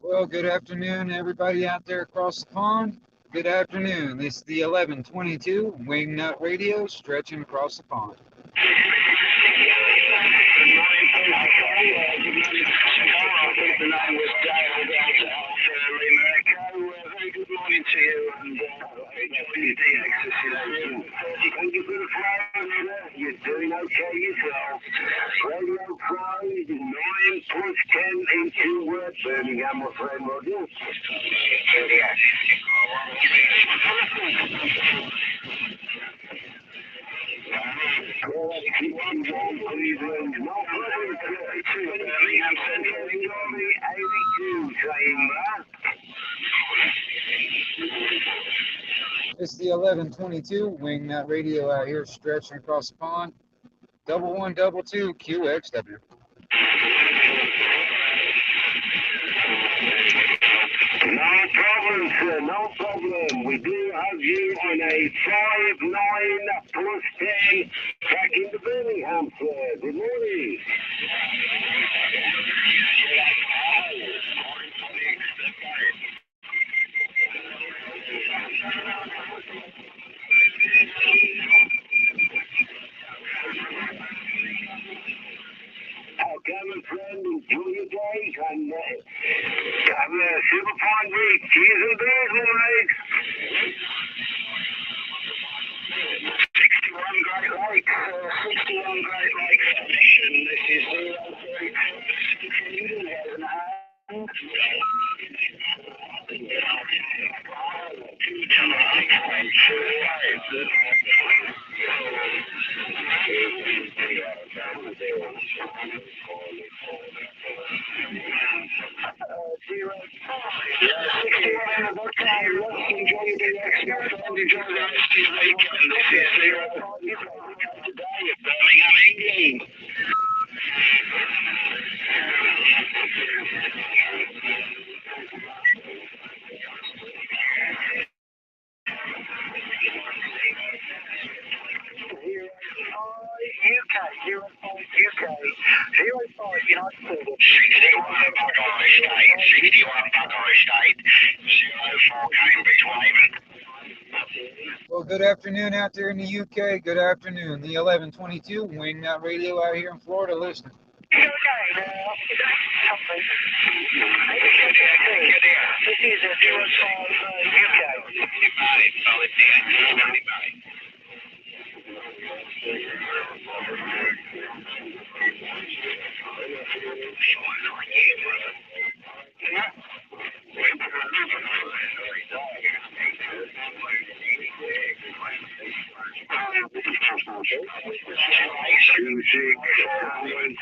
Well, good afternoon, everybody out there across the pond. Good afternoon. This is the 1122 Wingnut Radio, stretching across the pond. Very good morning to you, and thank you for the flowers. You're doing okay yourself. Radio Pride, 9 plus 10 in 2 words. Birmingham, my friend Roger. Cleveland, no problem. Birmingham Central, 82, saying that. It's the 1122 Wingnut Radio out here, stretching across the pond. 1122 QXW. No problem, sir, no problem. We do have you on a 5-9 plus 10 back into Birmingham, sir. Good morning. Okay, my friend, enjoy your day and have a super fine week. Cheers and beers, mate. 61 Great Lakes, 61 Great Lakes Station. This is 032 has an hand. Well, good afternoon out there in the UK. Good afternoon. The 1122 Wingnut Radio out here in Florida listening. This is a 05 UK.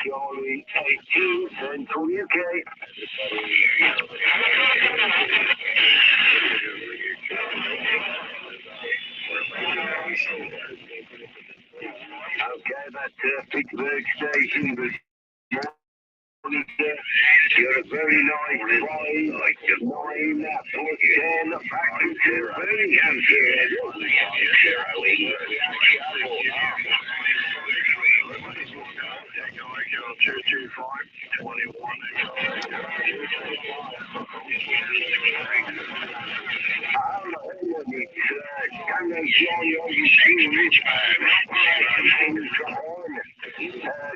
Charlie 18, Central UK. Okay, that's Pittsburgh Station. You're a very nice boy. Like your nine, plus 10, back to Birmingham here.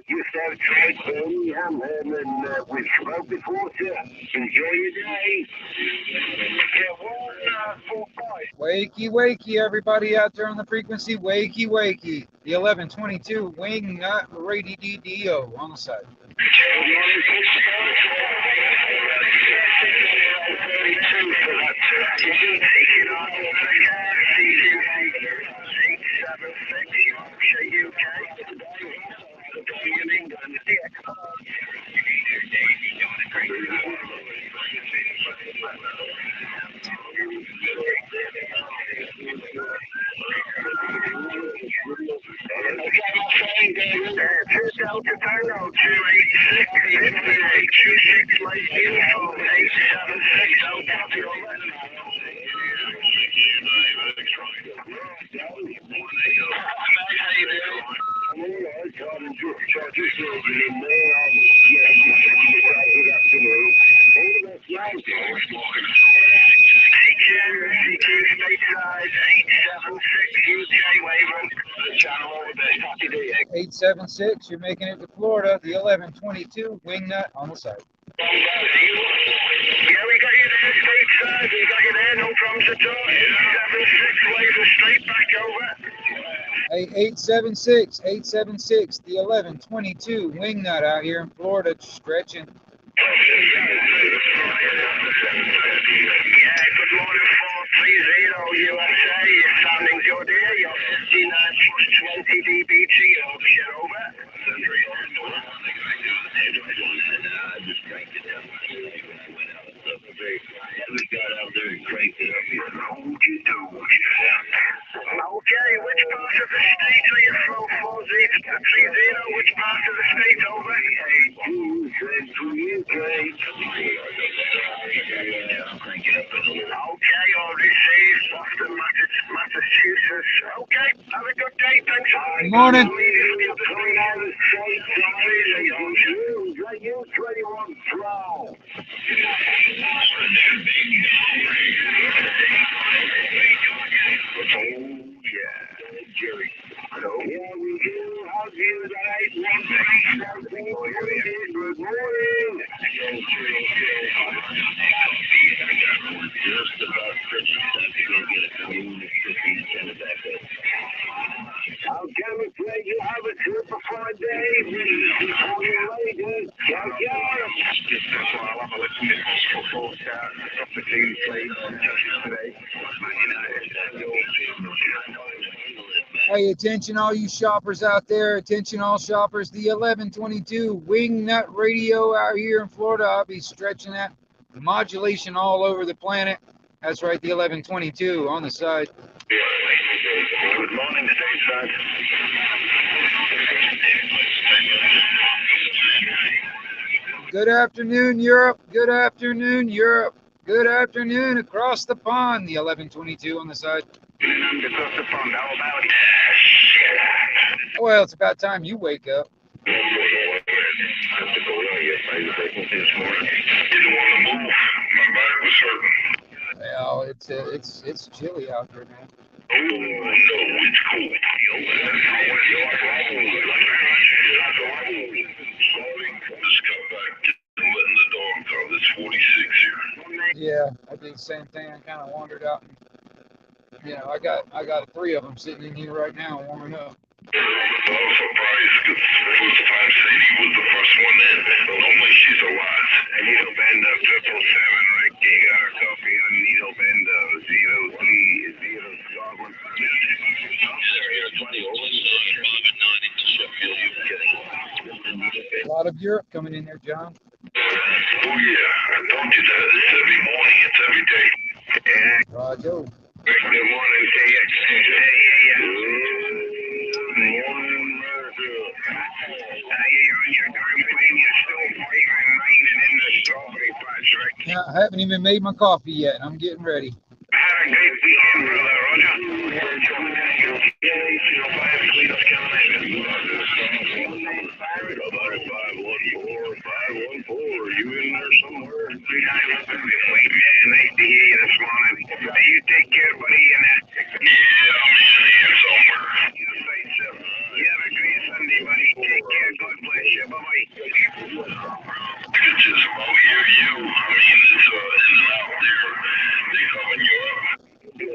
Just outside Birmingham, and we've spoke before, sir. Enjoy your day. Yeah, 145. Wakey, wakey, everybody out there on the frequency. Wakey, wakey. The 1122 Wing Nut Radio on the side. Eight 7-6, you're making it to Florida. The 1122 Wingnut on the side. Yeah, we got you there, stateside. We got you there, no problems at all. 876, waving straight back over. Hey, 876, the 1122 Wingnut out here in Florida, stretching. Yeah, good morning, 430 USA. You're sounding good here. You're 59 plus 20 dBT. Option over. We got out there and cranked it up here. Hold your doors. Okay, which part of the state are you from? 430, which part of the state over? Okay, all received. Boston, Massachusetts. Okay, have a good day. Thanks. Good morning. You 21 Pro. Jerry. Hello. Yeah, we do. How's you tonight? Good morning. Just about how can we play? You have a super fun day. Before you later. That's why I love to listen to football chat. Stuff the team plays today. Hey, attention all you shoppers out there. Attention all shoppers. The 1122 Wingnut Radio out here in Florida. I'll be stretching that modulation all over the planet. That's right, the 1122 on the side. Good morning, stateside. Good afternoon, Europe. Good afternoon, Europe. Good afternoon across the pond. The 1122 on the side. Across the pond, how about it? Well, it's about time you wake up. Well, it's chilly out there, man. Oh, no, it's cold. Letting the dog go. That's 46 here. Yeah, I did the same thing. I kind of wandered out. I got 3 of them sitting in here right now warming up. I was surprised because first time Sadie was the first one in. Normally she's alive. And Needle Bender 777, right? King our coffee and Needle Bender 03 Scotland. A lot of Europe coming in there, John. Oh yeah, I told you that. It's every morning, it's every day. Yeah. Roger. Good morning, KX. Yeah. Good morning, America. You're still I haven't even made my coffee yet. I'm getting ready. Have a great weekend, brother. You in there somewhere? Nice to hear you this morning. You take care, buddy, and that. Yeah, I'm in here somewhere. You say so. You have a great Sunday, buddy. Take care. God bless you. Bye-bye. It's just about you. I mean, it's in and out there. They coming you up. Yeah,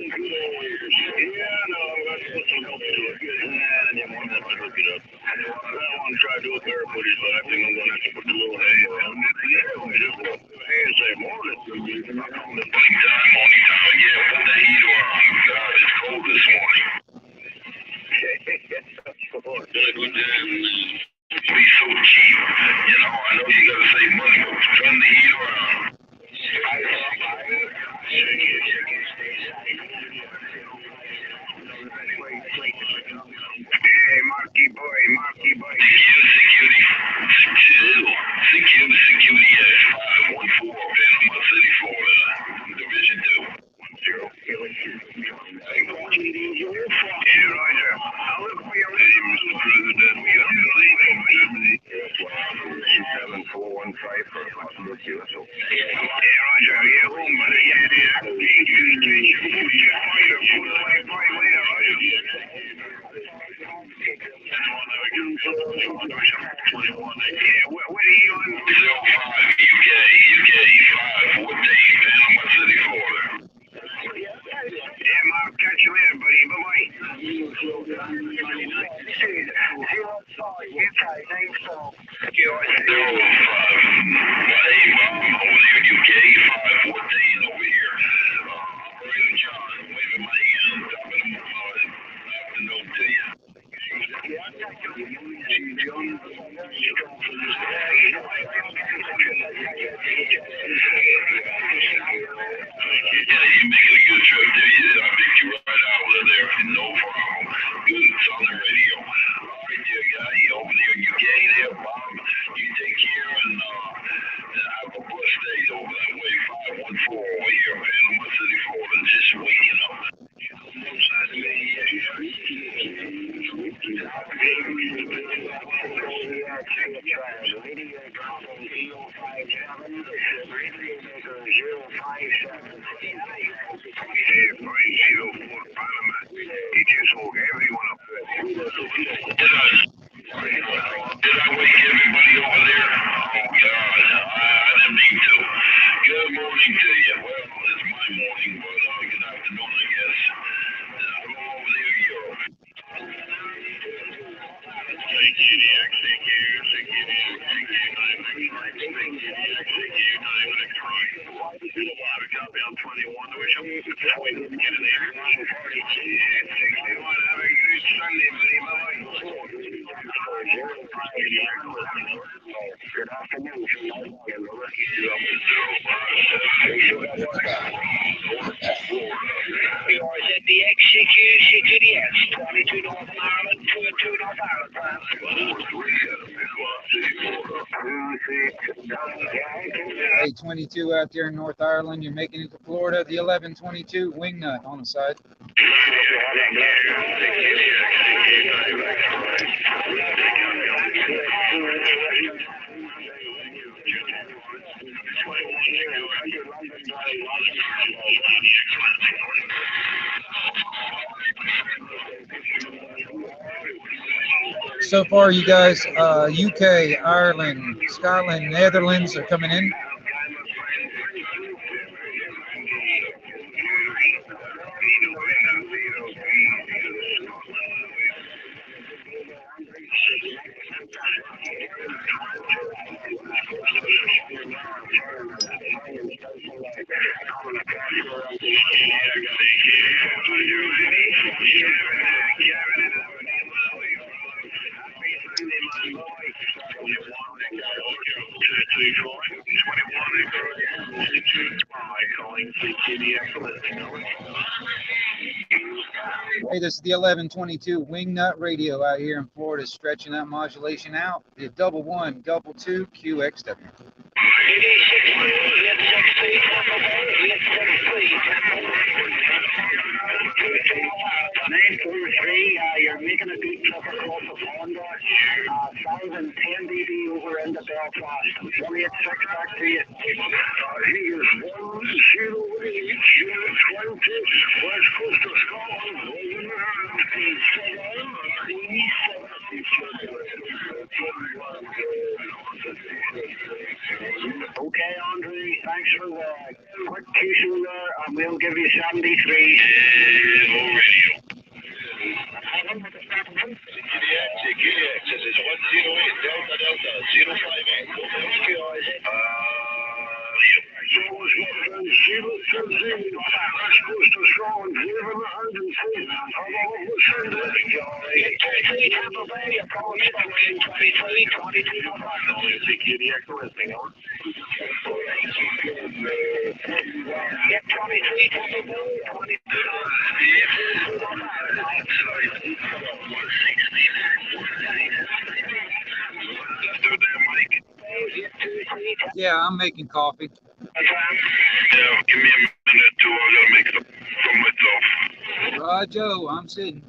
no, that's what some help to do it. Nah, I didn't want to look it up. I want to try to do it barefoot, but I think I'm going to have to put the little hay on it. Hey, say morning. Only time. Yeah, put the heat on. God, it's cold this morning. Be so cheap. You know, I know you got to save money, but turn the heat on. Hey, Marky boy. Security at 514, Panama City, Florida, Division 2. 10. Yeah, Roger. I'll look for you. Hey, Mr. President, we are leaving Germany. 7415 for a possible QSO. Yeah, Roger. Yeah, home, buddy. Yeah. What are you on? 05 UK 514 Panama City, Florida. Yeah, Mark, catch you later, buddy. Bye-bye. Hey, Mom, over there in UK 514 over here. Operator John, waving my hand, dropping them afternoon to you. Yeah, you're making a good trip there. I picked you right out of there. No problem. Good. It's on the radio. All right, dear guy. You over there in UK there, Bob. You take care and have a blessed day over that way. 514 over here in Panama City, Florida. Just waking up. Did I wake everybody over there? Oh, God. I didn't mean to. Good morning to you. Well, it's my morning, but good afternoon, I guess. I'm over there, Europe. Thank you. Good afternoon. The XCQ 22 North Ireland, 22 North Ireland. Hey, 22 out there in North Ireland. You're making it to Florida. The 1122 Wingnut on the side. So far, you guys, UK, Ireland, Scotland, Netherlands are coming in. Hey, this is the 1122 Wingnut Radio out here in Florida, stretching that modulation out. The 1122 QXW. You're making a good trip across the pond there. Sullivan, 10 dB over into Belfast. 186 back to you. He is 108, unit 20, West Coast of Scotland, holding the hand. Okay, Andre, thanks for the quick cue there, and we'll give you 73. This is 108 Delta Delta 058. West Coast of Scotland, leaving the hand and feet. Have a lovely Sunday. KDX listening on. Get 23, Tampa Bay, 22. Yeah, I'm making coffee. Yeah, give me a minute to make some for myself. Joe, I'm sitting.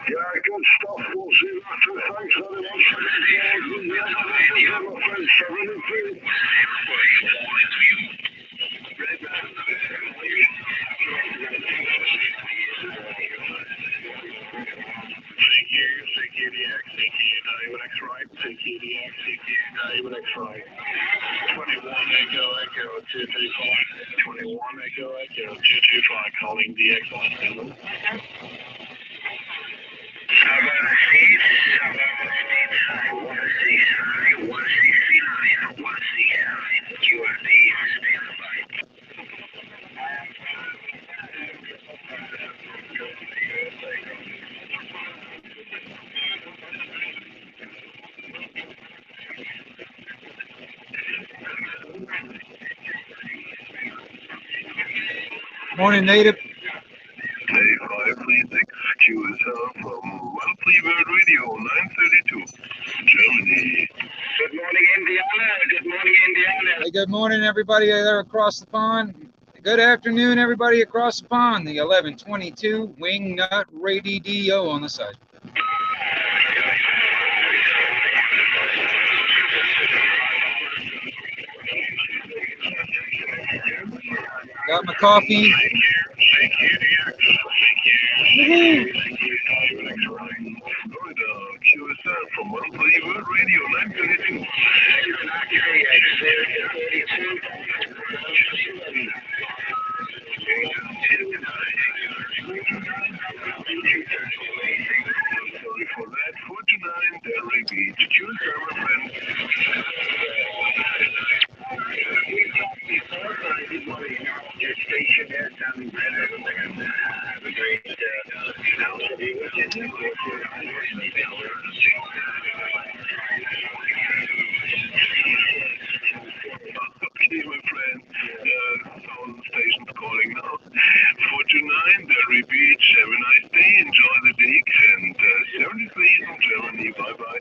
Yeah, good stuff. We'll see you after. Thanks very much. X-ray. 21 Echo Echo 225. 21 Echo Echo 225 calling DX line. Morning, Native. A536 QSL from Monthly World Radio 932, Germany. Good morning, Indiana. Good morning, Indiana. Hey, good morning, everybody there across the pond. Good afternoon, everybody across the pond. The 1122 Wingnut Radio on the side. Got my coffee. QSL from Monthly World Radio 932. Sorry for that. 49 Delray Beach. QSL, my friend. Your station there, Tommy Brenner. Have a great Okay, my friend. Sound station's calling now. 49 Delray Beach. Have a nice day. Enjoy the digs. And 73 in Germany. Bye-bye.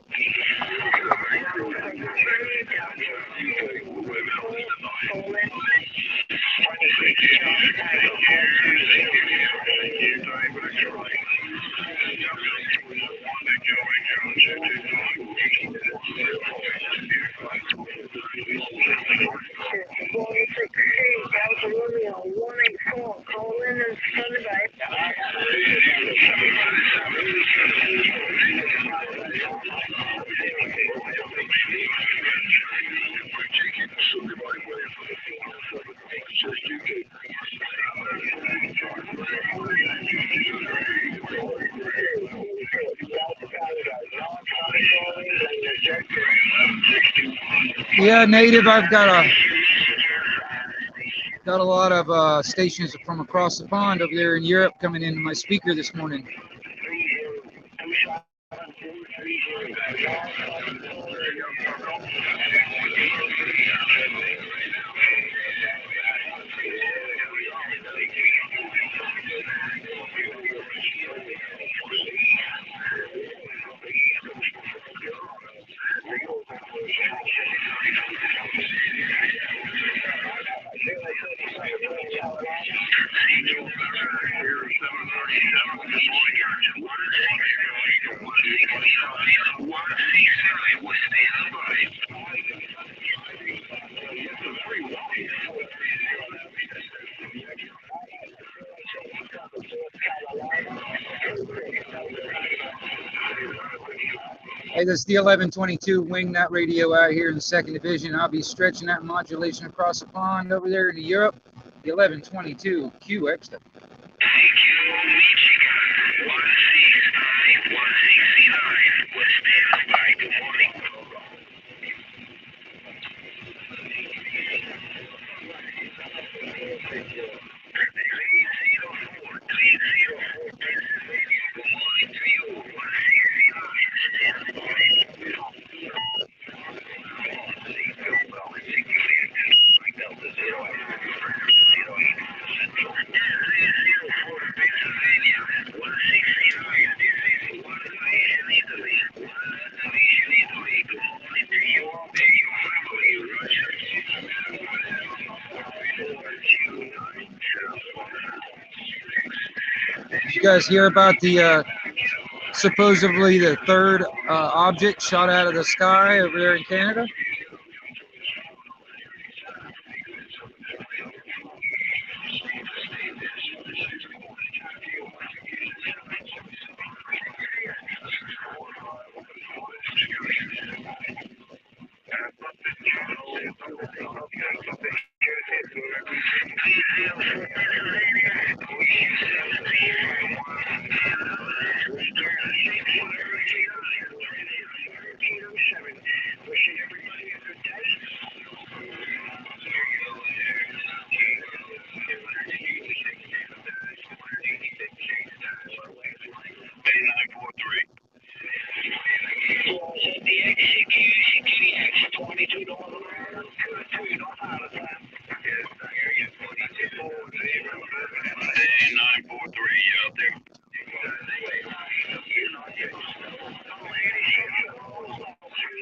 Just Yeah, native. I've got a lot of stations from across the pond over there in Europe coming into my speaker this morning. Hey, this is the 1122 Wingnut Radio out here in the second division. I'll be stretching that modulation across the pond over there into Europe. The 1122 QX. Did you guys hear about the supposedly the third object shot out of the sky over there in Canada?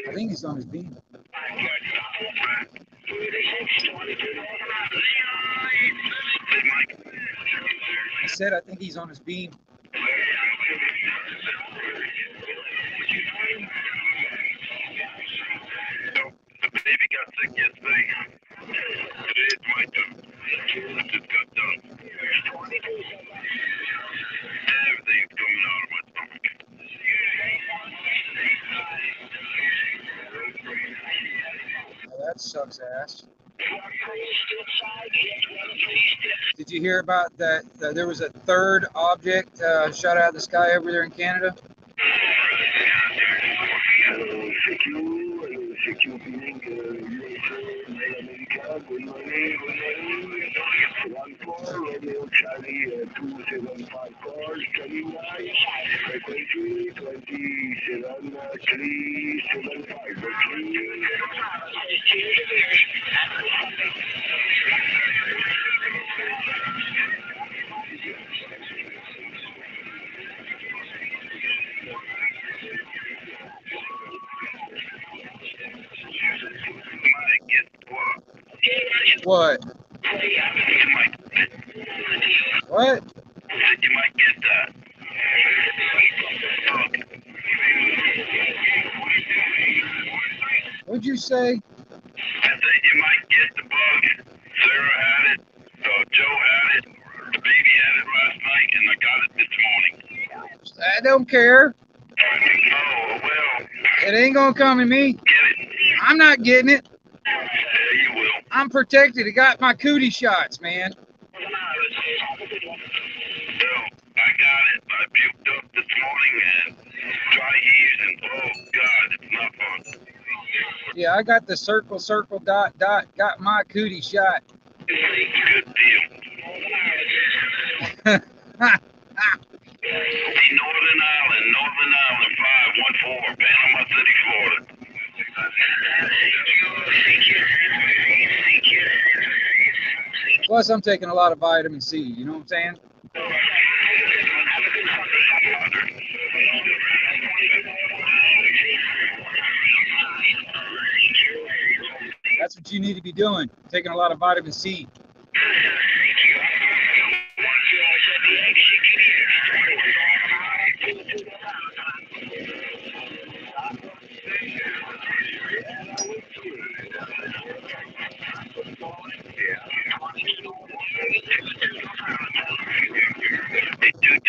I think he's on his beam. I said I think he's on his beam. That sucks ass. Did you hear about that? There was a third object shot out of the sky over there in Canada? What? What? You might get that. What'd you say? I said you might get the bug. Sarah had it. Joe had it. The baby had it last night, and I got it this morning. I don't care. Oh, well. It ain't gonna come to me. Get it. I'm not getting it. Yeah, you will. I'm protected. I got my cootie shots, man. No, I got it. I puked up this morning and dry heaves, and oh God, it's not fun. Yeah, I got the circle, dot, got my cootie shot. Good deal. Northern Island, 514, Panama City, Florida. Plus, I'm taking a lot of vitamin C. You know what I'm saying? That's what you need to be doing. Taking a lot of vitamin C.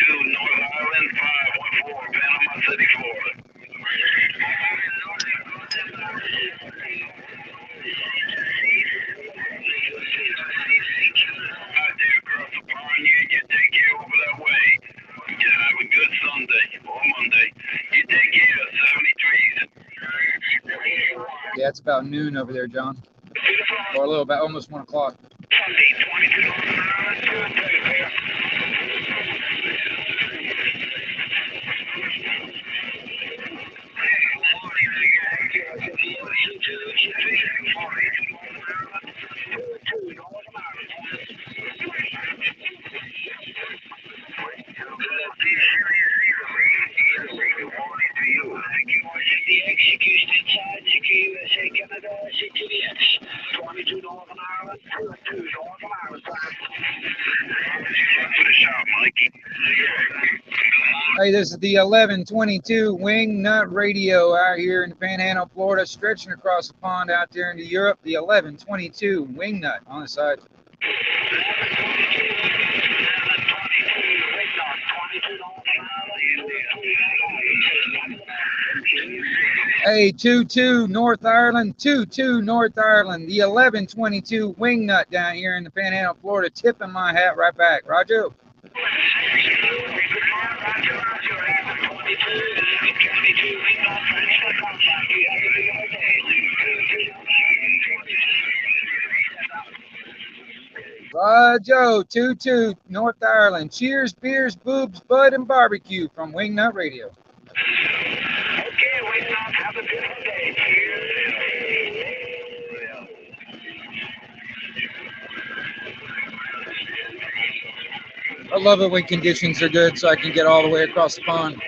North Island, 514, Panama City, Florida. You take care over that way. You have a good Sunday or Monday. You take care of 73s. Yeah, it's about noon over there, John. Or a little bit, almost 1 o'clock. Hey, this is the 1122 Wing Nut Radio out here in the Panhandle, Florida, stretching across the pond out there into Europe. The 1122 Wing Nut on the side. Hey, 22 North Ireland, 22 North Ireland, the 1122 Wing Nut down here in the Panhandle, Florida, tipping my hat right back. Roger. Joe, 22 North Ireland. Cheers, beers, boobs, bud, and barbecue from Wingnut Radio. Okay, Wingnut, have a beautiful day. I love it when conditions are good so I can get all the way across the pond.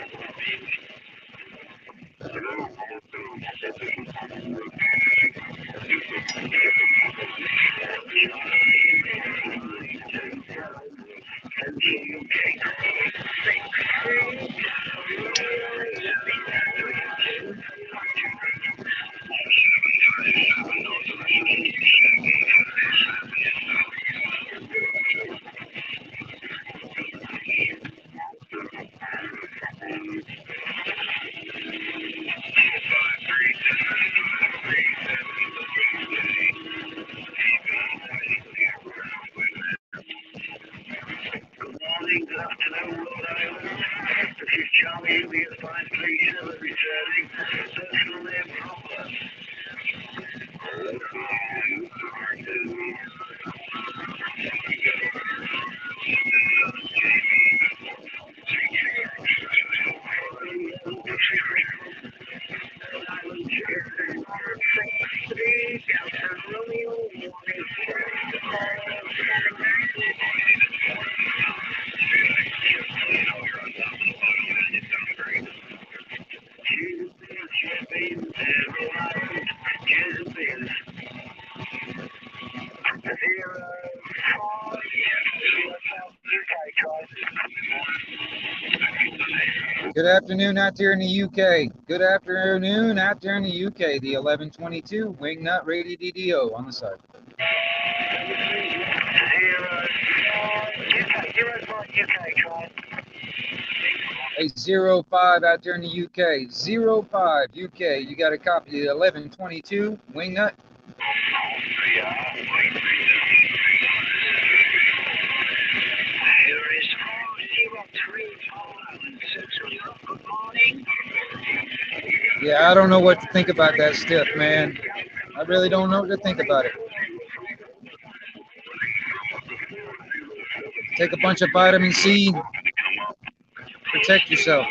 Good afternoon out there in the UK. Good afternoon out there in the UK. The 1122 Wingnut Radio DDO on the side. Hey, 05 out there in the UK. 05 UK. You got a copy of the 1122 Wingnut? Yeah, I don't know what to think about that stiff, man. I really don't know what to think about it. Take a bunch of vitamin C. Protect yourself.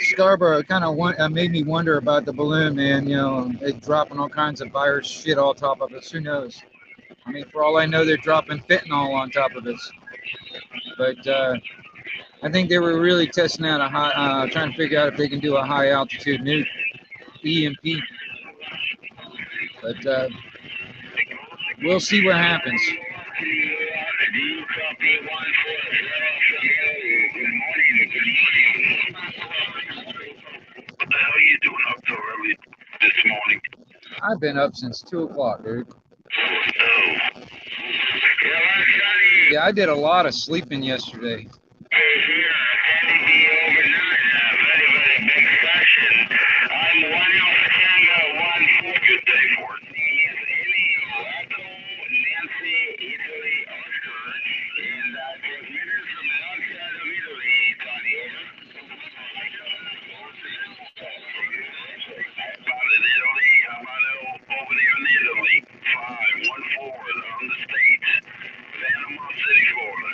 Scarborough kind of made me wonder about the balloon, man. You know, it dropping all kinds of virus shit on top of us. Who knows? I mean, for all I know, they're dropping fentanyl on top of us. But I think they were really testing out a high, trying to figure out if they can do a high altitude nuke, EMP. But we'll see what happens. What the hell are you doing up so early this morning? I've been up since 2 o'clock, dude. Oh. Yeah, I did a lot of sleeping yesterday. Good day for it. Over there in Italy, 514 on the States, Panama City, Florida.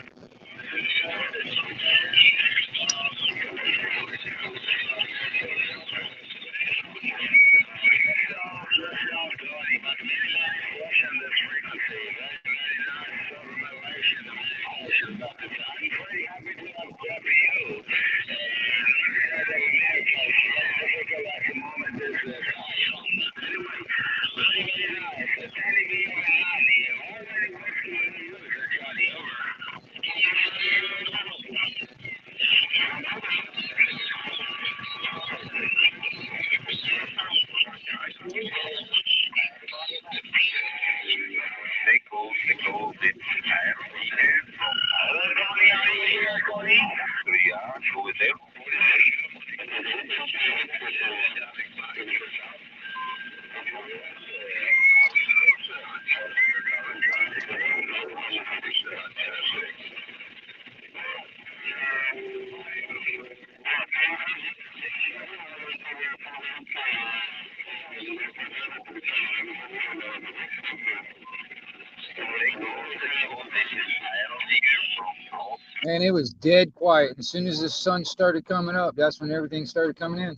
And it was dead quiet. As soon as the sun started coming up, that's when everything started coming in.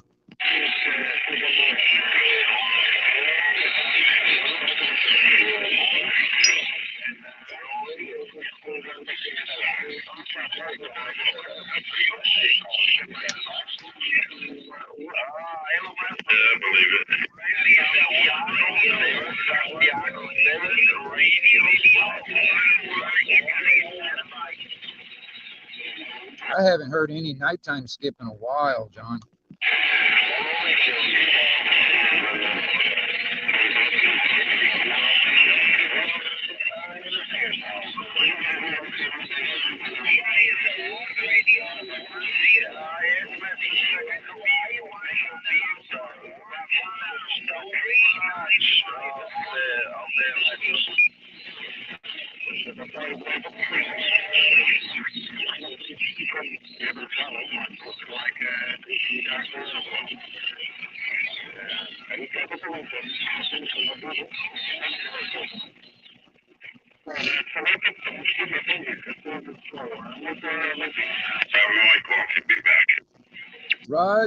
I haven't heard any nighttime skip in a while, John.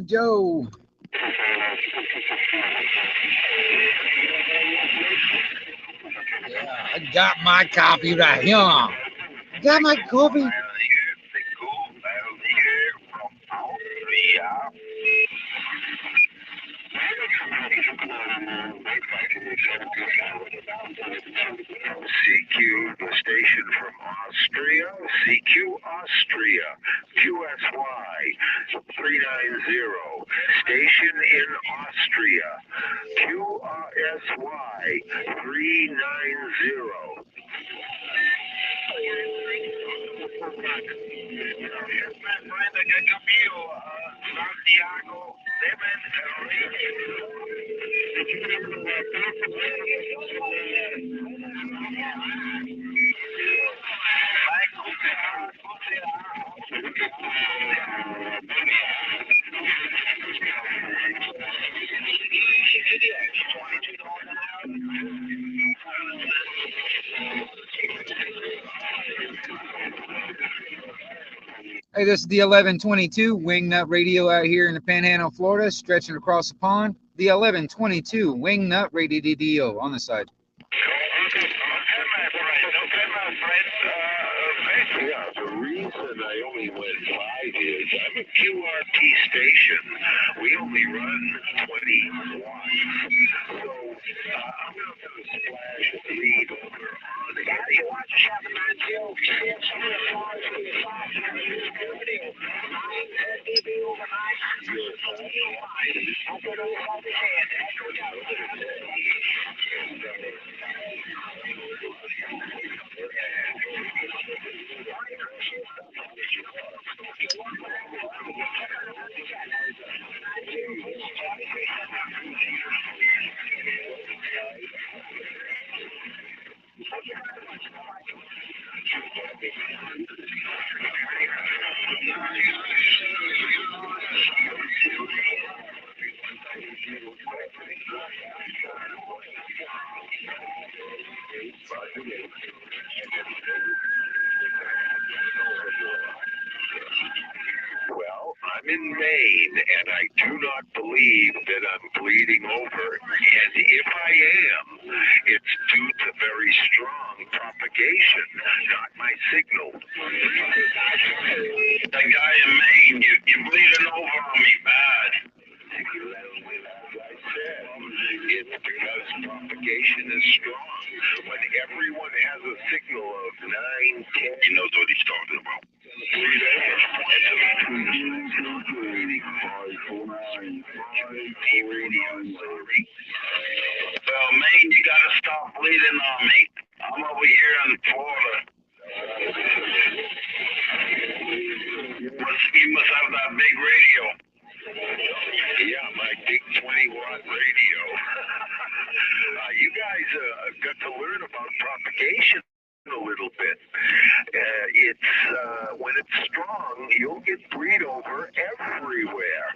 Joe. Yeah, I got my coffee right here. Got my coffee. CQ, the station from Austria. CQ Austria. QSY 390. Station in Austria. QSY 390. Santiago, Hey, this is the 1122 Wingnut Radio out here in the Panhandle, Florida, stretching across the pond. The 1122 Wingnut Radio on the side. Yeah, the reason I only went 5 is I'm a QRT station. We only run 20 watts. So I'm not going to splash a lead over on the Well, I'm in Maine, and I do not believe that I'm bleeding over. And if I am, it's due to very strong propagation, not my signal. The guy in Maine, you're bleeding over on me bad. It's because propagation is strong. When everyone has a signal of 9, 10, he knows what he's talking about. Well, Maine, you gotta stop bleeding on me. I'm over here in Florida. You must have that big radio. Yeah, my big 20-watt radio. You guys got to learn about propagation a little bit. It's when it's strong, you'll get bleed over everywhere.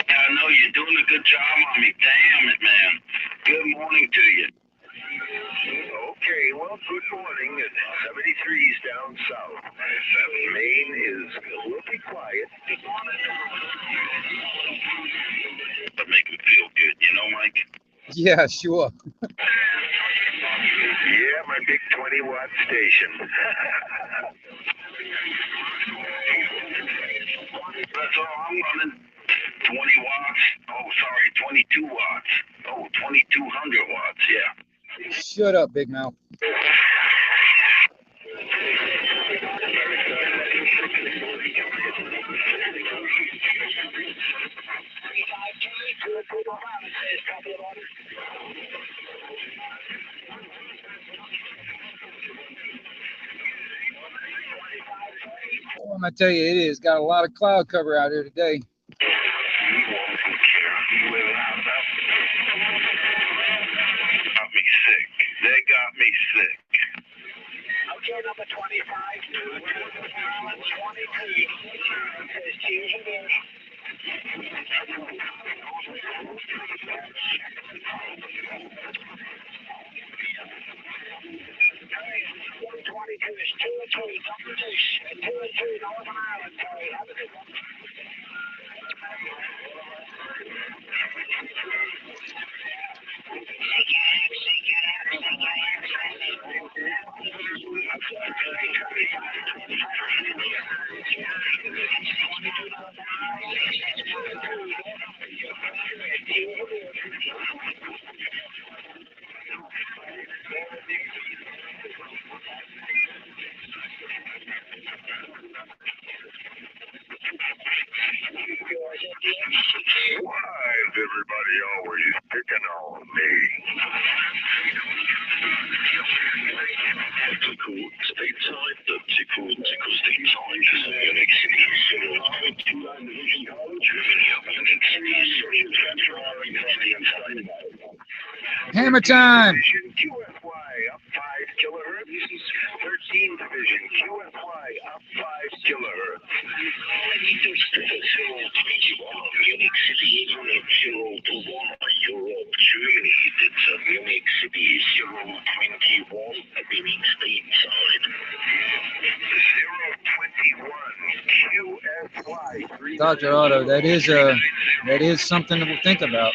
I know you're doing a good job on me. Damn it, man. Good morning to you. Okay, well, good morning. It's 73's down south. Maine is a little bit quiet. But make me feel good, you know, Mike? Yeah, sure. Yeah, my big 20-watt station. That's all I'm running. 20 watts. Oh, sorry, 22 watts. Oh, 2200 watts, yeah. Shut up, Big Mouth. Oh, I'm gonna tell you, it is got a lot of cloud cover out here today. They got me sick. Okay, number 25, 22. Hammer time. Division QFY up 5 kilohertz. 13th Division QFY up 5 kilohertz. Munich City, Europe 021, Europe, Germany. It's Munich City 021, beaming stateside. 021 QFY. Dr. Otto, that is something to think about.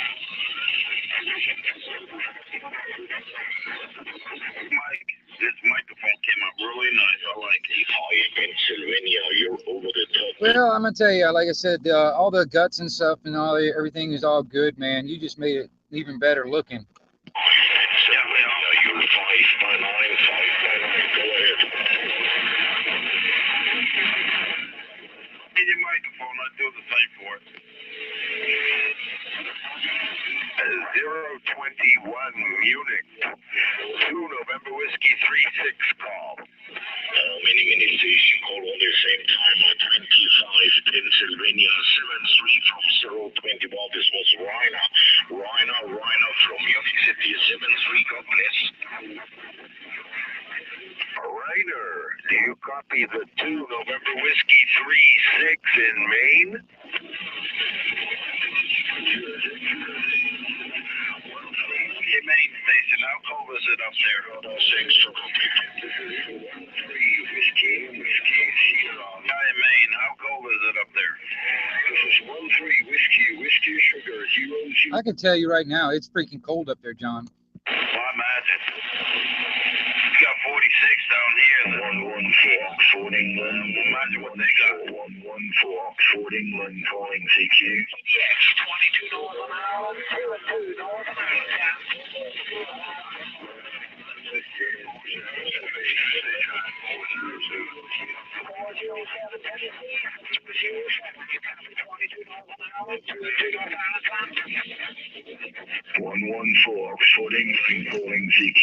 This microphone came out really nice. I like it. Hi, Pennsylvania, you're over the top. Well, I'm gonna tell you, like I said, all the guts and stuff and everything is all good, man. You just made it even better looking. Pennsylvania, you're 5 by 9, 5 by 9. Go ahead. In your microphone, I do the same for it. 021 Munich. 2 November Whiskey 36 call. Many station call on the same time at 25 Pennsylvania 73 from 021. This was Rainer from Munich City 73. God bless. Rainer, do you copy the 2 November Whiskey 36 in Maine? Your main station, how cold is it up there? 6 for complete. 3 whiskey, zero. Hi, Maine, how cold is it up there? This is 13 whiskey, sugar, 00. I can tell you right now, it's freaking cold up there, John. Well, imagine. We got 46 down here. 114 Oxford, England. Imagine what they got. 114 Oxford, England, calling CQ. Yes, 22 north an hour, 02 north an hour. One 114 Oxford, England, calling CQ.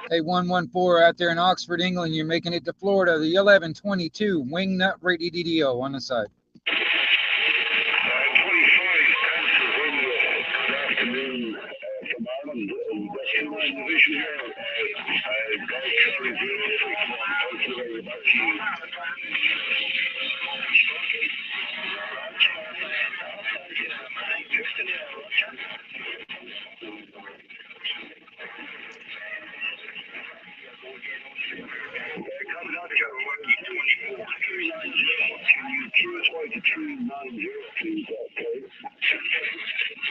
Hey, 114 out there in Oxford, England. You're making it to Florida. The 1122 Wingnut Radio on the side. 25 Pennsylvania. Good afternoon from Ireland. Western Line Division here. Golf Charlie 061. Thank you very much.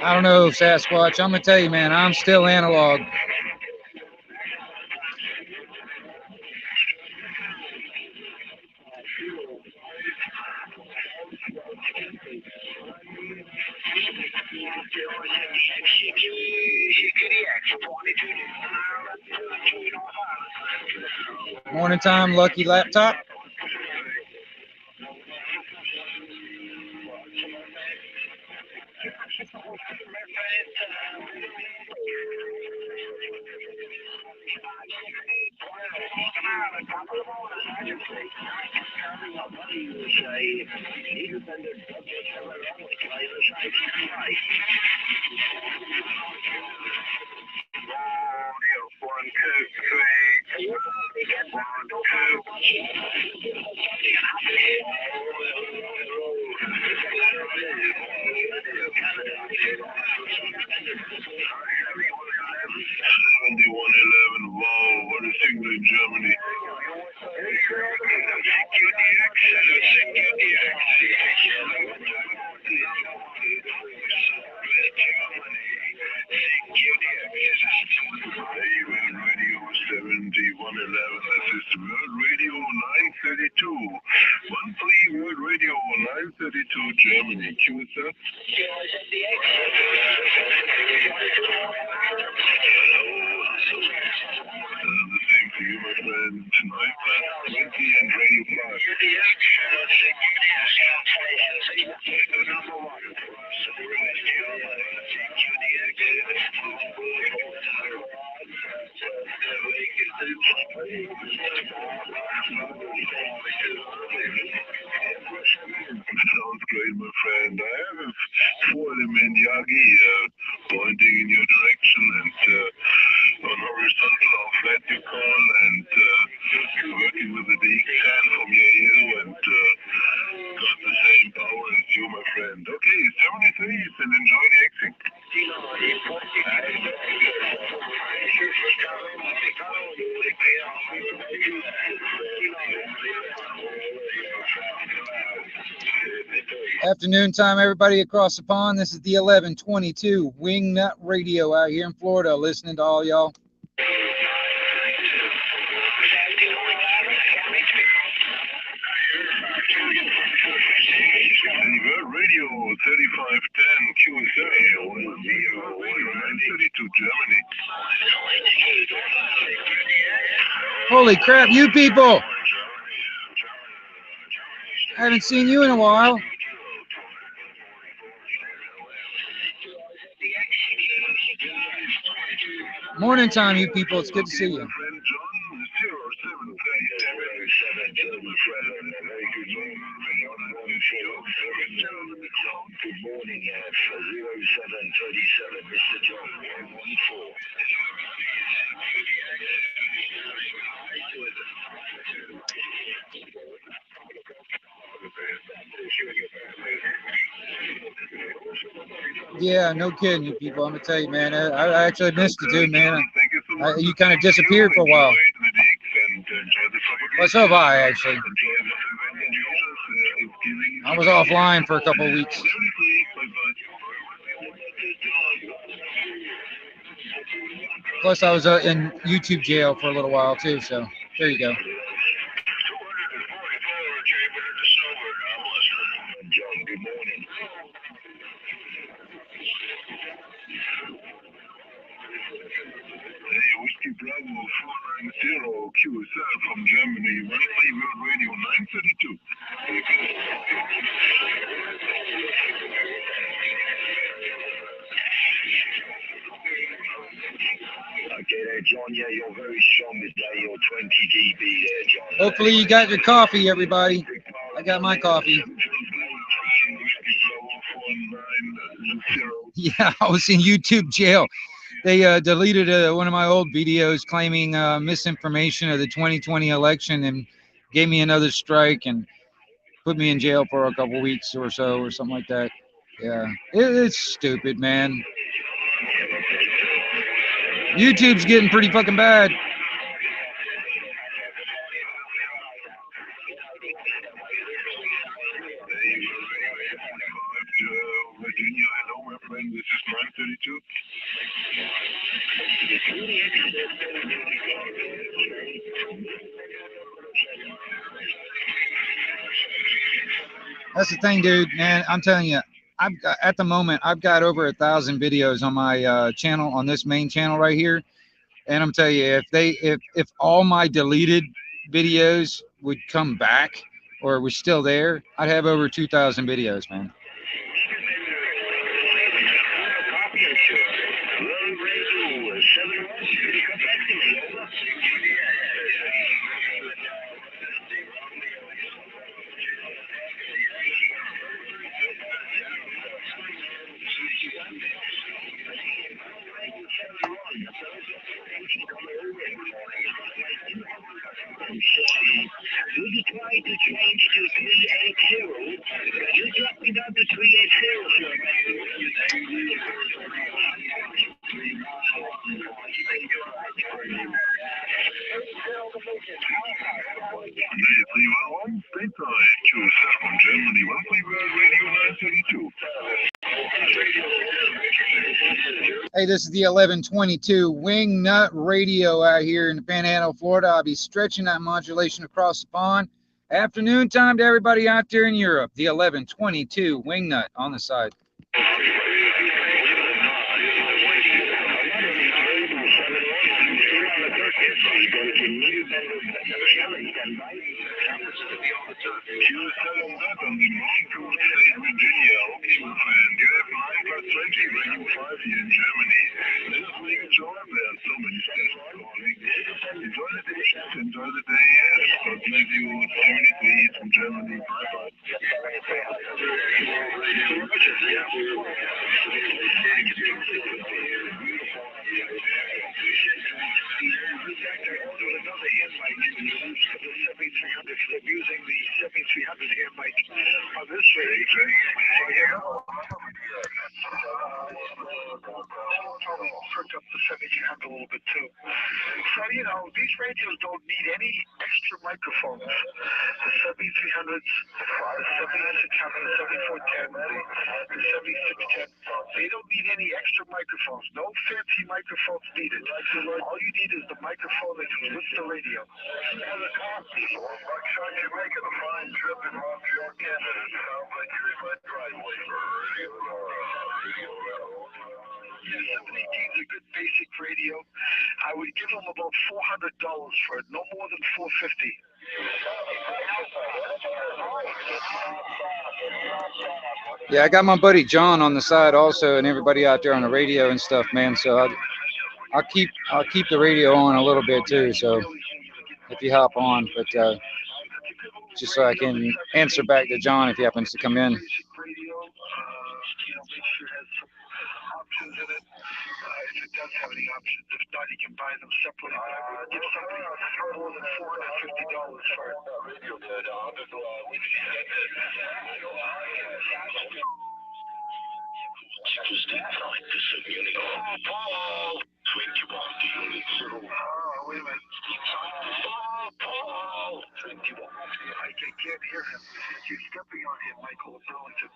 I don't know, Sasquatch. I'm gonna tell you, man, I'm still analog. Morning time, Lucky Laptop. Sounds great, my friend. I have a 4-element Yagi, 0.8 Afternoon time, everybody across the pond. This is the 1122 Wingnut Radio out here in Florida. Listening to all y'all. Radio 3510 QSL 932 Germany. Holy crap, you people! I haven't seen you in a while. Morning time, you people. It's good to see you. Good morning, 0737, Mr. John, 114. Yeah, no kidding, you people. I'm gonna tell you, man. I actually missed you, dude, man. You kind of disappeared for a while. Well, so have I, actually. I was offline for a couple of weeks. Plus, I was in YouTube jail for a little while, too. So, there you go. Good morning. Whiskey Bravo 490 QSL from Germany, Runway World Radio 932. Okay there, John, yeah, you're very strong today, you're 20 dB there, John. Hopefully you got your coffee, everybody. I got my coffee. Yeah, I was in YouTube jail. They deleted one of my old videos claiming misinformation of the 2020 election and gave me another strike and put me in jail for a couple weeks or so or something like that. Yeah, it's stupid, man. YouTube's getting pretty fucking bad. Virginia, hello, my friend. This is 932. That's the thing, dude, man. I'm telling you, at the moment, I've got over 1,000 videos on my channel, on this main channel right here. And I'm telling you, if all my deleted videos would come back or were still there, I'd have over 2,000 videos, man. Would you try to change to 380? You dropped it down to 381, from Germany, Runway World Radio 932. Hey, this is the 1122 Wingnut Radio out here in the Panhandle, Florida. I'll be stretching that modulation across the pond. Afternoon time to everybody out there in Europe. The 1122 Wingnut on the side. Virginia, okay, my friend. You have 9+20, Radio 5 here in Germany. This is Legal John. There are so many stations calling. Enjoy the day. Enjoy the day. God bless you. 73 from Germany. Bye-bye. Using the 7300 air mic on this probably perk up the 7300 a little bit too. So, these radios don't need any extra microphones. The 7300s, the 7600, the 7410, the 7610, they don't need any extra microphones. No fancy microphones needed. All you need is the microphone that can lift the radio. Buckshot, you're making a fine trip in Montreal, Canada. It sounds like you're in my driveway for a radio. Yeah, 718 is a good basic radio. I would give them about $400 for it, no more than $450. Yeah, I got my buddy John on the side also, and everybody out there on the radio and stuff, man. So I'll keep the radio on a little bit too. So if you hop on, but just so I can answer back to John if he happens to come in. Basic radio, make sure it has some options in it. If it does have any options, if not, you can buy them separately. But I would give somebody more than $450 for it. Paul! 21 units. Wait a minute. Paul! 21. I can't hear him. You're stepping on him, Michael Burlington.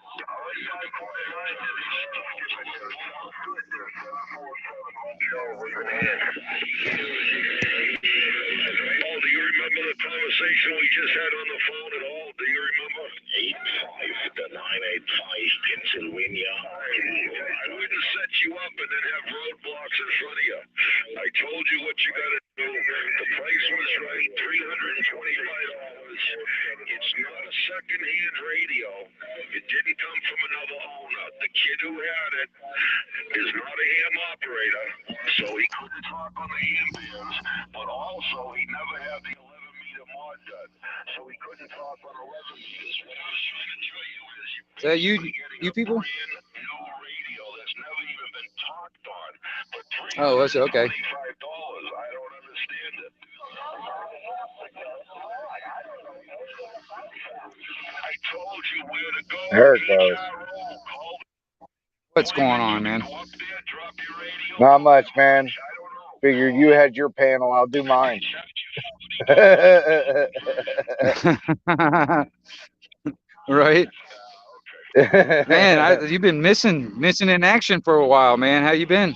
Paul, do you remember the conversation we just had on the phone at all? Do you remember? 85 to 985 Pennsylvania. I wouldn't set you up and then have roadblocks in front of you. I told you what you got to do. The price was right, $325. It's not a second-hand radio. It didn't come from another owner. The kid who had it is not a ham operator, so he couldn't talk on the ham bands, but also he never had the 11-meter mod done, so he couldn't talk on 11 meters. What I was trying to tell you is that you people? brand new radio that's never even been talked on for Oh, that's okay. $325. I don't understand it. I told you where to go. There it goes. What's going on, man? Go up there, drop your radio. Not much, man. I don't know. Figured you had your panel, I'll do mine. Right, man. You've been missing in action for a while, man. How you been?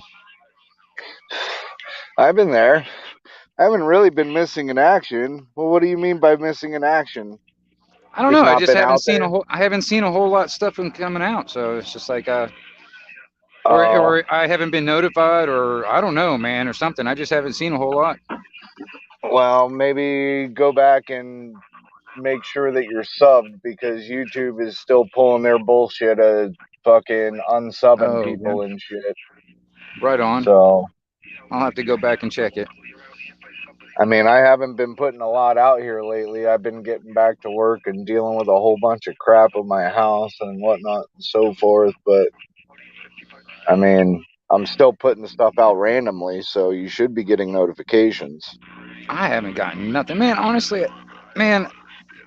I've been there. I haven't really been missing in action. Well, what do you mean by missing in action? I don't Just know. I not just been haven't out seen there? a whole. I haven't seen a whole lot of stuff coming out. So it's just like, Oh, or I haven't been notified, or I don't know, man, or something. I just haven't seen a whole lot. well, maybe go back and make sure that you're subbed because YouTube is still pulling their bullshit of fucking unsubbing Oh, people and shit. right on. So, I'll have to go back and check it. I mean, I haven't been putting a lot out here lately. I've been getting back to work and dealing with a whole bunch of crap at my house and whatnot and so forth. But, I mean, I'm still putting the stuff out randomly, so you should be getting notifications. I haven't gotten nothing, man. Honestly, man,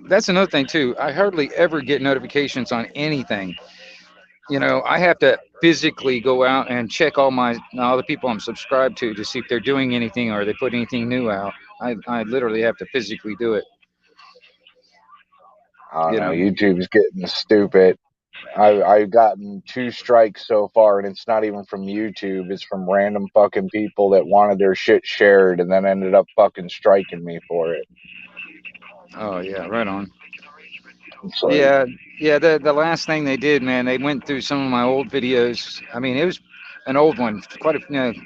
that's another thing too. I hardly ever get notifications on anything. I have to physically go out and check all the people I'm subscribed to see if they're doing anything or they put anything new out. I literally have to physically do it. I You don't know. know. YouTube's getting stupid. I've gotten 2 strikes so far, and it's not even from YouTube. It's from random fucking people that wanted their shit shared and then ended up fucking striking me for it. Oh yeah, right on. It's like, Yeah. The last thing they did, man, they went through some of my old videos. I mean, it was an old one, quite a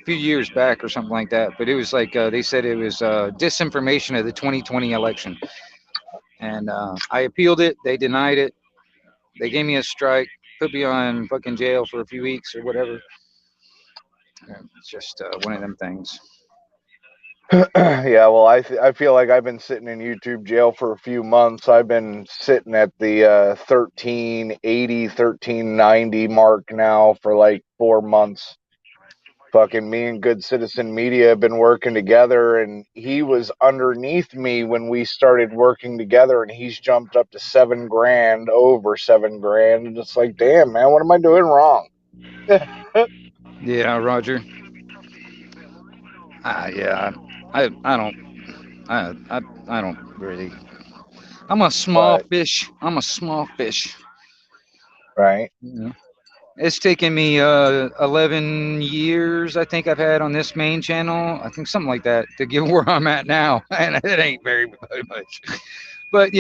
few years back or something like that. But it was like they said it was disinformation of the 2020 election, and I appealed it. They denied it. They gave me a strike, put me on fucking jail for a few weeks or whatever. It's just one of them things. yeah, well, I feel like I've been sitting in YouTube jail for a few months. I've been sitting at the 1380, 1390 mark now for like 4 months. Fucking me and Good Citizen Media have been working together, and he was underneath me when we started working together, and he's jumped up to $7,000, over $7,000, and it's like, damn, man, what am I doing wrong? Yeah, Roger. Yeah, I don't I don't really. I'm a small But fish. I'm a small fish. right. You know, it's taken me 11 years. I think I've had on this main channel. I think something like that to get where I'm at now, and it ain't very much. But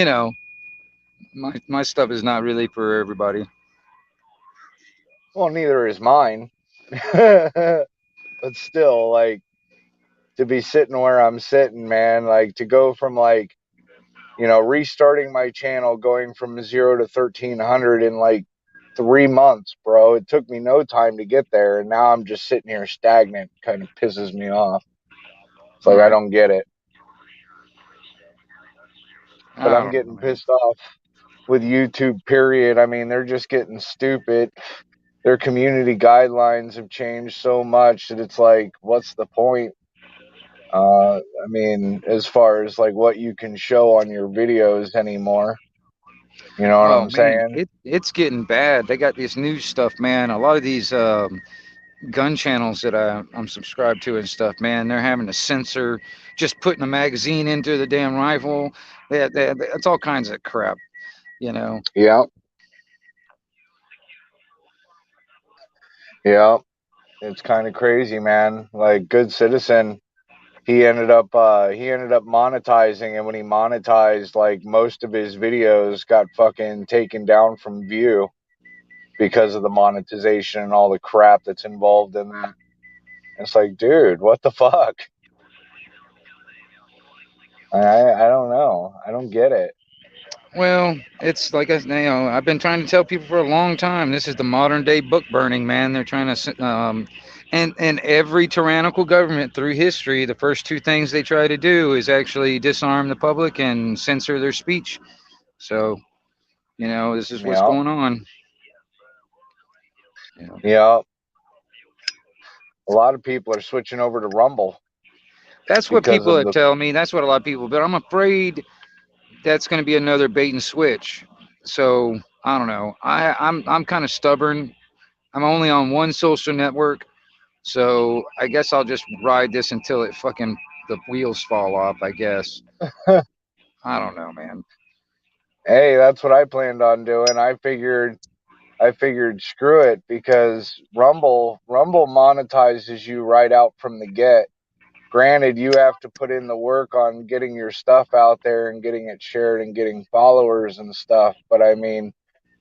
my stuff is not really for everybody. Well, neither is mine. But still, like, to be sitting where I'm sitting, man, like to go from like, restarting my channel, going from 0 to 1,300 in like 3 months, bro. It took me no time to get there, and now I'm just sitting here stagnant. Kind of pisses me off. It's like I Right. don't get it, but I I'm don't know, getting man. pissed off with YouTube. Period. I mean, they're just getting stupid. Their community guidelines have changed so much that it's like, what's the point? I mean, as far as like what you can show on your videos anymore, you know what Oh I'm man, saying? it's getting bad. They got this new stuff, man. A lot of these gun channels that I'm subscribed to and stuff, man, they're having to censor just putting a magazine into the damn rifle. It's all kinds of crap, you know. Yeah, yeah. It's kind of crazy, man. Like Good Citizen, he ended up monetizing, and when he monetized, like most of his videos got fucking taken down from view because of the monetization and all the crap that's involved in that. It's like, dude, what the fuck? I don't know. I don't get it. Well, it's like I've been trying to tell people for a long time. This is the modern day book burning, man. They're trying to, and every tyrannical government through history, the first two things they try to do is actually disarm the public and censor their speech. So, this is what's Yeah, going on. You know, yeah. A lot of people are switching over to Rumble that's what because people of are the telling me. That's what a lot of people. But I'm afraid that's going to be another bait and switch. So I don't know. I'm kind of stubborn. I'm only on one social network. So I guess I'll just ride this until it fucking the wheels fall off. I guess I don't know, man. hey, that's what I planned on doing. I figured screw it because Rumble monetizes you right out from the get. Granted, you have to put in the work on getting your stuff out there and getting it shared and getting followers and stuff, but I mean,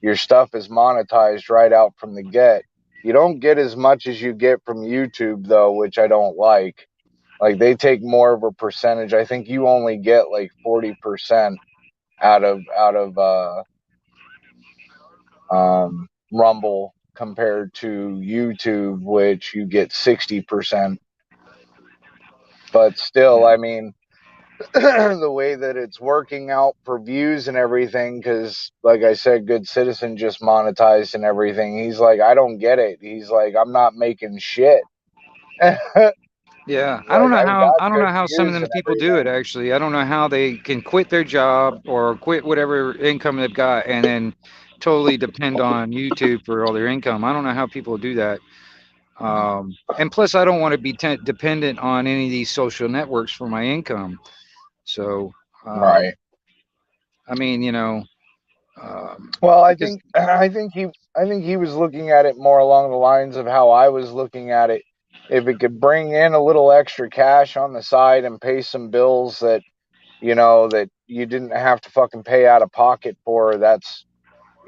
your stuff is monetized right out from the get. You don't get as much as you get from YouTube though, which I don't like. Like they take more of a percentage. I think you only get like 40% out of Rumble compared to YouTube, which you get 60%. But still, Yeah, I mean, the way that it's working out for views and everything, because like I said, Good Citizen just monetized and everything. He's like, I don't get it. He's like, I'm not making shit. Like, yeah. I've got I don't know good how some of views them and people do it. everything. Actually, I don't know how they can quit their job or quit whatever income they've got and then totally depend on YouTube for all their income. I don't know how people do that. And plus, I don't want to be dependent on any of these social networks for my income. So, Right. I mean, Well, I because think I think he was looking at it more along the lines of how I was looking at it. If it could bring in a little extra cash on the side and pay some bills that you didn't have to fucking pay out of pocket for, that's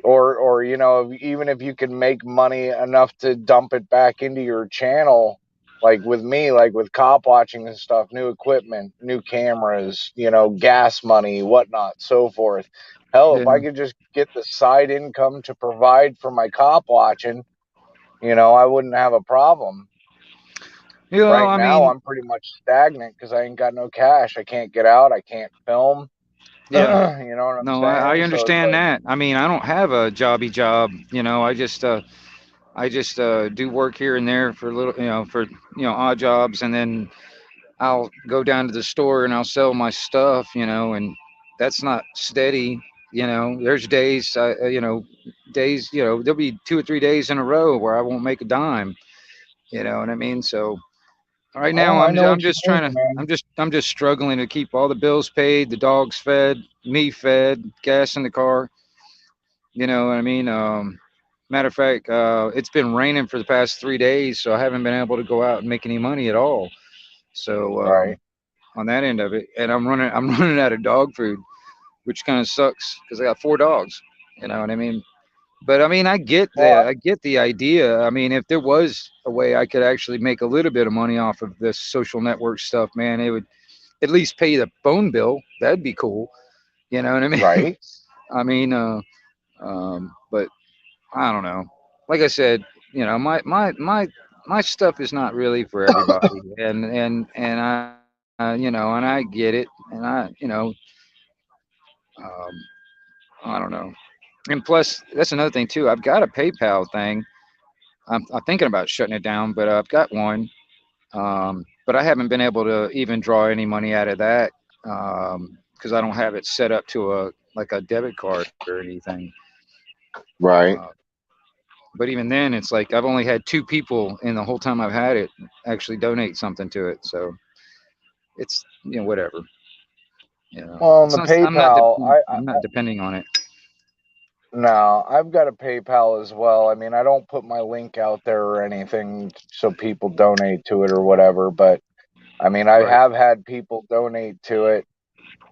or even if you can make money enough to dump it back into your channel, like with me, like with cop watching and stuff, new equipment, new cameras, gas money, whatnot, so forth. Hell, if I yeah, could just get the side income to provide for my cop watching, I wouldn't have a problem. Right I now mean, I'm pretty much stagnant because I ain't got no cash. I can't get out, I can't film. You yeah. know what I'm No, I saying? So it's understand like, that. I mean, I don't have a jobby job. I just do work here and there for little, for odd jobs, and then I'll go down to the store and I'll sell my stuff, and that's not steady. There's days, there'll be 2 or 3 days in a row where I won't make a dime. You know what I mean? So Right Oh, now, I know I'm what you just mean, trying to man. I'm just struggling to keep all the bills paid, the dogs fed, me fed, gas in the car. You know what I mean? Matter of fact, it's been raining for the past 3 days, so I haven't been able to go out and make any money at all. So Right, on that end of it, and I'm running out of dog food, which kind of sucks because I got 4 dogs. You know what I mean? But I mean, well, I get the idea. I mean, if there was a way I could actually make a little bit of money off of this social network stuff, man, it would at least pay the phone bill. That'd be cool. You know what I mean? right. I mean, but I don't know. Like I said, you know, my stuff is not really for everybody, and you know, and I get it, and um, I don't know. And plus, that's another thing too. I've got a PayPal thing. I'm thinking about shutting it down, but I've got one. But I haven't been able to even draw any money out of that because I don't have it set up to a like a debit card or anything. Uh, Right. but even then, it's like I've only had 2 people in the whole time I've had it actually donate something to it. So it's whatever. Well, on It's the not. PayPal, I'm not depending on it. no, I've got a PayPal as well. I mean, I don't put my link out there or anything so people donate to it or whatever, but I mean, I Right. have had people donate to it.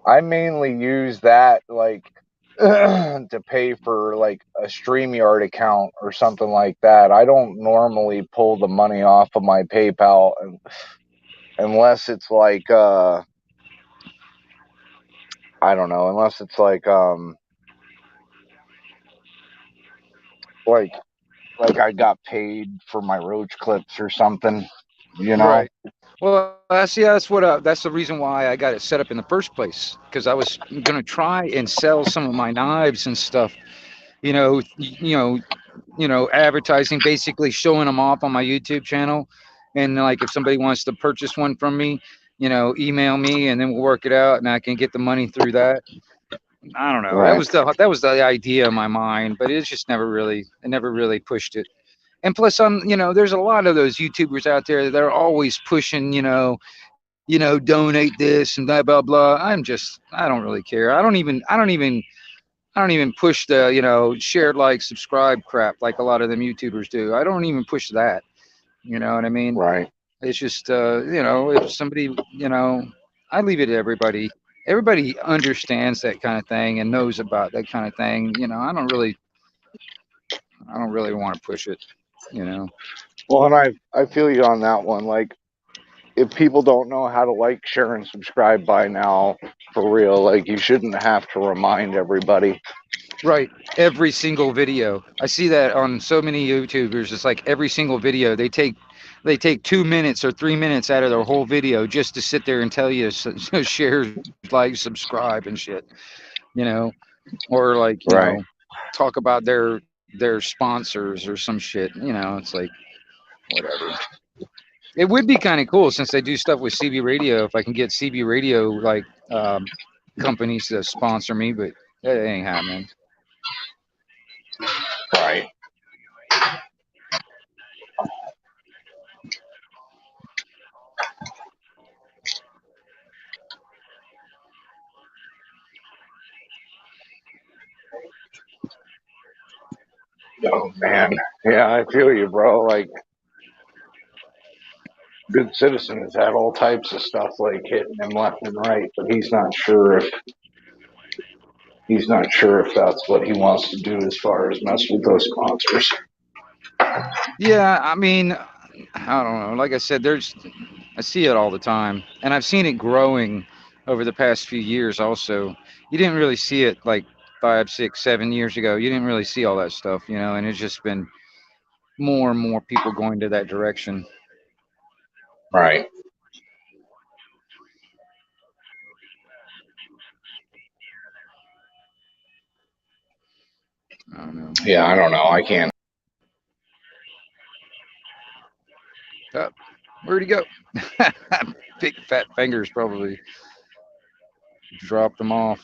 I mainly use that like to pay for like a StreamYard account or something like that. I don't normally pull the money off of my PayPal unless it's like I don't know, unless it's like like I got paid for my roach clips or something, you know? Right. Well, that's the reason why I got it set up in the first place because I was gonna try and sell some of my knives and stuff. You know, advertising, basically showing them off on my YouTube channel, and like if somebody wants to purchase one from me, email me and then we'll work it out and I can get the money through that. I don't know. Right. That was the idea in my mind, but it's just never really pushed it. And plus, there's a lot of those YouTubers out there that are always pushing, donate this and blah blah blah. I don't really care. I don't even push the, shared like subscribe crap like a lot of them YouTubers do. I don't even push that. You know what I mean? Right. It's just, if somebody, I leave it to everybody. Everybody understands that kind of thing and knows about that kind of thing. I don't really want to push it. You know? Well, and I feel you on that one. Like, if people don't know how to like, share, and subscribe by now, for real, like, you shouldn't have to remind everybody. Right. Every single video. I see that on so many YouTubers. It's like every single video they take 2 minutes or 3 minutes out of their whole video just to sit there and tell you to share, like, subscribe and shit. You know, or like Right. talk about their sponsors or some shit. It's like whatever. It would be kind of cool since they do stuff with CB Radio. If I can get CB Radio like companies to sponsor me, but that ain't happening. Right. Oh, man. Yeah, I feel you, bro. Like, Good Citizen has had all types of stuff like hitting him left and right, but he's not sure if that's what he wants to do as far as mess with those sponsors. Yeah, I mean, I don't know. Like I said, I see it all the time, and I've seen it growing over the past few years. Also, you didn't really see it like 5, 6, 7 years ago. You didn't really see all that stuff, and it's just been more and more people going to that direction. Right. I don't know. Yeah, I don't know. I can't. Oh, where'd he go? Big fat fingers probably dropped them off.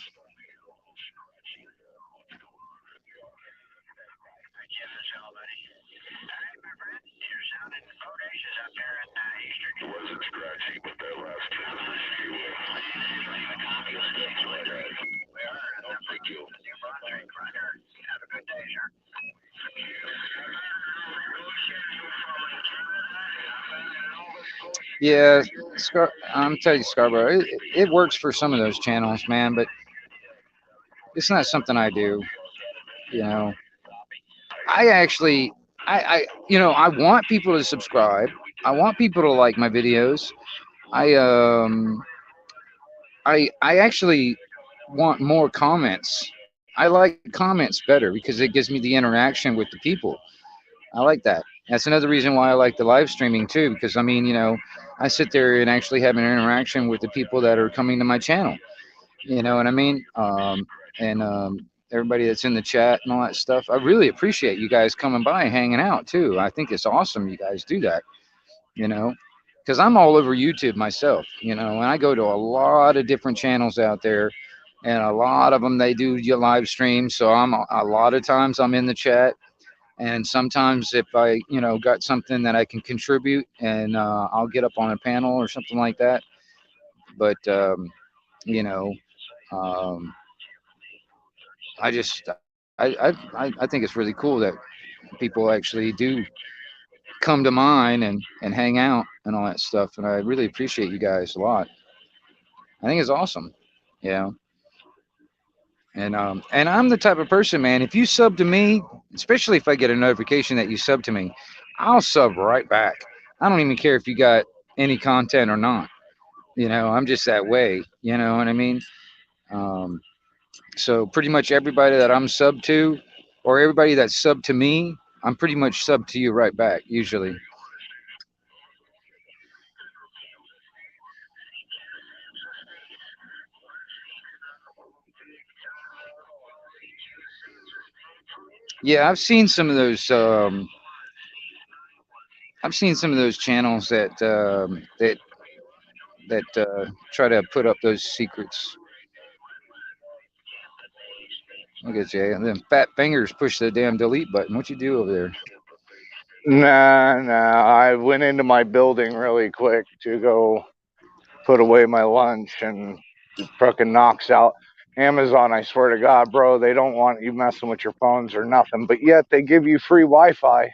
Yeah, I'm telling you, Scarborough, it works for some of those channels, man, but it's not something I do. You know, I actually, I want people to subscribe. I want people to like my videos. I, um, I actually want more comments. I like comments better because it gives me the interaction with the people. I like that. That's another reason why I like the live streaming too, because I mean, I sit there and actually have an interaction with the people that are coming to my channel. You know what I mean? And everybody that's in the chat and all that stuff. I really appreciate you guys coming by and hanging out too. I think it's awesome you guys do that. You know, because I'm all over YouTube myself. And I go to a lot of different channels out there, and a lot of them they do your live stream. So I'm a lot of times I'm in the chat, and sometimes if I got something that I can contribute, and I'll get up on a panel or something like that. But you know, um, I just I think it's really cool that people actually do come to mine and hang out and all that stuff, and I really appreciate you guys a lot. I think it's awesome. Yeah. And I'm the type of person, man. If you sub to me, especially if I get a notification that you sub to me, I'll sub right back. I don't even care if you got any content or not. I'm just that way. You know what I mean? Um, so pretty much everybody that I'm sub to, or everybody that's sub to me, I'm pretty much sub to you right back. Usually. Yeah, I've seen some of those channels that try to put up those secrets. Look at Jay, and then fat fingers push the damn delete button. What you do over there? Nah. I went into my building really quick to go put away my lunch, and it fucking knocks out Amazon. I swear to God, bro, they don't want you messing with your phones or nothing, but yet they give you free Wi-Fi.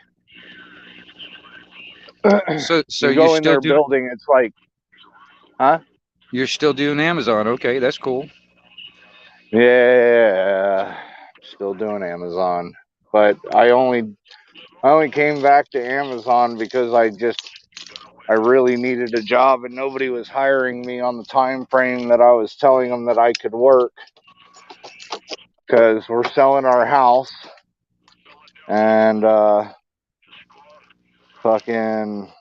So You go in their building, it's like, huh? you're still doing Amazon? Okay, that's cool. Yeah, still doing Amazon, but I only came back to Amazon because I really needed a job, and nobody was hiring me on the time frame that I was telling them that I could work, because we're selling our house, and fucking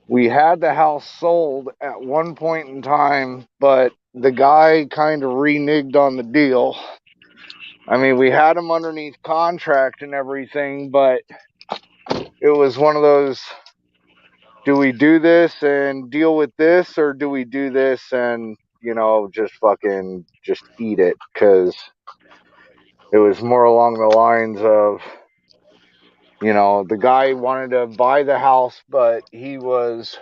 we had the house sold at one point in time, but the guy kind of reneged on the deal. I mean, we had him underneath contract and everything, but it was one of those, do we do this and deal with this, or do we do this and, just fucking just eat it? Because it was more along the lines of, the guy wanted to buy the house, but he was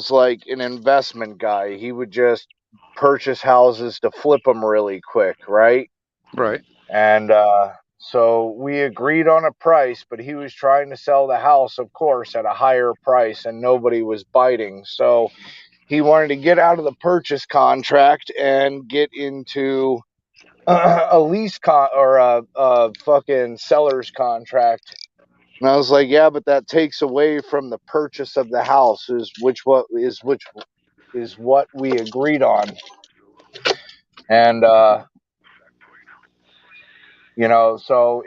like an investment guy. He would just purchase houses to flip them really quick, right? Right. And so we agreed on a price, but he was trying to sell the house, of course, at a higher price, and nobody was biting. So he wanted to get out of the purchase contract and get into a lease or a fucking seller's contract. And I was like, yeah, but that takes away from the purchase of the house, which is what we agreed on. And so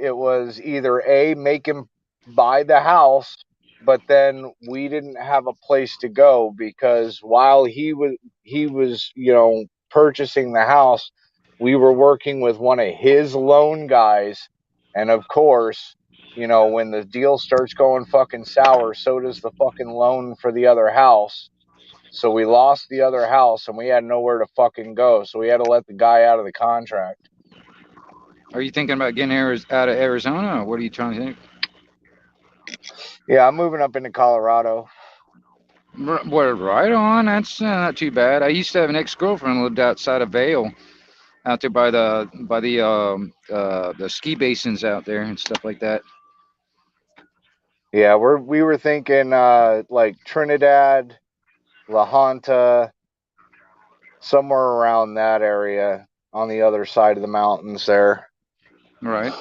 it was either A, make him buy the house, but then we didn't have a place to go, because while he was purchasing the house, we were working with one of his loan guys. And of course, when the deal starts going fucking sour, so does the fucking loan for the other house. So we lost the other house, and we had nowhere to fucking go. So we had to let the guy out of the contract. Are you thinking about getting out of Arizona, or what are you trying to think? Yeah, I'm moving up into Colorado. Well, right on. That's not too bad. I used to have an ex-girlfriend who lived outside of Vail, out there by the ski basins out there and stuff like that. Yeah, we were thinking like Trinidad, La Junta, somewhere around that area on the other side of the mountains there. Right.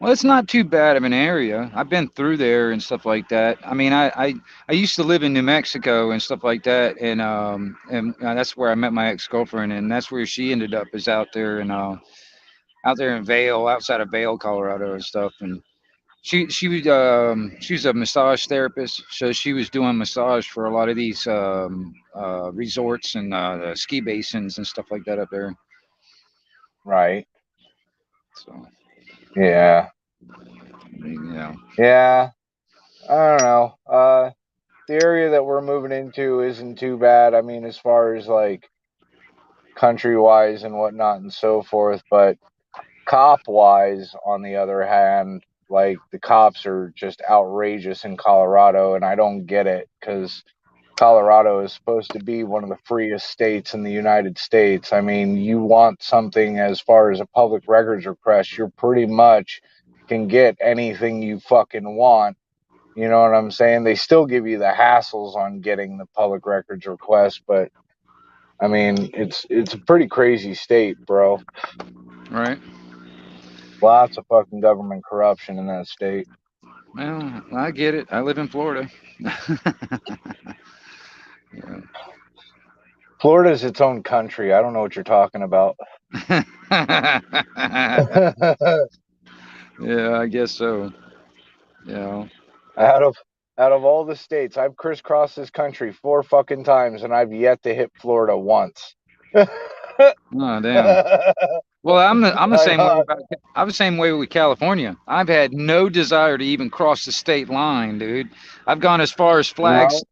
Well, it's not too bad of an area. I've been through there and stuff like that. I mean, I used to live in New Mexico and stuff like that, and that's where I met my ex girlfriend, and that's where she ended up is out there in Vail, outside of Vail, Colorado and stuff. And she was a massage therapist, so she was doing massage for a lot of these resorts and the ski basins and stuff like that up there. Right. So Yeah. you know, Yeah. I don't know. The area that we're moving into isn't too bad. I mean, as far as like country wise and whatnot and so forth, but cop wise, on the other hand, like the cops are just outrageous in Colorado, and I don't get it because Colorado is supposed to be one of the freest states in the United States. I mean, you want something as far as a public records request, you're pretty much can get anything you fucking want. You know what I'm saying? They still give you the hassles on getting the public records request, but I mean, it's a pretty crazy state, bro. right? Lots of fucking government corruption in that state. Well, I get it. I live in Florida. Florida's its own country. I don't know what you're talking about. Yeah, I guess so. You know. out of out of all the states, I've crisscrossed this country 4 fucking times, and I've yet to hit Florida once. I Oh damn. Well, I'm the same way know. about I'm the same way with California. I've had no desire to even cross the state line, dude. I've gone as far as Flags. No,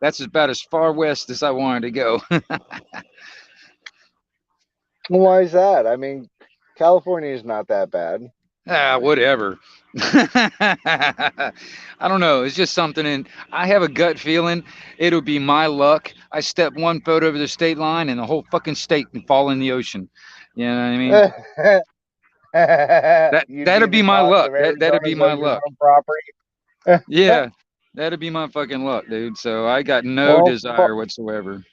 That's about as far west as I wanted to go. why is that? I mean, California is not that bad. Whatever. I don't know. It's just something in. I have a gut feeling it'll be my luck. I step 1 foot over the state line and the whole fucking state can fall in the ocean. You know what I mean? You'd be That'll in be the my cost luck. of That'll be Arizona's my luck. own property. Yeah, that'll be my fucking luck, dude. So I got no well, desire whatsoever.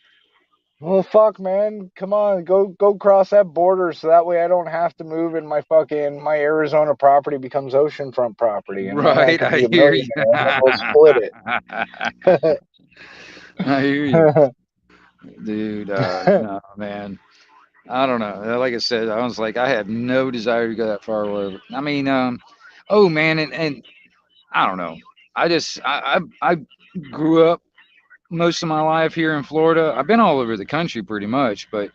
Well, fuck, man. Come on, go cross that border so that way I don't have to move and my Arizona property becomes oceanfront property, and then I Right, could I be a hear you. millionaire, and then we'll split it. I hear you, dude. No, man. I don't know. Like I said, I was like, I have no desire to go that far away. I mean, oh man, and I don't know. I grew up most of my life here in Florida. I've been all over the country pretty much, but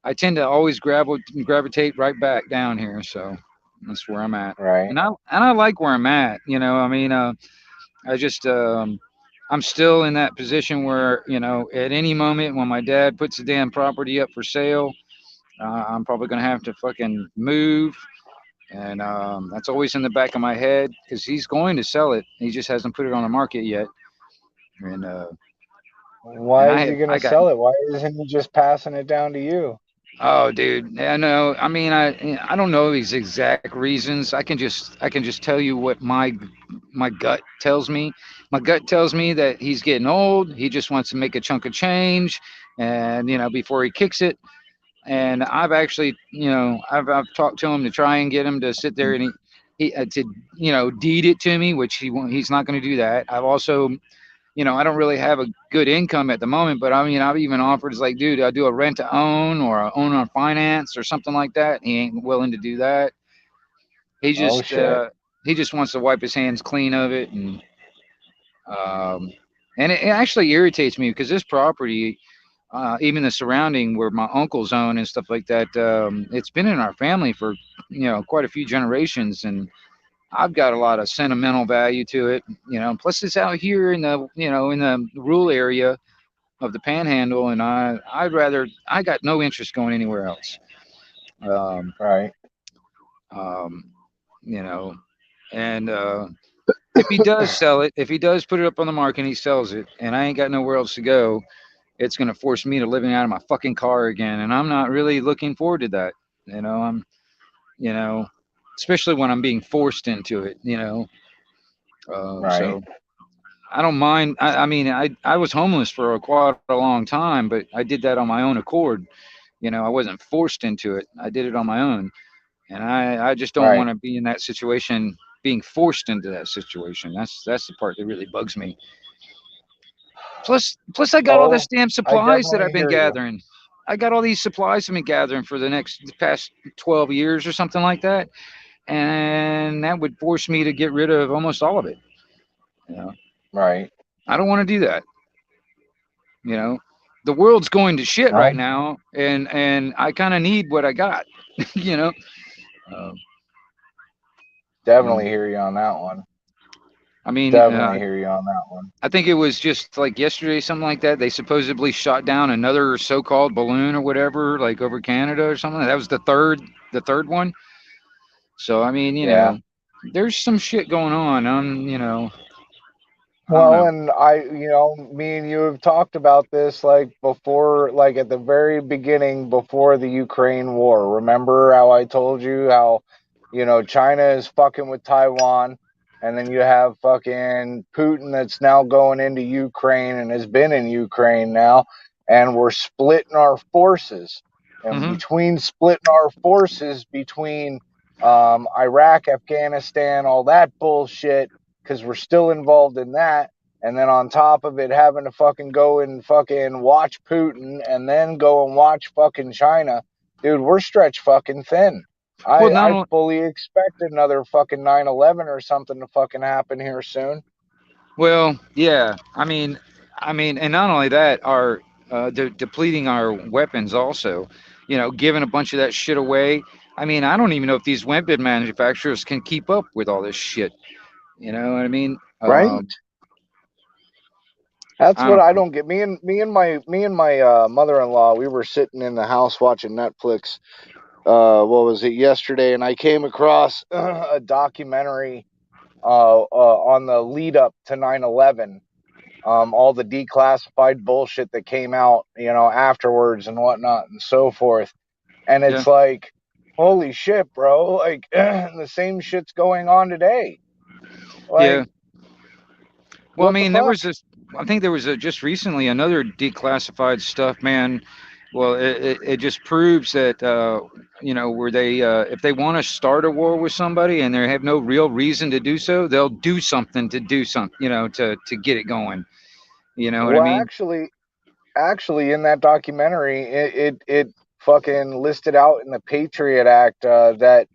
I tend to always gravitate right back down here. So that's where I'm at, Right, and I like where I'm at. You know, I mean, I just I'm still in that position where at any moment when my dad puts the damn property up for sale, I'm probably gonna have to fucking move, and that's always in the back of my head because he's going to sell it. He just hasn't put it on the market yet, and why is he I gonna got. sell it? Why isn't he just passing it down to you? Oh, dude, yeah, no. I mean, I don't know these exact reasons. I can just tell you what my gut tells me. My gut tells me that he's getting old. He just wants to make a chunk of change, and before he kicks it. And I've actually, I've talked to him to try and get him to sit there and he to deed it to me, which he's not going to do that. I've also, I don't really have a good income at the moment, but I mean, I've even offered, it's like, dude, I do a rent to own or a own on finance or something like that. He ain't willing to do that. He Oh just, shit! uh, he just wants to wipe his hands clean of it, um, and it actually irritates me because this property, even the surrounding where my uncle's own and stuff like that, it's been in our family for quite a few generations, and I've got a lot of sentimental value to it. Plus it's out here in the in the rural area of the Panhandle, and I got no interest going anywhere else. Um, Right, um, you know, and if he does sell it, if he does put it up on the market and he sells it, and I ain't got nowhere else to go, it's going to force me to living out of my fucking car again, and I'm not really looking forward to that. I'm, you know, especially when I'm being forced into it. So Right. I don't mind. I mean, I was homeless for quite a long time, but I did that on my own accord. I wasn't forced into it. I did it on my own, and I just don't Right. want to be in that situation, being forced into that situation. That's the part that really bugs me. Plus, I got all this Oh, damn I supplies that definitely I've been hear you. gathering. I got all these supplies I've been gathering for the past 12 years or something like that, and that would force me to get rid of almost all of it. You know, Right. I don't want to do that. You know, the world's going to shit right No, now, and I kind of need what I got. you know, uh, definitely um, hear you on that one. I mean, Definitely hear you on that one. I think it was just like yesterday, something like that. They supposedly shot down another so-called balloon or whatever, like over Canada or something. That was the third one. So I mean, Yeah. there's some shit going on. I don't Well, know. and me and you have talked about this like before, like at the very beginning before the Ukraine war. Remember how I told you how, China is fucking with Taiwan, and then you have fucking Putin that's now going into Ukraine and has been in Ukraine now, and we're splitting our forces. And Hmm. between splitting our forces between Iraq, Afghanistan, all that bullshit because we're still involved in that. And then on top of it, having to fucking go and fucking watch Putin and then go and watch fucking China, dude, we're stretched fucking thin. Well, I not I only, fully expect another fucking 9/11 or something to fucking happen here soon. well, yeah. I mean, and not only that, our depleting our weapons also. Giving a bunch of that shit away. I mean, I don't even know if these weapon manufacturers can keep up with all this shit. You know what I mean? Right? That's I what don't I know. don't get. Me and my mother-in-law, we were sitting in the house watching Netflix. What was it yesterday? And I came across a documentary on the lead up to 9/11, all the declassified bullshit that came out, afterwards and whatnot and so forth. And Yeah. it's like, holy shit, bro! Like the same shit's going on today. Yeah. Like, Well, I what the mean, there fuck? was this. I think there was just recently another declassified stuff, man. Well, it just proves that where they if they want to start a war with somebody and they have no real reason to do so, they'll do something to do something, to get it going. You know what I Well, mean? actually, in that documentary, it fucking listed out in the Patriot Act that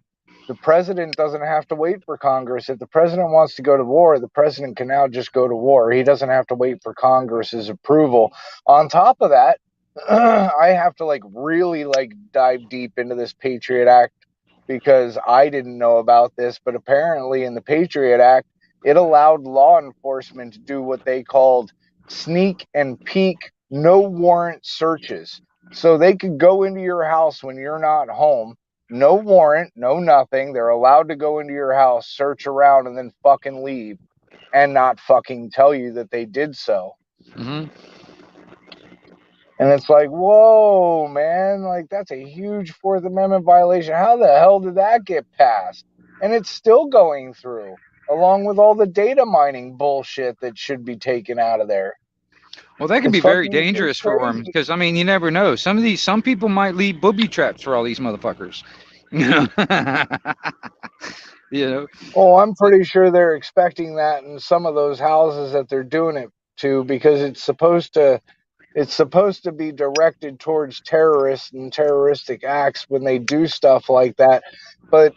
the president doesn't have to wait for Congress. If the president wants to go to war, the president can now just go to war. He doesn't have to wait for Congress's approval. On top of that, I have to like really like dive deep into this Patriot Act because I didn't know about this, but apparently in the Patriot Act, it allowed law enforcement to do what they called sneak and peek no warrant searches. So they could go into your house when you're not home, no warrant, no nothing. They're allowed to go into your house, search around, and then fucking leave and not fucking tell you that they did so. Hmm. And it's like, whoa, man, like that's a huge Fourth Amendment violation. How the hell did that get passed? And it's still going through, along with all the data mining bullshit that should be taken out of there. Well, that can be very It's dangerous for them crazy. because I mean, you never know. Some people might leave booby traps for all these motherfuckers. You know, you know. Oh, I'm pretty sure they're expecting that in some of those houses that they're doing it to because it's supposed to be directed towards terrorists and terroristic acts when they do stuff like that. But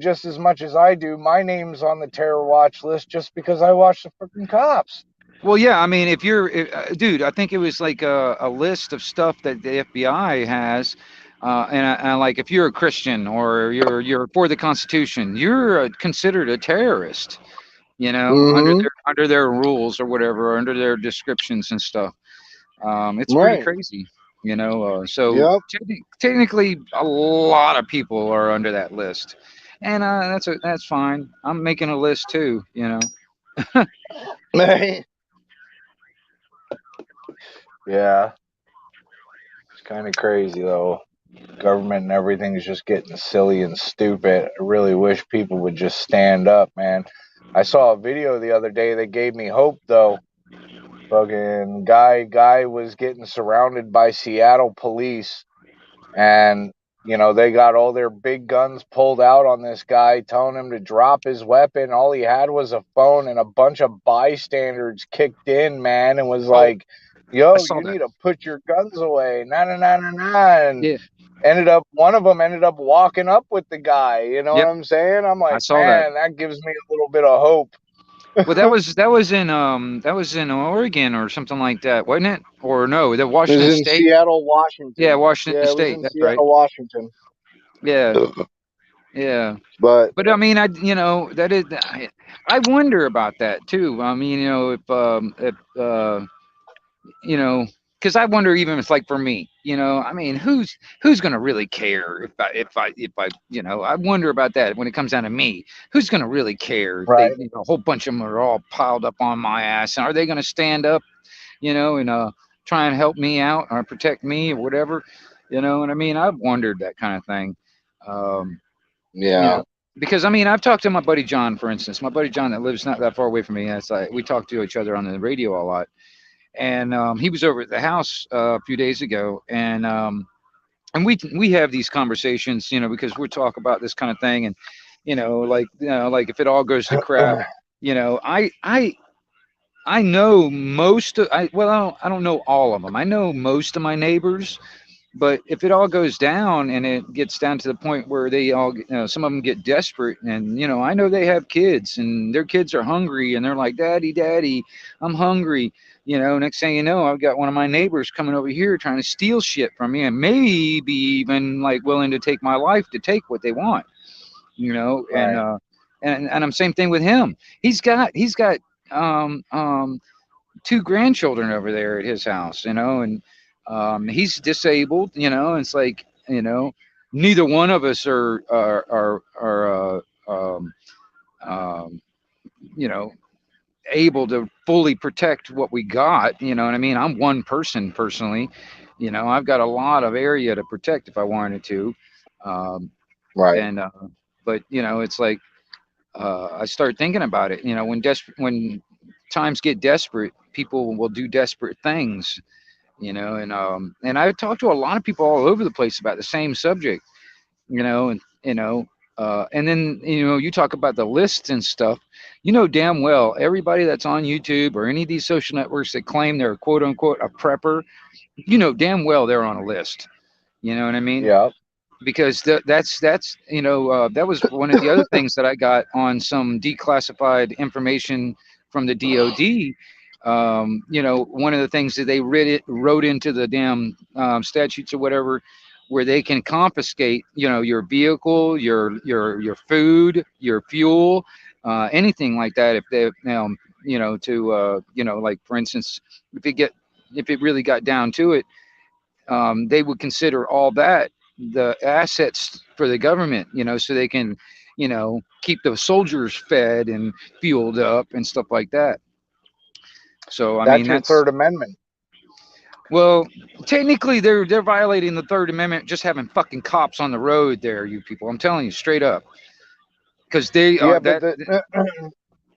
just as much as I do, my name's on the terror watch list just because I watch the freaking cops. Well, yeah, I mean, dude, I think it was like a list of stuff that the FBI has, and like if you're a Christian or you're for the Constitution, you're considered a terrorist, under Mm-hmm. their rules or whatever, or under their descriptions and stuff. It's pretty Right. crazy, so Yep. technically, a lot of people are under that list, and that's fine. I'm making a list too. Yeah. It's kind of crazy though. Government and everything is just getting silly and stupid. I really wish people would just stand up, man. I saw a video the other day that gave me hope though. Fucking guy was getting surrounded by Seattle police, and they got all their big guns pulled out on this guy, telling him to drop his weapon. All he had was a phone, and a bunch of bystanders kicked in, man, and was Oh, like, I yo, saw you that. need to put your guns away, nah, nah, nah, nah, nah. And Yeah. one of them ended up walking up with the guy. You know what Yep. I'm saying? I'm I like, saw that. man, that gives me a little bit of hope. Well, that was in Oregon or something like that, wasn't it? Or no, the It was Washington in State. Seattle, Yeah, Washington. Washington Yeah, it was State. in That's right. Seattle, Washington. Yeah. Yeah. But But I mean, that is. I wonder about that too. I mean, if you know, because I wonder even if it's like for me, I mean, who's gonna really care if I wonder about that when it comes down to me. Who's gonna really care if right, a whole bunch of them are all piled up on my ass, and are they gonna stand up, and try and help me out or protect me or whatever, what I mean? I've wondered that kind of thing. Um, you yeah, know, because I mean, I've talked to my buddy John, for instance, my buddy John that lives not that far away from me. And it's like we talk to each other on the radio a lot, and he was over at the house a few days ago, and we have these conversations, because we talk about this kind of thing, and like if it all goes to crap, I know most of I don't know all of them. I know most of my neighbors, but if it all goes down and it gets down to the point where they all, some of them get desperate, and I know they have kids and their kids are hungry, and they're like, "Daddy, Daddy, I'm hungry." Next thing you know, I've got one of my neighbors coming over here trying to steal shit from me, and maybe even like willing to take my life to take what they want. And right. and I'm same thing with him. He's got um um two grandchildren over there at his house, and he's disabled, and it's like, neither one of us are um, you know, able to fully protect what we got. You know what I mean? I'm one person personally. I've got a lot of area to protect if I wanted to. Um, Right. and But it's like I start thinking about it. When times get desperate, people will do desperate things. And I talked to a lot of people all over the place about the same subject. And and then you talk about the lists and stuff. Damn well everybody that's on YouTube or any of these social networks that claim they're quote unquote a prepper. Damn well they're on a list. You know what I mean? Yeah. Because that was one of the other things that I got on some declassified information from the DOD. One of the things that they wrote into the damn statutes or whatever, where they can confiscate, your vehicle, your food, your fuel, anything like that. If they, to, like for instance, if it really got down to it, they would consider all that the assets for the government, so they can, keep the soldiers fed and fueled up and stuff like that. So I mean, That's your that's Third Amendment. well, technically they're violating the Third Amendment just having fucking cops on the road there, you people. I'm telling you straight up, because they are Yeah, but that. the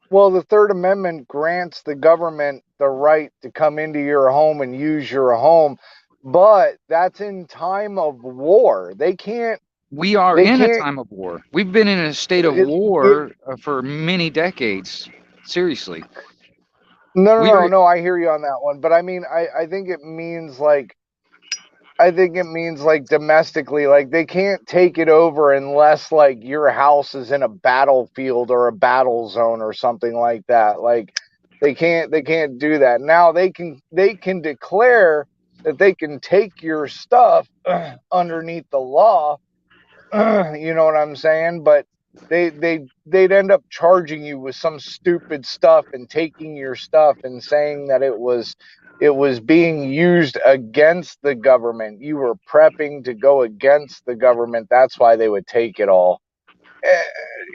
well, the Third Amendment grants the government the right to come into your home and use your home, but that's in time of war. They can't. We are They in a can't. time of war. We've been in a state of It, it, war for many decades. Seriously, no, no, we no, are. no. I hear you on that one, but I mean, I think it means like I think it means like domestically, like they can't take it over unless like your house is in a battlefield or a battle zone or something like that. Like they can't do that. Now they can declare that they can take your stuff underneath the law, you know what I'm saying? But they'd end up charging you with some stupid stuff and taking your stuff and saying that it was being used against the government. You were prepping to go against the government. That's why they would take it all. Eh,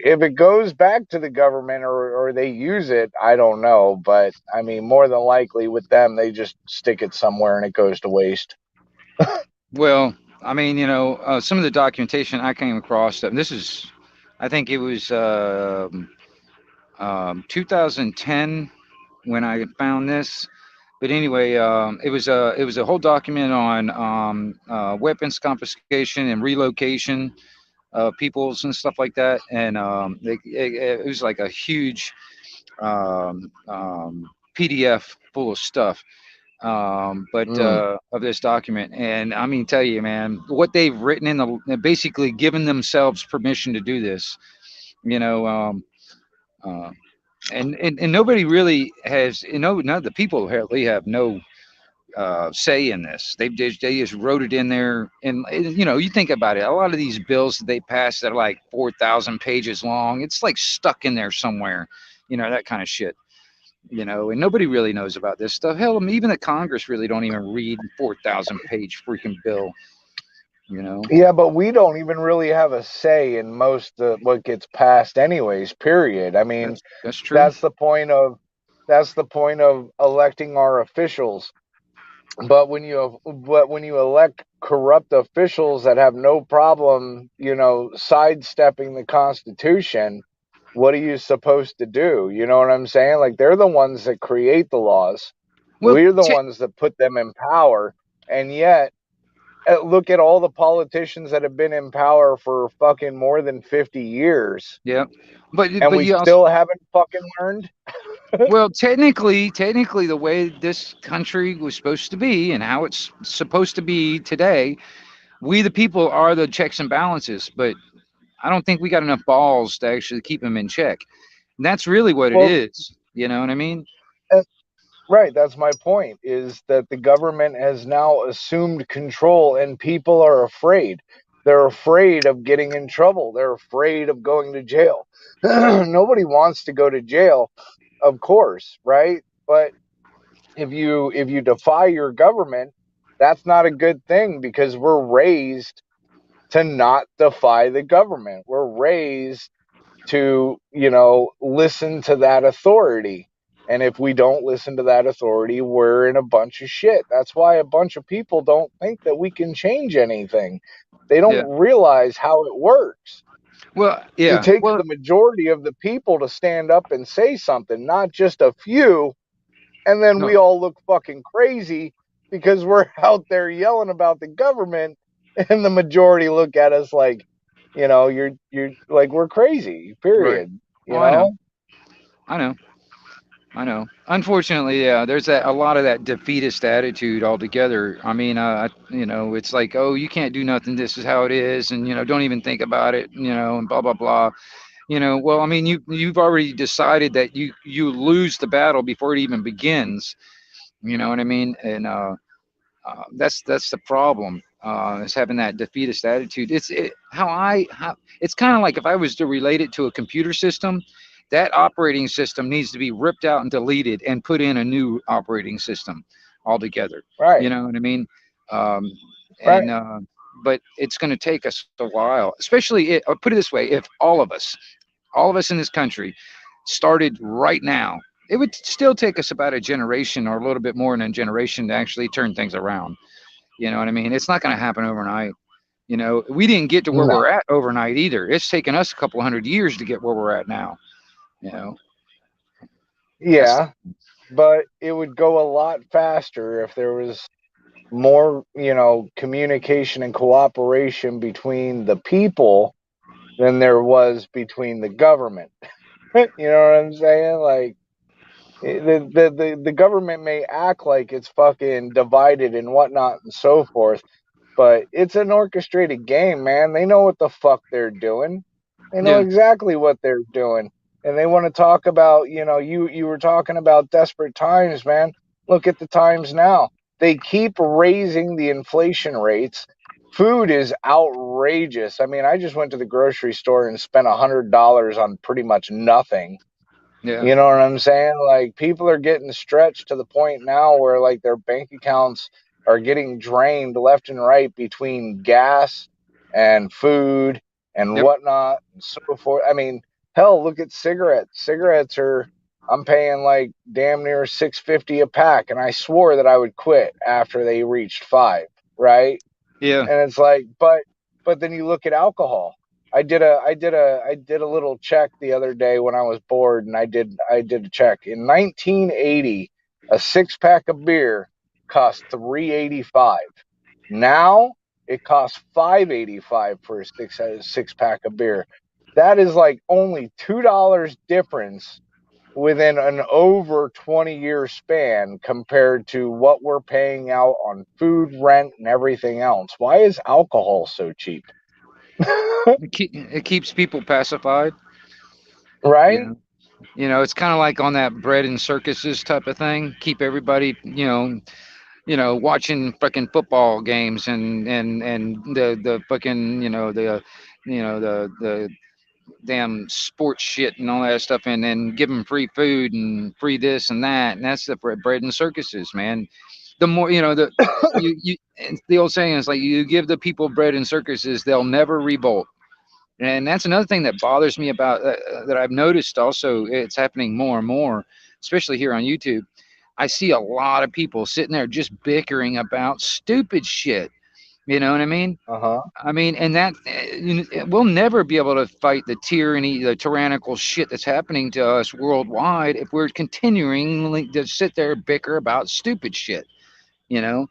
If it goes back to the government or they use it, I don't know. But I mean, more than likely with them, they just stick it somewhere and it goes to waste. Well, I mean, some of the documentation I came across, and this is, I think it was 2010 when I found this. But anyway, it was a whole document on weapons confiscation and relocation peoples and stuff like that, and it was like a huge PDF full of stuff. But Mm. of this document, and I mean, tell you, man, what they've written in basically given themselves permission to do this. You know, uh, and nobody really has. None of the people really have no say in this. They just wrote it in there, and you think about it. A lot of these bills that they pass that are like 4,000 pages long, it's like stuck in there somewhere. That kind of shit. And nobody really knows about this stuff. Hell, I mean, even the Congress really don't even read 4,000 page freaking bill. You know. Yeah, but we don't even really have a say in most of what gets passed anyways, period. I mean, That's true. that's the point of that's the point of electing our officials. But when you elect corrupt officials that have no problem, sidestepping the Constitution, what are you supposed to do? You know what I'm saying? Like they're the ones that create the laws. Well, We're the ones that put them in power, and yet look at all the politicians that have been in power for fucking more than 50 years, yeah, but and but we you also still haven't fucking learned. well, technically, the way this country was supposed to be and how it's supposed to be today, we the people are the checks and balances. But I don't think we got enough balls to actually keep them in check. And that's really what it Well, is. You know what I mean? uh, right, that's my point, is that the government has now assumed control and people are afraid. They're afraid of getting in trouble. They're afraid of going to jail. Nobody wants to go to jail, of course, right? But if you defy your government, that's not a good thing because we're raised to not defy the government. We're raised to, listen to that authority. And if we don't listen to that authority, we're in a bunch of shit. That's why a bunch of people don't think that we can change anything. They Yeah. don't realize how it works. Well, It yeah. takes Well, the majority of the people to stand up and say something, not just a few, and then no. we all look fucking crazy because we're out there yelling about the government, and the majority look at us like, you're like we're crazy. Right. Period. Oh, You I know. know. I know. I know. Unfortunately, yeah, there's a lot of that defeatist attitude altogether. I mean, it's like, oh, you can't do nothing. This is how it is, and don't even think about it. And blah blah blah. Well, I mean, you've already decided that you lose the battle before it even begins. You know what I mean? And that's the problem. Is having that defeatist attitude. It's kind of like if I was to relate it to a computer system, that operating system needs to be ripped out and deleted and put in a new operating system altogether. Right. You know what I mean? Um, Right. and but it's going to take us a while, especially I'll put it this way: if all of us in this country started right now, it would still take us about a generation or a little bit more than a generation to actually turn things around. You know what I mean? It's not going to happen overnight. We didn't get to where No. we're at overnight either. It's taken us a couple hundred years to get where we're at now. You know, that's Yeah, but it would go a lot faster if there was more, communication and cooperation between the people than there was between the government. You know what I'm saying? Like the government may act like it's fucking divided and whatnot and so forth, but it's an orchestrated game, man. They know what the fuck they're doing. They know yeah, exactly what they're doing. And they want to talk about, you were talking about desperate times, man. Look at the times now. They keep raising the inflation rates. Food is outrageous. I mean, I just went to the grocery store and spent $100 on pretty much nothing. yeah, You know what I'm saying? Like people are getting stretched to the point now where like their bank accounts are getting drained left and right between gas and food and yep, whatnot and so forth. I mean, hell, look at cigarettes. Cigarettes are I'm paying like damn near 650 a pack, and I swore that I would quit after they reached five, right? yeah, And it's like, but then you look at alcohol. I did a little check the other day when I was bored, and I did a check. In 1980, a 6 pack of beer cost 3.85. Now it costs 5.85 for a six pack of beer. That is like only $2 difference within an over 20-year span compared to what we're paying out on food, rent, and everything else. Why is alcohol so cheap? It keeps people pacified. You Right? know, it's kind of like on that bread and circuses type of thing. Keep everybody, watching fucking football games and the fucking, the damn sports shit and all that stuff, and then give them free food and free this and that, and that's the bread and circuses, man. The more it's the old saying is like, you give the people bread and circuses, they'll never revolt. And that's another thing that bothers me about that I've noticed also. It's happening more and more, especially here on YouTube. I see a lot of people sitting there just bickering about stupid shit. You know what I mean? Uh-huh. I mean, and that we'll never be able to fight the tyranny, the tyrannical shit that's happening to us worldwide if we're continuing to sit there and bicker about stupid shit. You know,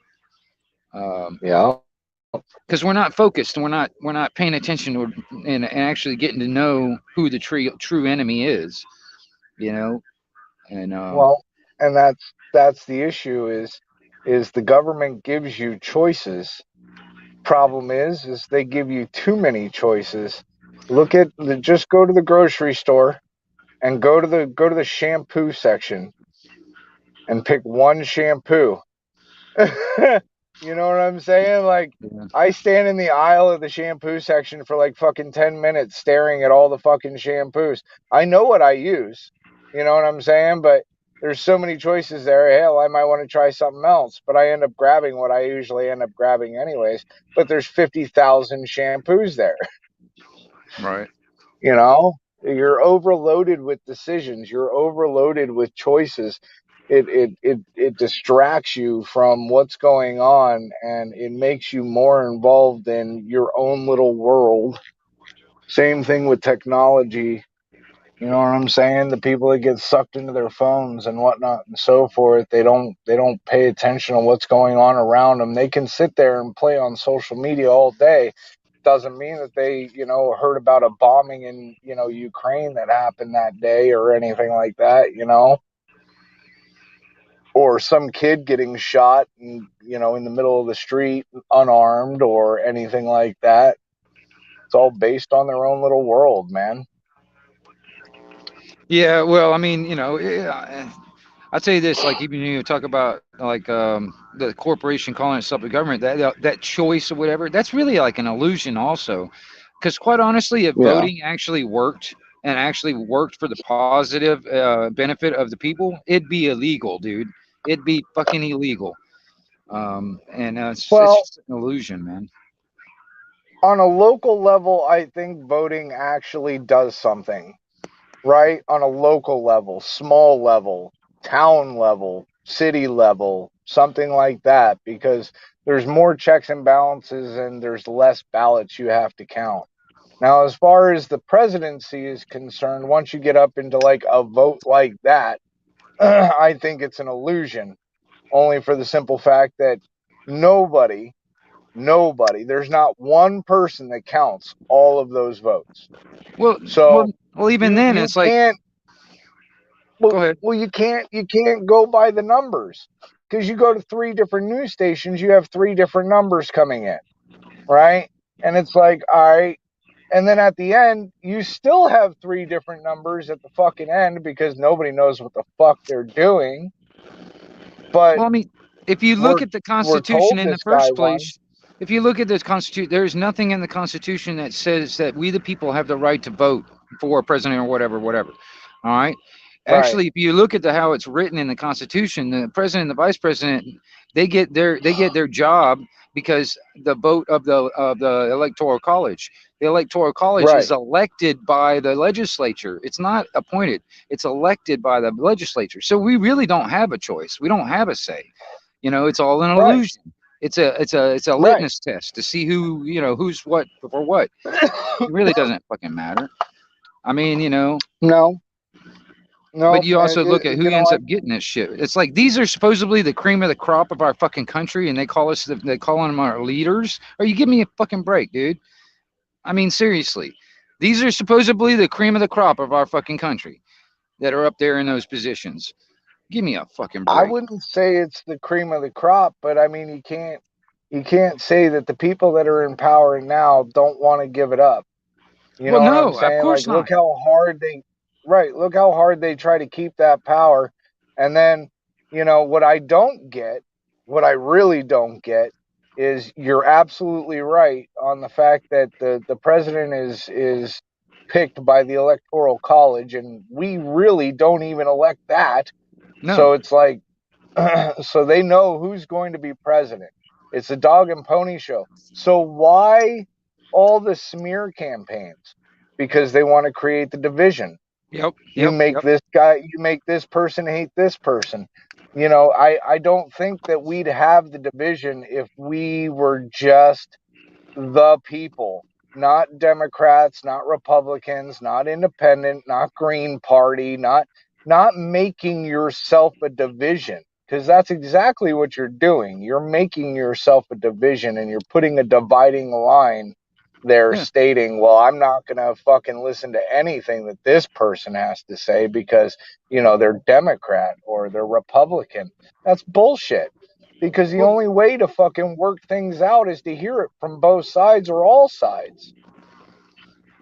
Yeah. because we're not focused and we're not paying attention to and actually getting to know who the true enemy is. You know, and Well, and that's the issue is the government gives you choices. Problem is they give you too many choices. Just go to the grocery store and go to the shampoo section and pick one shampoo. You know what I'm saying? Like, yeah, I stand in the aisle of the shampoo section for like fucking 10 minutes staring at all the fucking shampoos. I know what I use. You know what I'm saying? But there's so many choices there. Hell, I might want to try something else, but I end up grabbing what I usually end up grabbing anyways. But there's 50,000 shampoos there. right. You know, you're overloaded with decisions. You're overloaded with choices. It distracts you from what's going on, and it makes you more involved in your own little world. Same thing with technology. You know what I'm saying? The people that get sucked into their phones and whatnot and so forth, they don't pay attention to what's going on around them. They can sit there and play on social media all day. Doesn't mean that they, heard about a bombing in, Ukraine that happened that day or anything like that, or some kid getting shot in the middle of the street unarmed or anything like that. It's all based on their own little world, man. Yeah, well, I mean, I'd say this, like, even you talk about like the corporation calling itself a government, that choice or whatever, that's really like an illusion also, because quite honestly, if Yeah. voting actually worked and actually worked for the positive benefit of the people, it'd be illegal, dude. It'd be fucking illegal. And it's Well, just an illusion, man. on a local level, I think voting actually does something, right? On a local level, small level, town level, city level, something like that, because there's more checks and balances and there's less ballots you have to count. Now, as far as the presidency is concerned, once you get up into like a vote like that, I think it's an illusion, only for the simple fact that nobody, there's not one person that counts all of those votes. Well, well, So well. Even you then, you it's like, can't go ahead. you can't go by the numbers, because you go to three different news stations, you have three different numbers coming in, right? And it's like, all right. And then at the end, you still have three different numbers at the fucking end because nobody knows what the fuck they're doing. But Well, I mean, if you look we're at the we're Constitution told in the this guy first won. place, if you look at this Constitution, there's nothing in the Constitution that says that we, the people, have the right to vote for a president or whatever, whatever. All right. Right, Actually, if you look at how it's written in the Constitution, the president and the vice president, they get their job because the vote of the electoral college. The electoral college is right, elected by the legislature. It's not appointed. It's elected by the legislature. So we really don't have a choice. We don't have a say. It's all an right. illusion. It's a Right. litmus test to see who's what for what. It really doesn't fucking matter. I mean, No, but no, you also look at who you know, ends up getting this shit. It's like these are supposedly the cream of the crop of our fucking country, and they call them our leaders. Are you give me a fucking break, dude? I mean, seriously, these are supposedly the cream of the crop of our fucking country that are up there in those positions. Give me a fucking I break. wouldn't say it's the cream of the crop, but I mean, you can't say that the people that are in power now don't want to give it up. You Well, know what I'm no, of saying? Like, course not. look how hard they try to keep that power. And then, what I don't get, what I really don't get is you're absolutely right on the fact that the president is picked by the electoral college, and we really don't even elect that. No. So it's like, so they know who's going to be president. It's a dog and pony show. So why all the smear campaigns? Because they want to create the division. Yep. You Yep. make Yep. this guy, you make this person hate this person. I don't think that we'd have the division if we were just the people, not Democrats, not Republicans, not independent, not Green Party, not making yourself a division, because that's exactly what you're doing. You're making yourself a division, and you're putting a dividing line there Yeah. stating, well, I'm not going to fucking listen to anything that this person has to say because, they're Democrat or they're Republican. That's bullshit, because the Well, only way to fucking work things out is to hear it from both sides or all sides.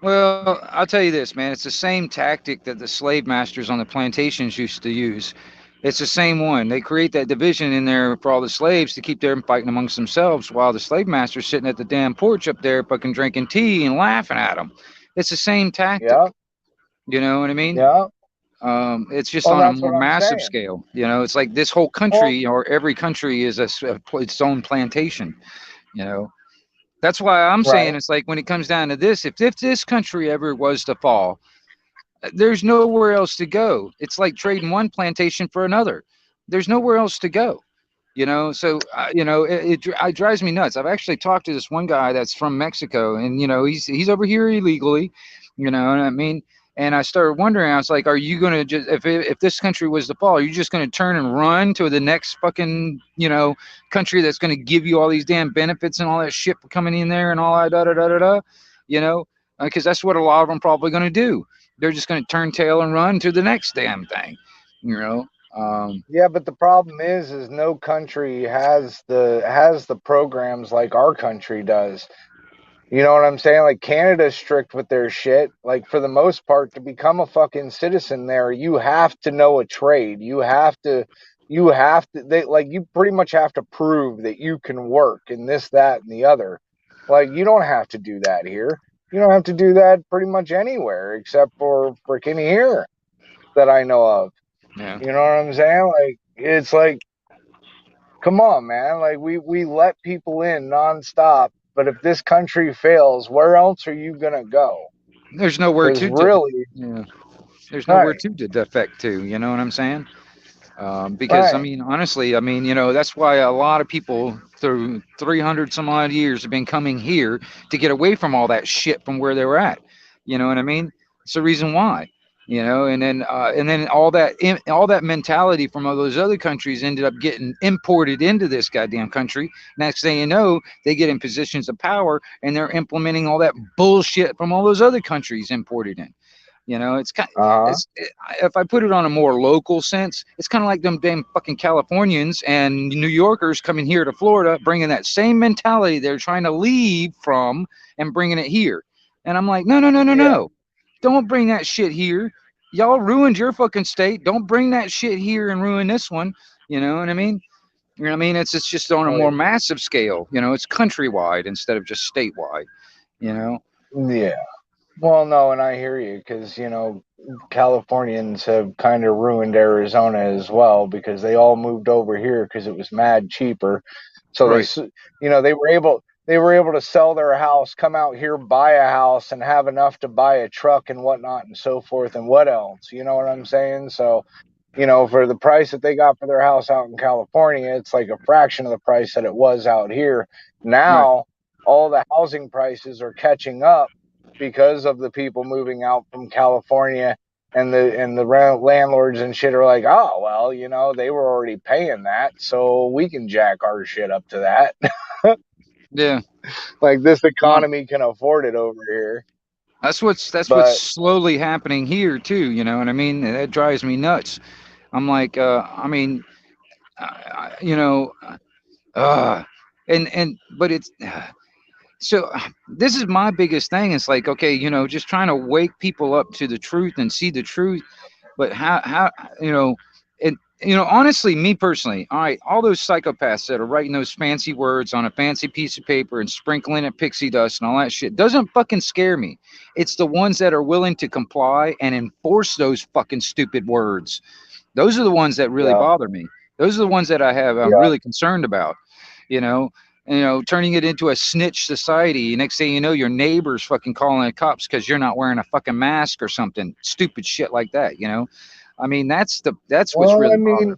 well, I'll tell you this, man. It's the same tactic that the slave masters on the plantations used to use. It's the same one. They create that division in there for all the slaves to keep them fighting amongst themselves while the slave master's sitting at the damn porch up there fucking drinking tea and laughing at them. It's the same Yeah, tactic. You know what I mean? yeah. It's just Well, on a that's more what I'm massive saying. scale. It's like this whole Well, country or every country is its own plantation. You know, that's why I'm saying right. it's like when it comes down to this, if this country ever was to fall, there's nowhere else to go. It's like trading one plantation for another. There's nowhere else to go. So it drives me nuts. I've actually talked to this one guy that's from Mexico, and he's over here illegally, and I mean, and I started wondering. I was like, are you gonna just if this country was to fall, are you just gonna turn and run to the next fucking country that's gonna give you all these damn benefits and all that shit for coming in there and all that da, you know, because that's what a lot of them probably gonna do. They're just gonna turn tail and run to the next damn thing, you know. Yeah, but the problem is no country has the programs like our country does. You know what I'm saying? Like, Canada's strict with their shit. Like, for the most part, to become a fucking citizen there, you have to know a trade. You pretty much have to prove that you can work and this, that, and the other. Like, you don't have to do that here. You don't have to do that pretty much anywhere except for freaking here that I know of. yeah. You know what I'm saying? Like, it's like, come on, man. Like, we let people in nonstop, but if this country fails, where else are you gonna go? There's nowhere Because to really, yeah, there's nowhere right, to defect to. You know what I'm saying? Because I right, mean, honestly, I mean, that's why a lot of people through 300 some odd years have been coming here to get away from all that shit from where they were at. You know what I mean? It's the reason why. And then all that mentality from all those other countries ended up getting imported into this goddamn country. Next thing you know, they get in positions of power and they're implementing all that bullshit from all those other countries imported in. It's kind. uh huh, If I put it on a more local sense, it's kind of like them damn fucking Californians and New Yorkers coming here to Florida, bringing that same mentality they're trying to leave from and bringing it here. And I'm like, no, no, no, no, yeah, no, don't bring that shit here. Y'all ruined your fucking state. Don't bring that shit here and ruin this one. You know what I mean? You know what I mean? It's just on a oh, more massive scale. It's countrywide instead of just statewide. You know? yeah. Well, no, and I hear you because Californians have kind of ruined Arizona as well because they all moved over here because it was mad cheaper. So Right. they were able to sell their house, come out here, buy a house, and have enough to buy a truck and whatnot and so forth and what else. You know what I'm saying? So For the price that they got for their house out in California, it's like a fraction of the price that it was out here. Right. Now, all the housing prices are catching up because of the people moving out from California, and the landlords and shit are like, oh well, they were already paying that, so we can jack our shit up to that. Yeah. Like this Well, economy can afford it over here. that's what's But slowly happening here too. You know what I mean? That drives me nuts. I'm like, I mean, you know, uh, and but it's so this is my biggest thing. It's like, okay, just trying to wake people up to the truth and see the truth. But how you know, and honestly, me personally, all right, all those psychopaths that are writing those fancy words on a fancy piece of paper and sprinkling it pixie dust and all that shit doesn't fucking scare me. It's the ones that are willing to comply and enforce those fucking stupid words. Those are the ones that really yeah, bother me. Those are the ones that I'm yeah. really concerned about. You know, turning it into a snitch society. Next thing you know, your neighbor's fucking calling the cops because you're not wearing a fucking mask or something stupid shit like that. I mean, that's what's Well, I really mean, bothering.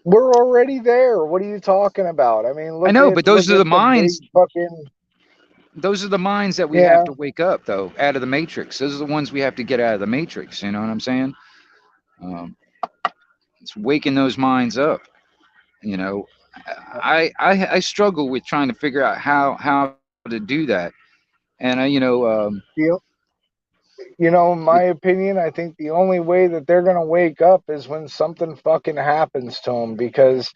we're already there. What are you talking about? I mean, I look know, at but look at the big fucking those are the minds that we have yeah. to wake up though, out of the matrix. Those are the ones we have to get out of the matrix. You know what I'm saying? Um, it's waking those minds up. You know, I struggle with trying to figure out how to do that, and You, in my opinion, I think the only way that they're gonna wake up is when something fucking happens to them, because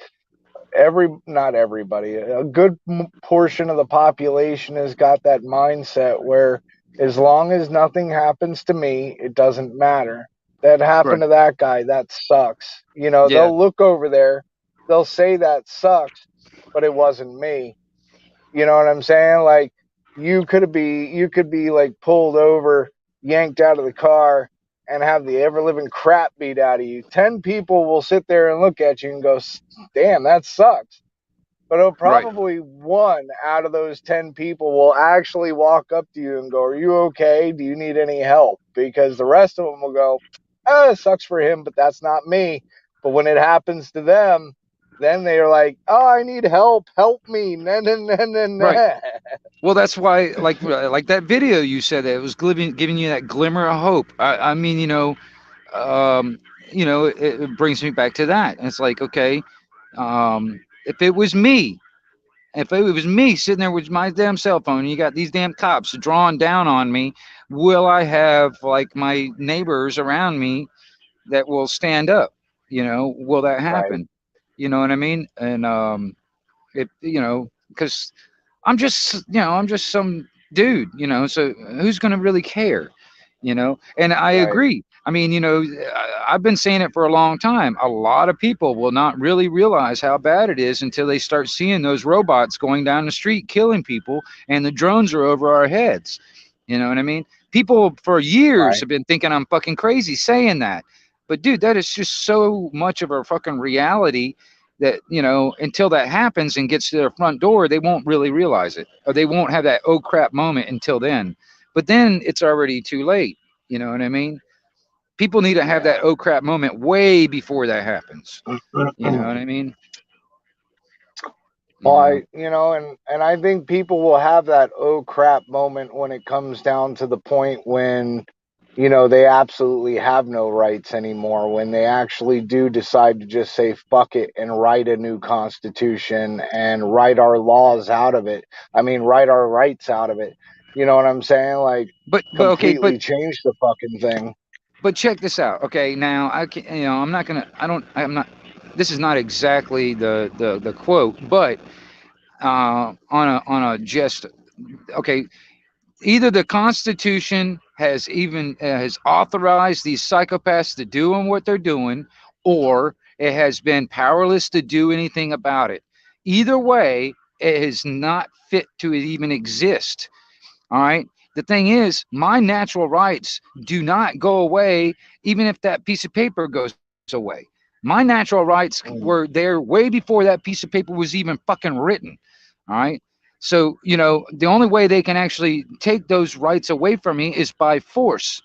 not everybody, a good portion of the population has got that mindset where as long as nothing happens to me, it doesn't matter. That happened right, to that guy, that sucks. yeah, They'll look over there, they'll say that sucks, but it wasn't me. You know what I'm saying? Like you could be like pulled over, yanked out of the car, and have the ever living crap beat out of you. 10 people will sit there and look at you and go, "Damn, that sucks." But right, probably one out of those 10 people will actually walk up to you and go, "Are you okay? Do you need any help?" Because the rest of them will go, "Oh, it sucks for him, but that's not me." But when it happens to them, then they are like, "Oh, I need help. Help me." Nah, nah, nah, nah, right. nah. Well, that's why, like that video you said that it was giving you that glimmer of hope. I mean, um, it brings me back to that. And it's like, okay, if it was me, if it was me sitting there with my damn cell phone, and you got these damn cops drawing down on me, will I have like my neighbors around me that will stand up? Will that Right, happen? You know what I mean? And because I'm just some dude, so who's going to really care? And I right, agree. I mean, I've been saying it for a long time. A lot of people will not really realize how bad it is until they start seeing those robots going down the street killing people and the drones are over our heads. You know what I mean? People for years right. have been thinking I'm fucking crazy saying that. But dude, that is just so much of a fucking reality that until that happens and gets to their front door, they won't really realize it, or they won't have that oh crap moment until then. But then it's already too late. You know what I mean? People need to have Yeah. that oh crap moment way before that happens. You know what I mean? Well, You know, and I think people will have that oh crap moment when it comes down to the point when, they absolutely have no rights anymore, when they actually do decide to just say fuck it and write a new constitution and write our laws out of it. I mean, write our rights out of it. You know what I'm saying? Like but okay, completely change the fucking thing. but check this out. Okay, now I can, I'm not gonna, I don't, I'm not. This is not exactly the quote, but on a just okay, either the Constitution has authorized these psychopaths to doing what they're doing, or it has been powerless to do anything about it. Either way, it is not fit to even exist. All right. The thing is, my natural rights do not go away, even if that piece of paper goes away. My natural rights were Mm, there way before that piece of paper was even fucking written. All right. So, the only way they can actually take those rights away from me is by force,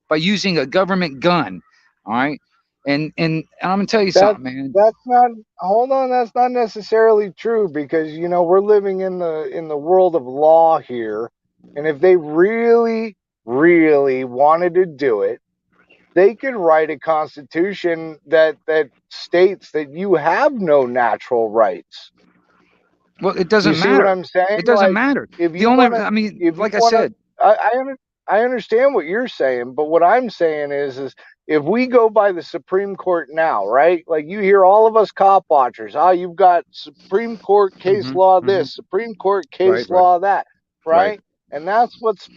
by using a government gun. All right. And I'm gonna tell you That something, man. that's not hold on, that's not necessarily true because we're living in the world of law here. And if they really, really wanted to do it, they could write a constitution that states that you have no natural rights. Well, it You doesn't see what matter. I'm saying? It doesn't Like, matter. if The you only, want to, I mean, if you like I want to, said, I understand what you're saying, but what I'm saying is if we go by the Supreme Court now, right? Like you hear all of us cop watchers, you've got Supreme Court case hmm law hmm this, Supreme Court right, case right, law that, right. right? And that's what's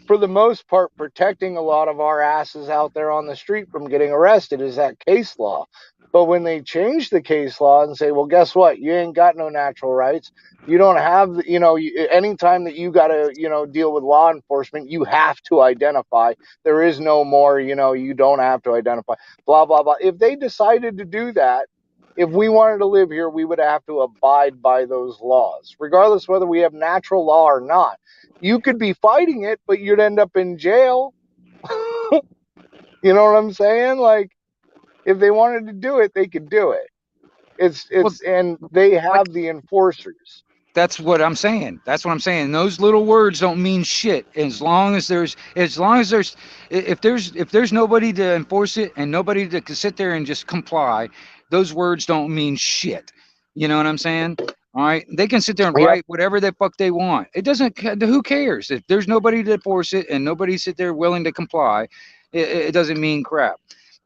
for the most part protecting a lot of our asses out there on the street from getting arrested is that case law. But when they change the case law and say, well, guess what? You ain't got no natural rights. You don't have, anytime that you got to, deal with law enforcement, you have to identify. There is no more, you don't have to identify, blah, blah, blah. If they decided to do that, if we wanted to live here, we would have to abide by those laws, regardless whether we have natural law or not. You could be fighting it, but you'd end up in jail. You know what I'm saying? Like, if they wanted to do it, they could do it. Well, And they like have the enforcers. that's what I'm saying. That's what I'm saying. Those little words don't mean shit as long as there's, if there's nobody to enforce it and nobody to sit there and just comply, those words don't mean shit. You know what I'm saying? All right, they can sit there and Yep. write whatever the fuck they want. It doesn't. Who cares if there's nobody to enforce it and nobody sit there willing to comply? It doesn't mean crap.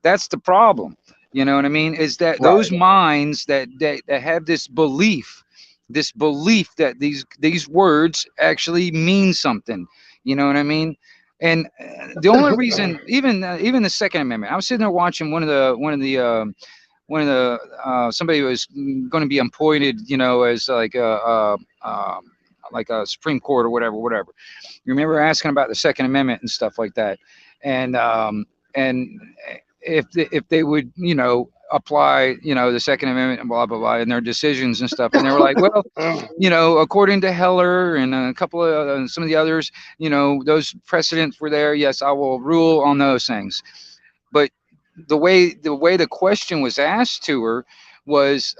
That's the problem. You know what I mean? Is that those Right. minds that have this belief that these words actually mean something. You know what I mean? And the only reason, even the Second Amendment, I was sitting there watching somebody who was going to be appointed, as like a Supreme Court or whatever. You remember asking about the Second Amendment and stuff like that, and if they would, apply, the Second Amendment and blah blah blah in their decisions and stuff, and they were like, well, according to Heller and a couple of some of the others, those precedents were there. Yes, I will rule on those things. But the way the question was asked to her was,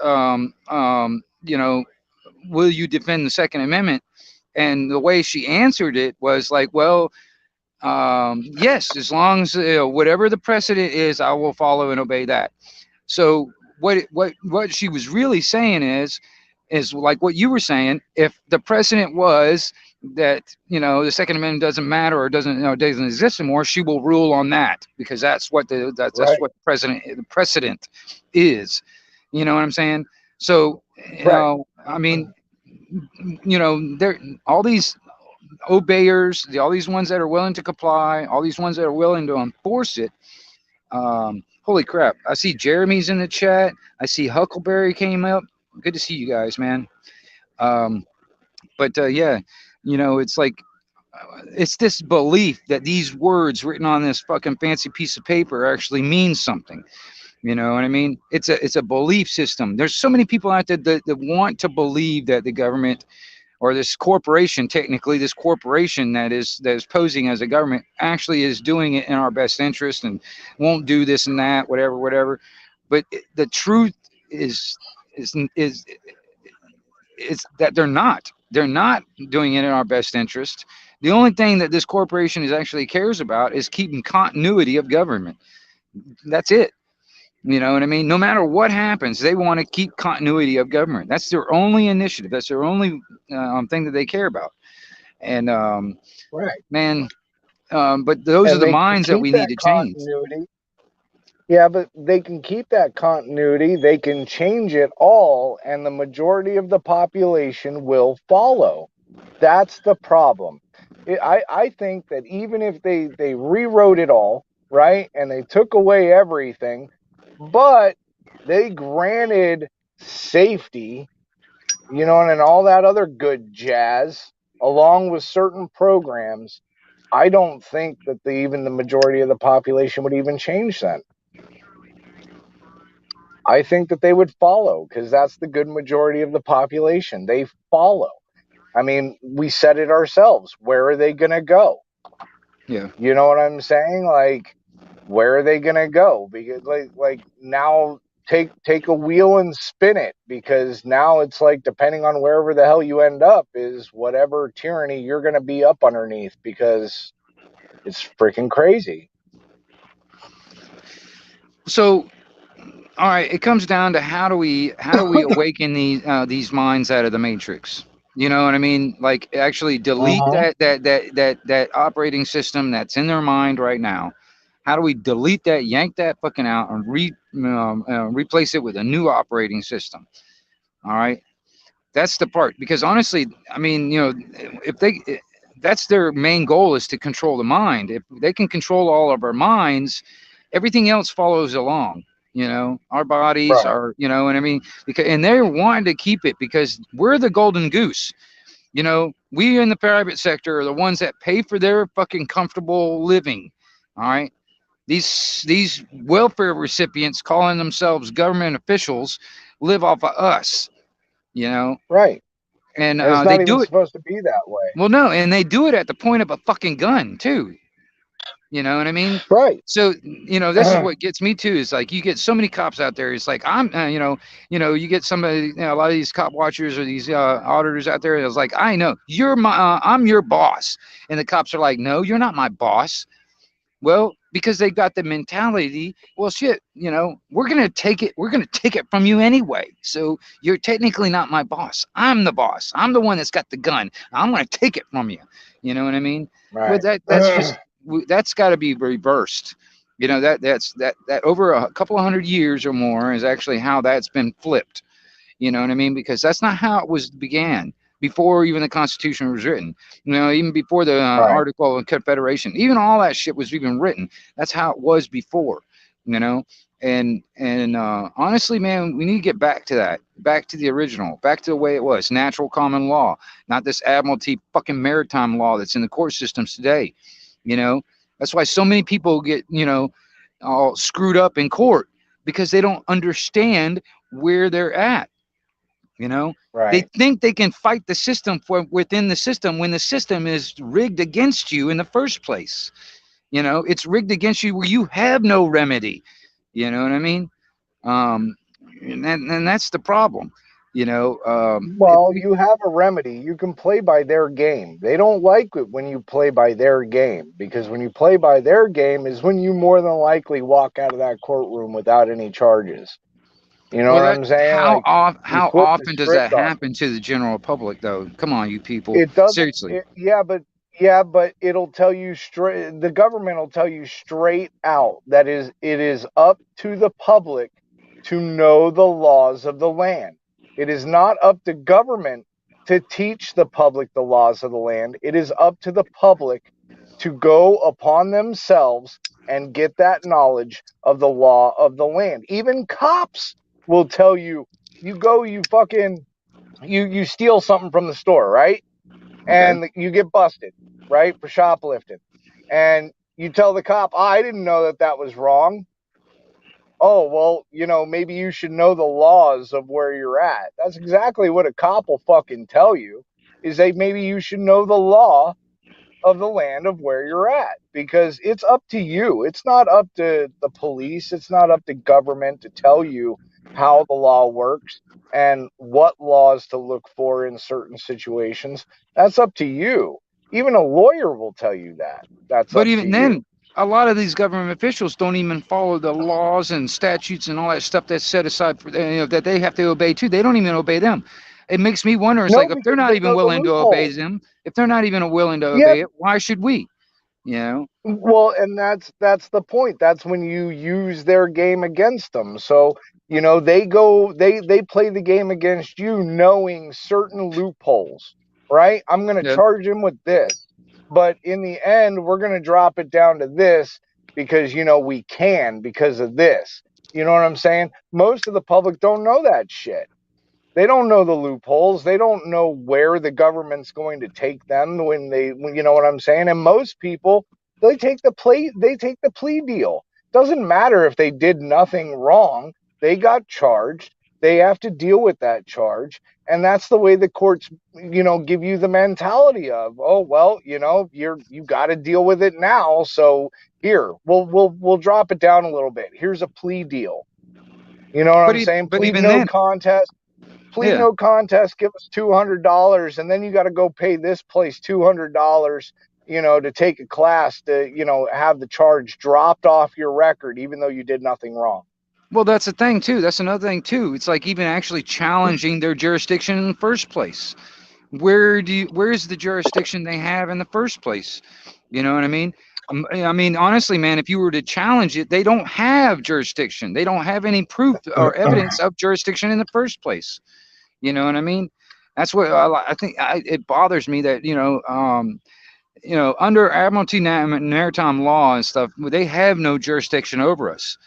will you defend the Second Amendment? And the way she answered it was like, well, yes, as long as whatever the precedent is, I will follow and obey that. So what she was really saying is like what you were saying. If the precedent was that the Second Amendment doesn't matter or doesn't exist anymore, she will rule on that because that's Right. what the precedent is. You know what I'm saying? So Right. I mean, there all these obeyers, all these ones that are willing to comply, all these ones that are willing to enforce it. Holy crap! I see Jeremy's in the chat. I see Huckleberry came up. Good to see you guys, man. Um, but yeah, it's like it's this belief that these words written on this fucking fancy piece of paper actually mean something. You know what I mean? It's a belief system. There's so many people out there that want to believe that the government or this corporation, technically this corporation that is posing as a government, actually is doing it in our best interest and won't do this and that, whatever. But the truth is is is that they're not doing it in our best interest. The only thing that this corporation is actually cares about is keeping continuity of government. That's it. You know what I mean? No matter what happens, they want to keep continuity of government. That's their only initiative. That's their only thing that they care about. And Right. man, but those are And the they can minds that keep we need that to change. continuity. Yeah, but they can keep that continuity. They can change it all, and the majority of the population will follow. That's the problem. I think that even if they rewrote it all, right, and they took away everything, but they granted safety, and all that other good jazz, along with certain programs, I don't think that even the majority of the population would even change then. I think that they would follow because that's the good majority of the population. They follow. I mean, we said it ourselves. Where are they going to go? Yeah. You know what I'm saying? Like, where are they going to go? Because like now take a wheel and spin it, because now it's like, depending on wherever the hell you end up is whatever tyranny you're going to be up underneath, because it's freaking crazy. So, all right, it comes down to how do we awaken these minds out of the matrix? You know what I mean? Like actually delete Uh-huh. that operating system that's in their mind right now. How do we delete that, yank that fucking out, and replace it with a new operating system? All right, that's the part. Because honestly, I mean, if they, that's their main goal, is to control the mind. If they can control all of our minds, everything else follows along. Our bodies Right. are, and I mean, because and they're wanting to keep it because we're the golden goose. We in the private sector are the ones that pay for their fucking comfortable living. All right. These welfare recipients calling themselves government officials live off of us, you know, Right. and And it's they not even do it. supposed to be that way. Well, no, and they do it at the point of a fucking gun too. You know what I mean? Right. So this is what gets me too. Is like you get so many cops out there. It's like you get somebody, a lot of these cop watchers or these auditors out there. It's like, I know I'm your boss, and the cops are like, no, you're not my boss. Well, because they got the mentality, well, shit, we're gonna take it from you anyway. So you're technically not my boss. I'm the boss. I'm the one that's got the gun. I'm gonna take it from you. You know what I mean? Well, Right. that's just that's got to be reversed. That over a couple of hundred years or more is actually how that's been flipped. You know what I mean? Because that's not how it was began before even the Constitution was written. Even before the Right. Article of Confederation, even all that shit was even written. That's how it was before. You know, and honestly, man, we need to get back to that, back to the original, back to the way it was, natural common law, not this admiralty fucking maritime law that's in the court systems today. You know, that's why so many people get all screwed up in court because they don't understand where they're at. you know, they Right. think they can fight the system for within the system when the system is rigged against you in the first place. It's rigged against you where you have no remedy. You know what I mean? Um, and that's the problem. Well, you have a remedy. You can play by their game. They don't like it when you play by their game, because when you play by their game is when you more than likely walk out of that courtroom without any charges. You know Well, what that I'm saying? Like, you how flip the often does that script on them. happen to the general public, though? Come on, you people, It doesn't. seriously. Yeah, but it'll tell you straight. The government will tell you straight out that it is up to the public to know the laws of the land. It is not up to government to teach the public the laws of the land. It is up to the public to go upon themselves and get that knowledge of the law of the land. Even cops will tell you, you go, you fucking, you steal something from the store, right? Okay. And you get busted, right, for shoplifting. And you tell the cop, oh, I didn't know that that was wrong. Oh, well, maybe you should know the laws of where you're at. That's exactly what a cop will fucking tell you, is that maybe you should know the law of the land of where you're at, because it's up to you. It's not up to the police. It's not up to government to tell you how the law works and what laws to look for in certain situations. That's up to you. Even a lawyer will tell you that. That's But up to even you. then, a lot of these government officials don't even follow the laws and statutes and all that stuff that's set aside for that they have to obey too. They don't even obey them. It makes me wonder. It's No, like if they're because not they even know the willing to obey loopholes. them, if they're not even willing to Yeah, obey it, why should we? You know? well, and that's the point. That's when you use their game against them. So, they play the game against you knowing certain loopholes, right? I'm going to Yeah. charge him with this. But in the end, we're going to drop it down to this because we can, because of this. You know what I'm saying? Most of the public don't know that shit. They don't know the loopholes. They don't know where the government's going to take them when you know what I'm saying? And most people, they take the plea deal. Doesn't matter if they did nothing wrong. They got charged. They have to deal with that charge. And that's the way the courts, give you the mentality of, oh, well, you got to deal with it now. So, Here, we'll drop it down a little bit. Here's a plea deal. You know what I'm saying? But Plead even no then, contest. Plead yeah. no contest. Give us $200, and then you got to go pay this place $200. To take a class to have the charge dropped off your record, even though you did nothing wrong. Well, that's the thing too. That's another thing too. It's like even actually challenging their jurisdiction in the first place. Where's the jurisdiction they have in the first place? You know what I mean? I mean, honestly, man, if you were to challenge it, they don't have jurisdiction. They don't have any proof or evidence of jurisdiction in the first place. You know what I mean? That's what I think. It bothers me that under Admiralty maritime law and stuff, they have no jurisdiction over us.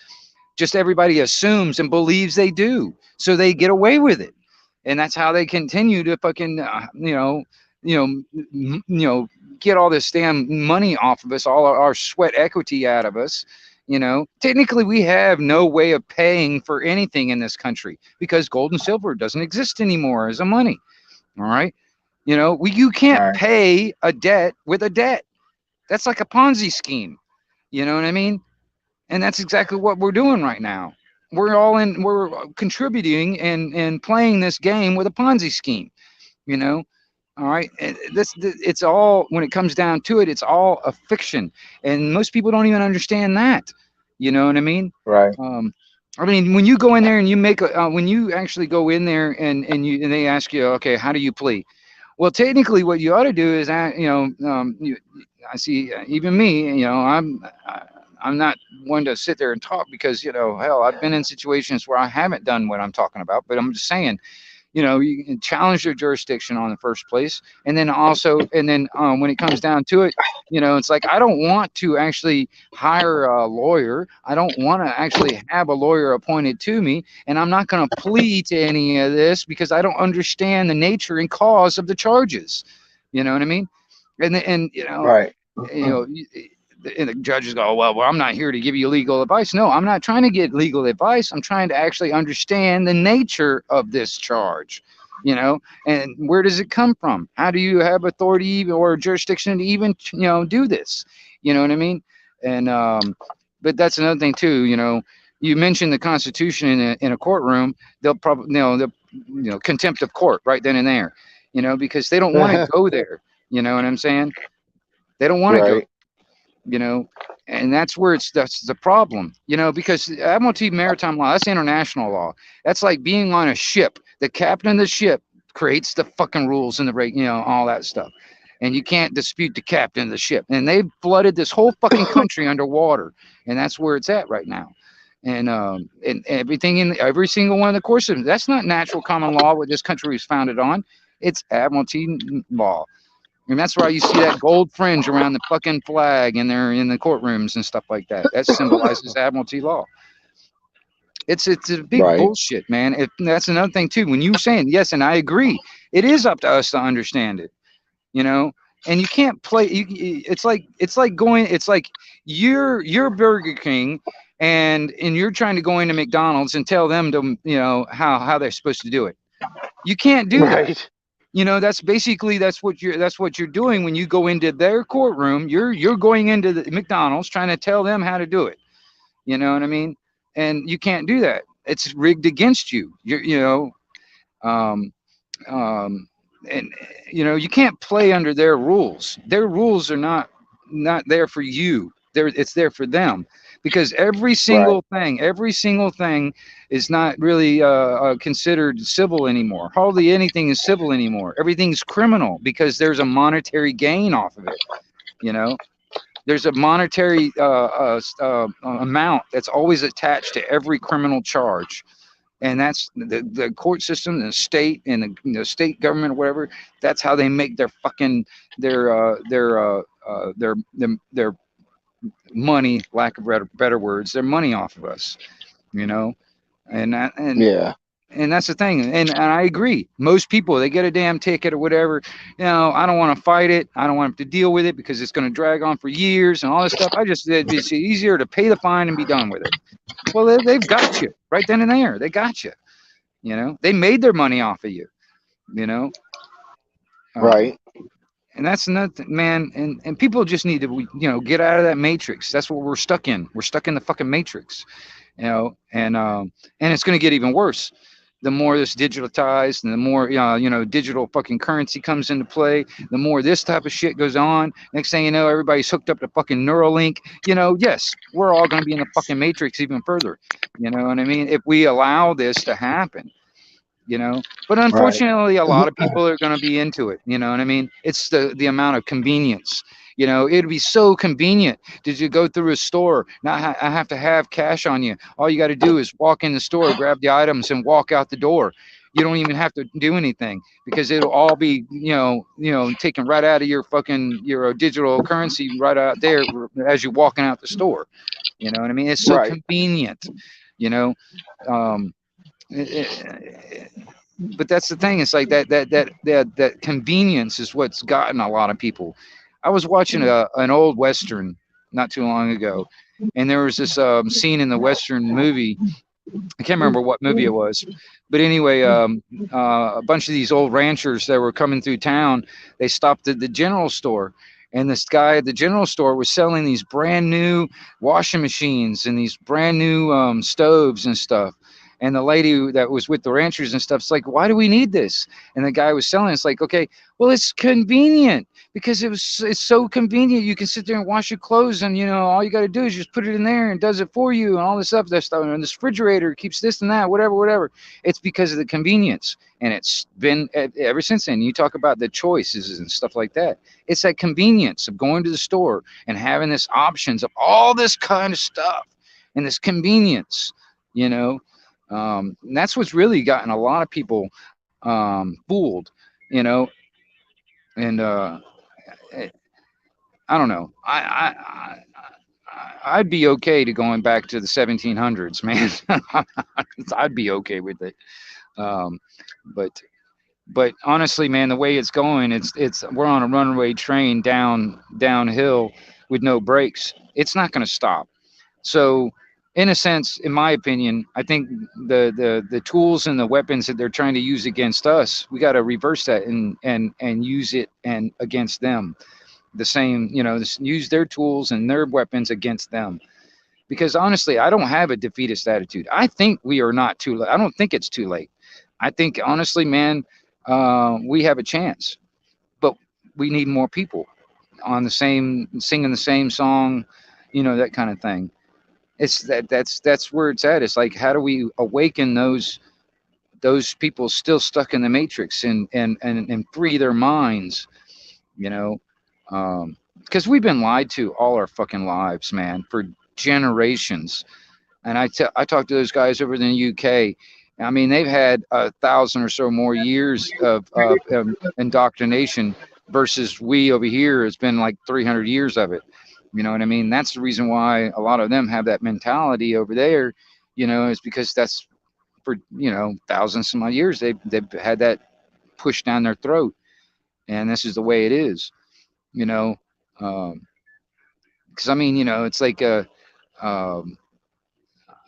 Just everybody assumes and believes they do, so they get away with it, and that's how they continue to fucking get all this damn money off of us, all our sweat equity out of us. Technically we have no way of paying for anything in this country because gold and silver doesn't exist anymore as a money. All right. You can't Right. pay a debt with a debt. That's like a Ponzi scheme. You know what I mean? And that's exactly what we're doing right now. We're contributing and playing this game with a Ponzi scheme. you know all right. It's all, when it comes down to it, it's all a fiction, and most people don't even understand that. You know what I mean? Right. When you go in there and you make when you actually go in there and they ask you, okay, how do you plea? Well, technically what you ought to do is I see, even me, I'm not one to sit there and talk because, hell, I've been in situations where I haven't done what I'm talking about, but I'm just saying, you can challenge their jurisdiction on the first place. And then when it comes down to it, it's like, I don't want to actually hire a lawyer. I don't want to actually have a lawyer appointed to me. And I'm not going to plead to any of this because I don't understand the nature and cause of the charges. You know what I mean? And Right. you know, and the judges go, well, I'm not here to give you legal advice. No, I'm not trying to get legal advice. I'm trying to actually understand the nature of this charge, and where does it come from? How do you have authority or jurisdiction to even, do this? You know what I mean? And, but that's another thing too, you mentioned the Constitution in a courtroom, they'll probably, contempt of court right then and there, because they don't want to go there. You know what I'm saying? They don't want to go, Right. you know, and that's the problem, because Admiralty maritime law, that's international law. That's like being on a ship. The captain of the ship creates the fucking rules and all that stuff, and you can't dispute the captain of the ship. And they've flooded this whole fucking country underwater, and that's where it's at right now. And everything in every single one of the courses, that's not natural common law what this country was founded on. It's Admiralty law. And that's why you see that gold fringe around the fucking flag and they're in the courtrooms and stuff like that. That symbolizes Admiralty law. It's a big Right. bullshit, man. That's another thing too. When you were saying yes, and I agree, it is up to us to understand it, And you can't play. It's like going. It's like you're Burger King, and you're trying to go into McDonald's and tell them to how they're supposed to do it. You can't do that. Right. That's what you're doing when you go into their courtroom. You're going into the McDonald's trying to tell them how to do it. You know what I mean? And you can't do that. It's rigged against you. Um, um, and you can't play under their rules. Their rules are not there for you. It's there for them, because every Right. single thing is not really considered civil anymore. Hardly anything is civil anymore. Everything's criminal because there's a monetary gain off of it. There's a monetary amount that's always attached to every criminal charge, and that's the court system, the state, and the state government or whatever. That's how they make their fucking their money, lack of better words, their money off of us, you know, and that, Yeah. and that's the thing. And I agree. Most people, they get a damn ticket or whatever. I don't want to fight it. I don't want to deal with it because it's going to drag on for years and all this stuff. It's easier to pay the fine and be done with it. Well, they've got you right then and there. They got you. They made their money off of you. You know. Um, Right. And that's nothing, man. And people just need to, get out of that matrix. That's what we're stuck in. We're stuck in the fucking matrix, and it's going to get even worse. The more this digitalized and the more digital fucking currency comes into play, the more this type of shit goes on. Next thing you know, everybody's hooked up to fucking Neuralink. Yes, we're all going to be in the fucking matrix even further. You know what I mean? If we allow this to happen, but Right. unfortunately a lot of people are going to be into it. You know what I mean? It's the amount of convenience. It'd be so convenient. Did you go through a store? Now I have to have cash on you. All you got to do is walk in the store, grab the items, and walk out the door. You don't even have to do anything because it'll all be taken right out of your fucking your digital currency right out there as you're walking out the store. You know what I mean? It's so Right. convenient. You know, um, it, it, but that's the thing. It's like that convenience is what's gotten a lot of people. I was watching an old western not too long ago, and there was this scene in the western movie. I can't remember what movie it was, but anyway, a bunch of these old ranchers that were coming through town, they stopped at the general store, and this guy at the general store was selling these brand new washing machines and these brand new stoves and stuff. And the lady that was with the ranchers and stuff's like, "Why do we need this?" And the guy was selling. It's like, okay, well, it's convenient because it's so convenient. You can sit there and wash your clothes, and all you got to do is just put it in there and it does it for you, and all this stuff. That stuff, and this refrigerator keeps this and that, whatever, whatever. It's because of the convenience, and it's been ever since then. You talk about the choices and stuff like that. It's that convenience of going to the store and having this options of all this kind of stuff and this convenience, you know. And that's what's really gotten a lot of people fooled, you know. And eh, I don't know. I'd be okay to going back to the 1700s, man. I'd be okay with it. Um, but honestly, man, the way it's going, it's we're on a runaway train downhill with no brakes. It's not going to stop. So, in a sense, in my opinion, I think the tools and the weapons that they're trying to use against us, we got to reverse that and use it and against them. The same, use their tools and their weapons against them. Because honestly, I don't have a defeatist attitude. I think we are not too late. I don't think it's too late. I think honestly, man, we have a chance, but we need more people on the same singing the same song, that kind of thing. That's where it's at. It's like, how do we awaken those people still stuck in the matrix and free their minds, you know? Because we've been lied to all our fucking lives, man, for generations. And I talked to those guys over in the UK. I mean, they've had 1,000 or so more years of indoctrination versus we over here. It's been like 300 years of it. You know what I mean? That's the reason why a lot of them have that mentality over there. Is because that's for thousands some odd years they've had that pushed down their throat, and this is the way it is. You know, because I mean, it's like I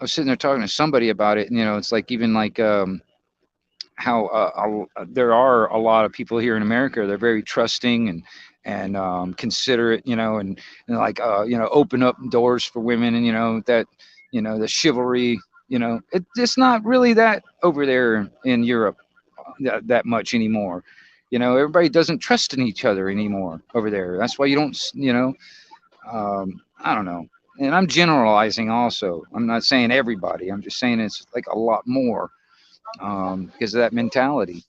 was sitting there talking to somebody about it, and it's like even like how there are a lot of people here in America. They're very trusting and considerate, and like open up doors for women, and that the chivalry. It's not really that over there in Europe that much anymore. Everybody doesn't trust in each other anymore over there. That's why you don't, I don't know. And I'm generalizing also. I'm not saying everybody. I'm just saying it's like a lot more because of that mentality.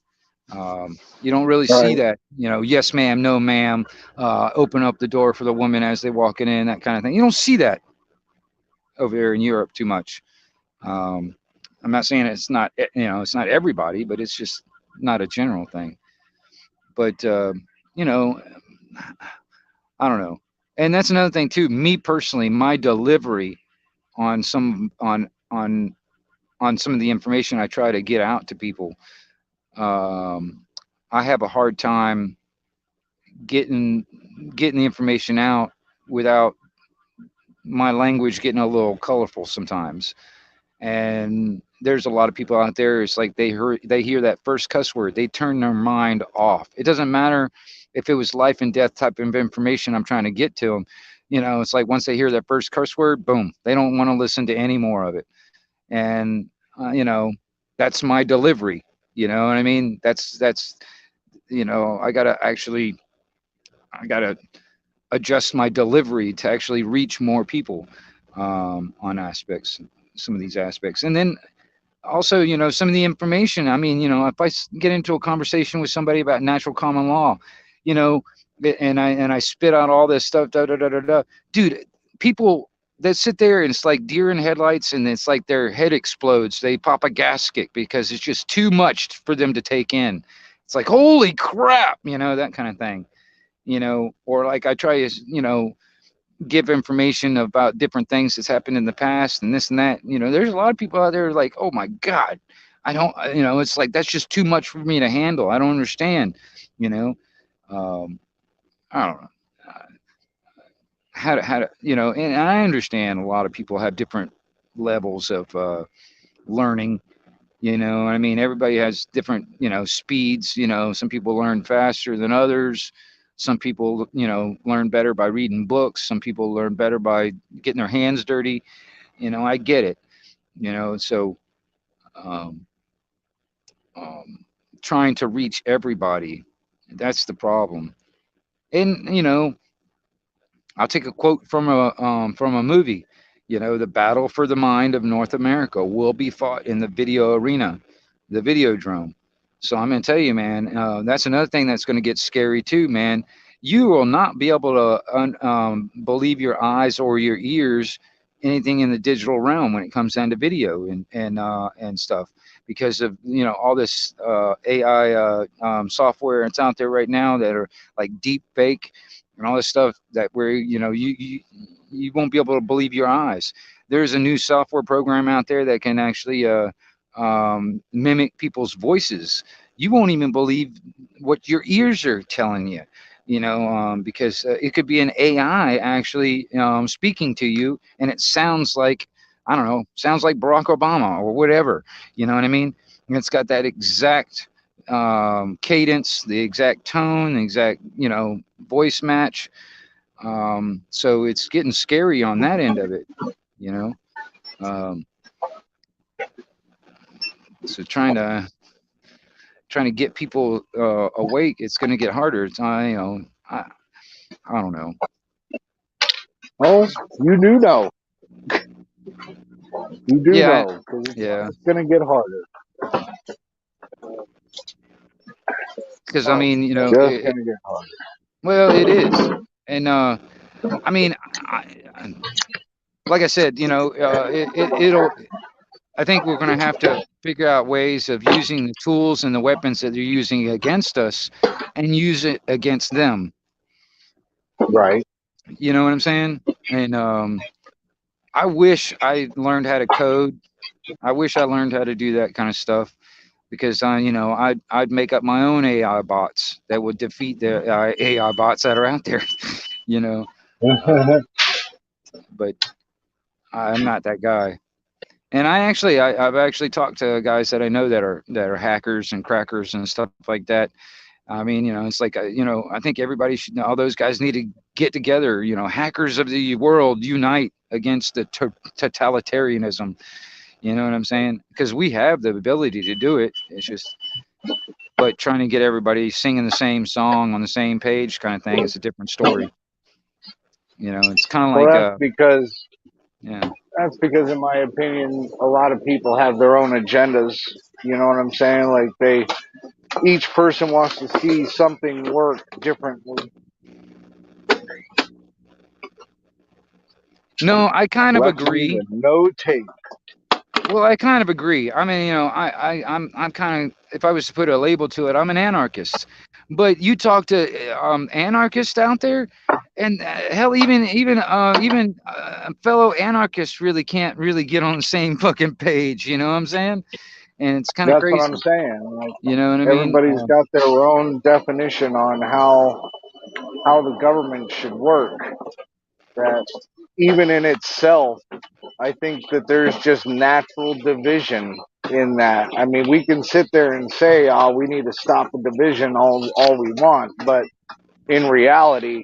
You don't really see Right. that, yes, ma'am, no, ma'am, open up the door for the woman as they walking in, that kind of thing. You don't see that over there in Europe too much. Um, I'm not saying it's not, it's not everybody, but it's just not a general thing. But, you know, I don't know. And that's another thing too. Me personally, my delivery on some of the information I try to get out to people, um, I have a hard time getting getting the information out without my language getting a little colorful sometimes. And there's a lot of people out there. It's like they hear that first cuss word, they turn their mind off. It doesn't matter if it was life and death type of information I'm trying to get to them, it's like once they hear that first curse word, boom, they don't want to listen to any more of it. And that's my delivery. You know what I mean? That's I gotta adjust my delivery to actually reach more people on some of these aspects. And then also, some of the information. I mean, if I get into a conversation with somebody about natural common law, you know, and I spit out all this stuff, da da da da da, dude, people that sit there and it's like deer in headlights, and it's like their head explodes. They pop a gasket because it's just too much for them to take in. It's like, holy crap, that kind of thing. Or like I try to, give information about different things that's happened in the past and this and that. There's a lot of people out there like, oh my God, I don't, it's like, that's just too much for me to handle. I don't understand, you know, I don't know how to, and I understand a lot of people have different levels of learning. I mean, everybody has different, speeds. Some people learn faster than others. Some people, learn better by reading books. Some people learn better by getting their hands dirty. I get it. So um, um, trying to reach everybody, that's the problem. And I'll take a quote from a movie. The battle for the mind of North America will be fought in the video arena, the Videodrome. So I'm going to tell you, man, that's another thing that's going to get scary too, man. You will not be able to believe your eyes or your ears anything in the digital realm when it comes down to video and stuff, because of all this AI software that's out there right now that are like deep fake and all this stuff, that where you won't be able to believe your eyes. There's a new software program out there that can actually mimic people's voices. You won't even believe what your ears are telling you, because it could be an AI actually speaking to you, and it sounds like, I don't know, sounds like Barack Obama or whatever. You know what I mean? And it's got that exact cadence, the exact tone, the exact voice match. So it's getting scary on that end of it. You know. Um, so trying to get people awake, it's going to get harder. It's I don't know. Well, you do know. You do Yeah, know, because yeah. it's going to get harder. Because I mean, Just going to get harder. well, it is, and I mean, like I said, it'll. I think we're going to have to figure out ways of using the tools and the weapons that they're using against us, and use it against them. Right. You know what I'm saying? And I wish I learned how to code. I wish I learned how to do that kind of stuff, because I'd make up my own AI bots that would defeat the AI bots that are out there. you know, uh, but I'm not that guy. And I've actually talked to guys that I know that are hackers and crackers and stuff like that. I mean, it's like, I think everybody should know, all those guys need to get together. Hackers of the world, unite against the totalitarianism. You know what I'm saying? Because we have the ability to do it. It's just, but trying to get everybody singing the same song on the same page kind of thing is a different story. It's kind of Well, like, yeah. that's because, in my opinion, a lot of people have their own agendas. You know what I'm saying? Like each person wants to see something work differently. No, I kind of Left me agree. with no tape. Well, I kind of agree. I mean, I'm kind of, if I was to put a label to it, I'm an anarchist. But you talk to anarchists out there, and hell, even fellow anarchists really can't really get on the same fucking page. You know what I'm saying? And it's kind of That's what I'm crazy. saying. Like, You know what I mean? everybody's got their own definition on how the government should work. That even in itself, I think that there's just natural division in that. I mean, we can sit there and say, "Oh, we need to stop the division all we want," but in reality,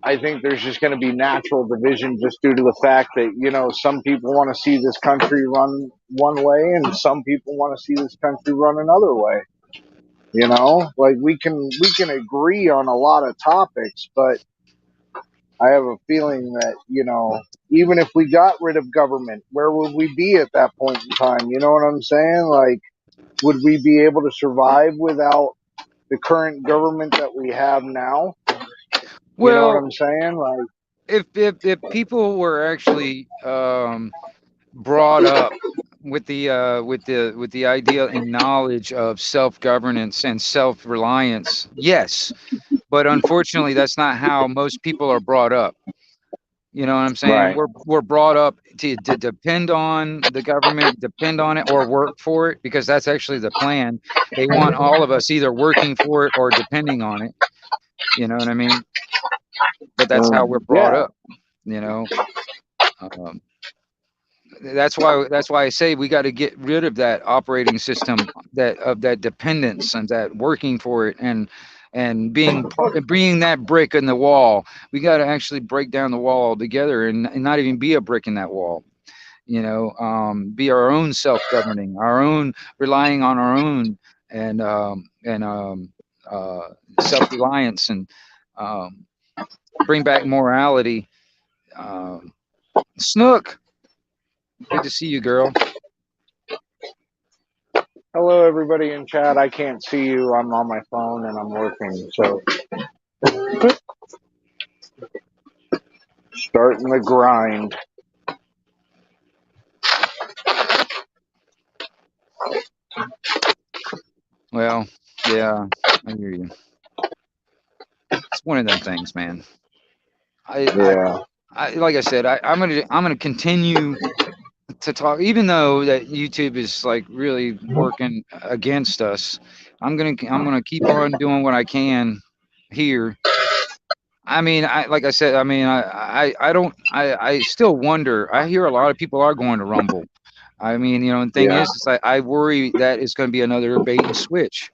I think there's just going to be natural division just due to the fact that, you know, some people want to see this country run one way and some people want to see this country run another way. You know, like we can agree on a lot of topics, but I have a feeling that, you know, even if we got rid of government, where would we be at that point in time? You know what I'm saying? Like, would we be able to survive without the current government that we have now? You know what Well, I'm saying? Like, if people were actually brought up with the idea and knowledge of self governance and self reliance, yes, but unfortunately, that's not how most people are brought up. You know what I'm saying? right. We're brought up to depend on the government, depend on it, or work for it, because that's actually the plan. They want all of us either working for it or depending on it. You know what I mean? But that's how we're brought Yeah. up. You know, um, that's why I say we got to get rid of that operating system, that of that dependence and that working for it, and being that brick in the wall. We got to actually break down the wall altogether, and not even be a brick in that wall. You know, be our own self-governing, our own relying on our own, and uh, self-reliance, and um, bring back morality. Um, Snook, good to see you, girl. Hello, everybody in chat. I can't see you. I'm on my phone and I'm working. So, starting the grind. Well, yeah, I hear you. It's one of them things, man. I, I, Yeah. like I said, I'm gonna continue to talk, even though that YouTube is like really working against us. I'm gonna keep on doing what I can here. I mean, like I said, I mean, I don't, I still wonder. I hear a lot of people are going to Rumble. I mean, the thing Yeah. is, it's like I worry that it's going to be another bait and switch.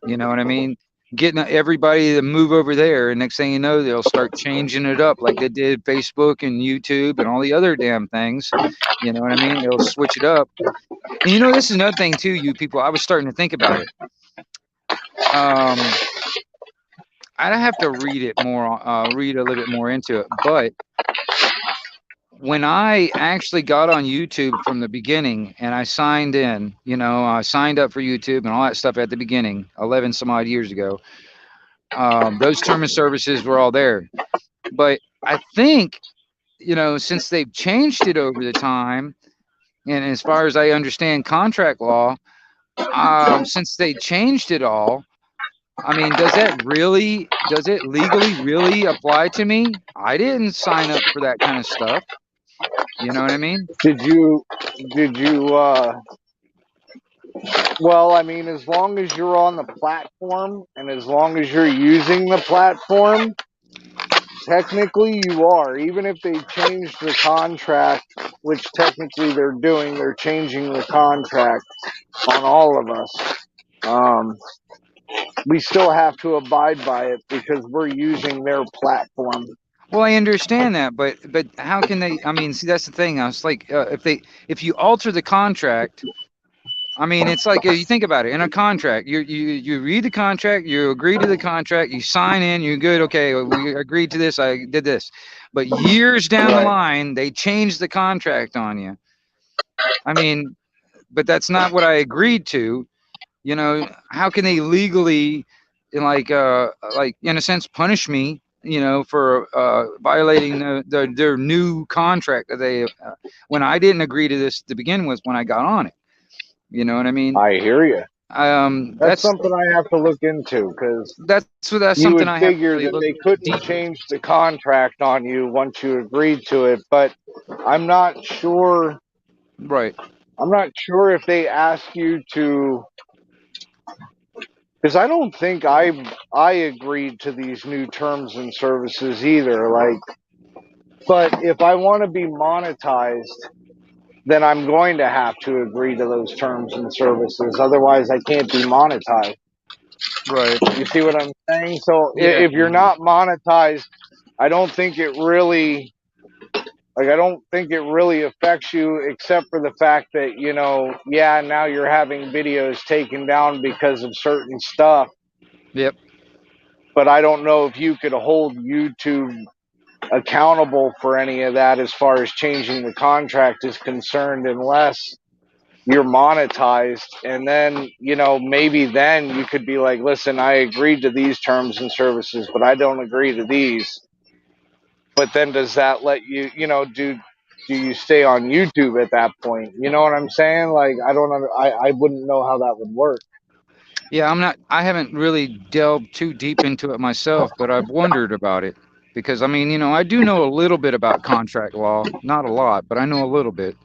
You know what I mean? Getting everybody to move over there, and next thing you know, they'll start changing it up like they did Facebook and YouTube and all the other damn things. You know what I mean? They'll switch it up. And this is another thing too, you people. I was starting to think about it. Um, I'd have to read it more, read a little bit more into it. But when I actually got on YouTube from the beginning and I signed in, I signed up for YouTube and all that stuff at the beginning, 11 some odd years ago. Those term and services were all there. But I think, since they've changed it over the time, and as far as I understand contract law, since they changed it all, I mean, does it legally really apply to me? I didn't sign up for that kind of stuff. You know what I mean? Did you, did you, well, I mean, as long as you're on the platform and as long as you're using the platform, technically you are. Even if they change the contract, which technically they're doing, they're changing the contract on all of us. Um, we still have to abide by it because we're using their platform. Well, I understand that, but how can they? I mean, see, that's the thing. I was like, if you alter the contract, I mean, it's like you think about it in a contract. You read the contract, you agree to the contract, you sign in, you're good. Okay, we agreed to this. I did this, but years down the Right. line, they change the contract on you. I mean, but that's not what I agreed to. How can they legally, like in a sense, punish me? For violating their new contract that they when I didn't agree to this to begin with when I got on it. You know what I mean? I hear you. That's That's something I have to look into because that's you something would I have to figure really that look they couldn't deeper. change the contract on you once you agreed to it, but I'm not sure. Right. I'm not sure if they ask you to, because I don't think I agreed to these new terms and services either. Like, but if I want to be monetized, then I'm going to have to agree to those terms and services. Otherwise, I can't be monetized. Right. You see what I'm saying? So Yeah. if you're not monetized, I don't think it really affects you, except for the fact that, yeah, now you're having videos taken down because of certain stuff. Yep. But I don't know if you could hold YouTube accountable for any of that as far as changing the contract is concerned, unless you're monetized. And then, maybe then you could be like, listen, I agreed to these terms and services, but I don't agree to these. But then does that let you, do you stay on YouTube at that point? You know what I'm saying? Like, I wouldn't know how that would work. Yeah, I haven't really delved too deep into it myself, but I've wondered about it because I mean, I do know a little bit about contract law, not a lot, but I know a little bit.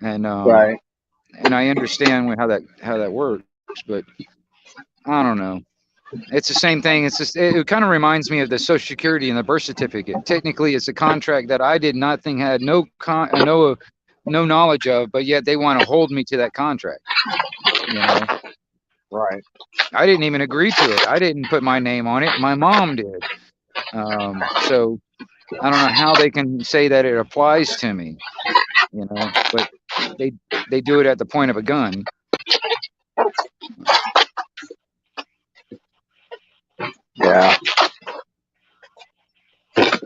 And Right. and I understand how that works, but I don't know. It's the same thing. It's just it kind of reminds me of the Social Security and the birth certificate. Technically, it's a contract that I did not think had no knowledge of, but yet they want to hold me to that contract. You know, Right. I didn't even agree to it. I didn't put my name on it. My mom did. So I don't know how they can say that it applies to me. But they they do it at the point of a gun. Yeah.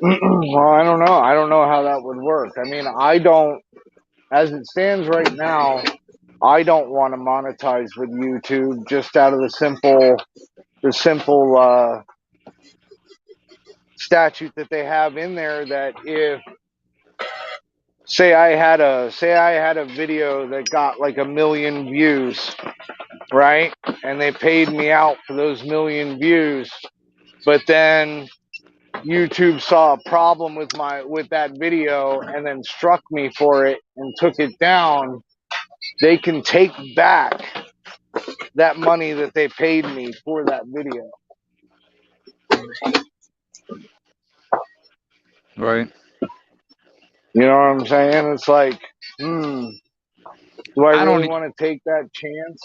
Well, I don't know. I don't know how that would work. I mean, as it stands right now, I don't want to monetize with YouTube just out of the simple statute that they have in there, that if say I had a video that got like 1 million views, right? And they paid me out for those 1 million views, but then YouTube saw a problem with that video and then struck me for it and took it down. They can take back that money that they paid me for that video. Right. You know what I'm saying? It's like, do I I really don't want to take that chance?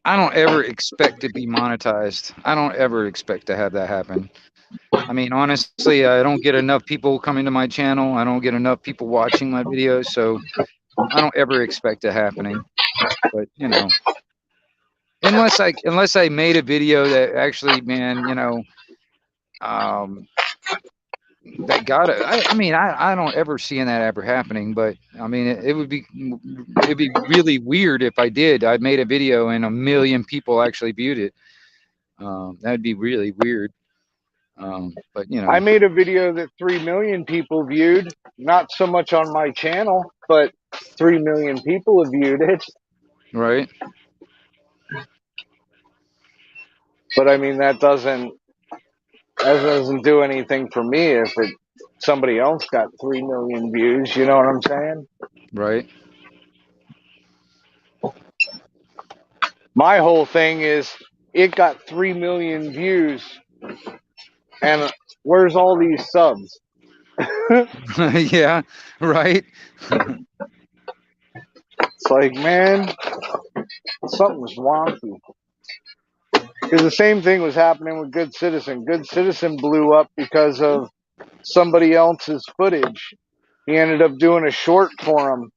I don't ever expect to be monetized. I don't ever expect to have that happen. I mean, honestly, I don't get enough people coming to my channel. I don't get enough people watching my videos, so I don't ever expect it happening. But unless I made a video that actually, man, um, that got it. I mean, I don't ever seeing that ever happening. But I mean, it'd be really weird if I did. I made a video and 1 million people actually viewed it. That'd be really weird. But I made a video that 3 million people viewed, not so much on my channel, but 3 million people have viewed it. right. But I mean, that doesn't do anything for me if somebody else got 3 million views. You know what I'm saying? Right. My whole thing is, it got 3 million views, and where's all these subs? Yeah. Right. It's like, man, something's wonky. Because the same thing was happening with Good Citizen. Good Citizen blew up because of somebody else's footage. He ended up doing a short for him,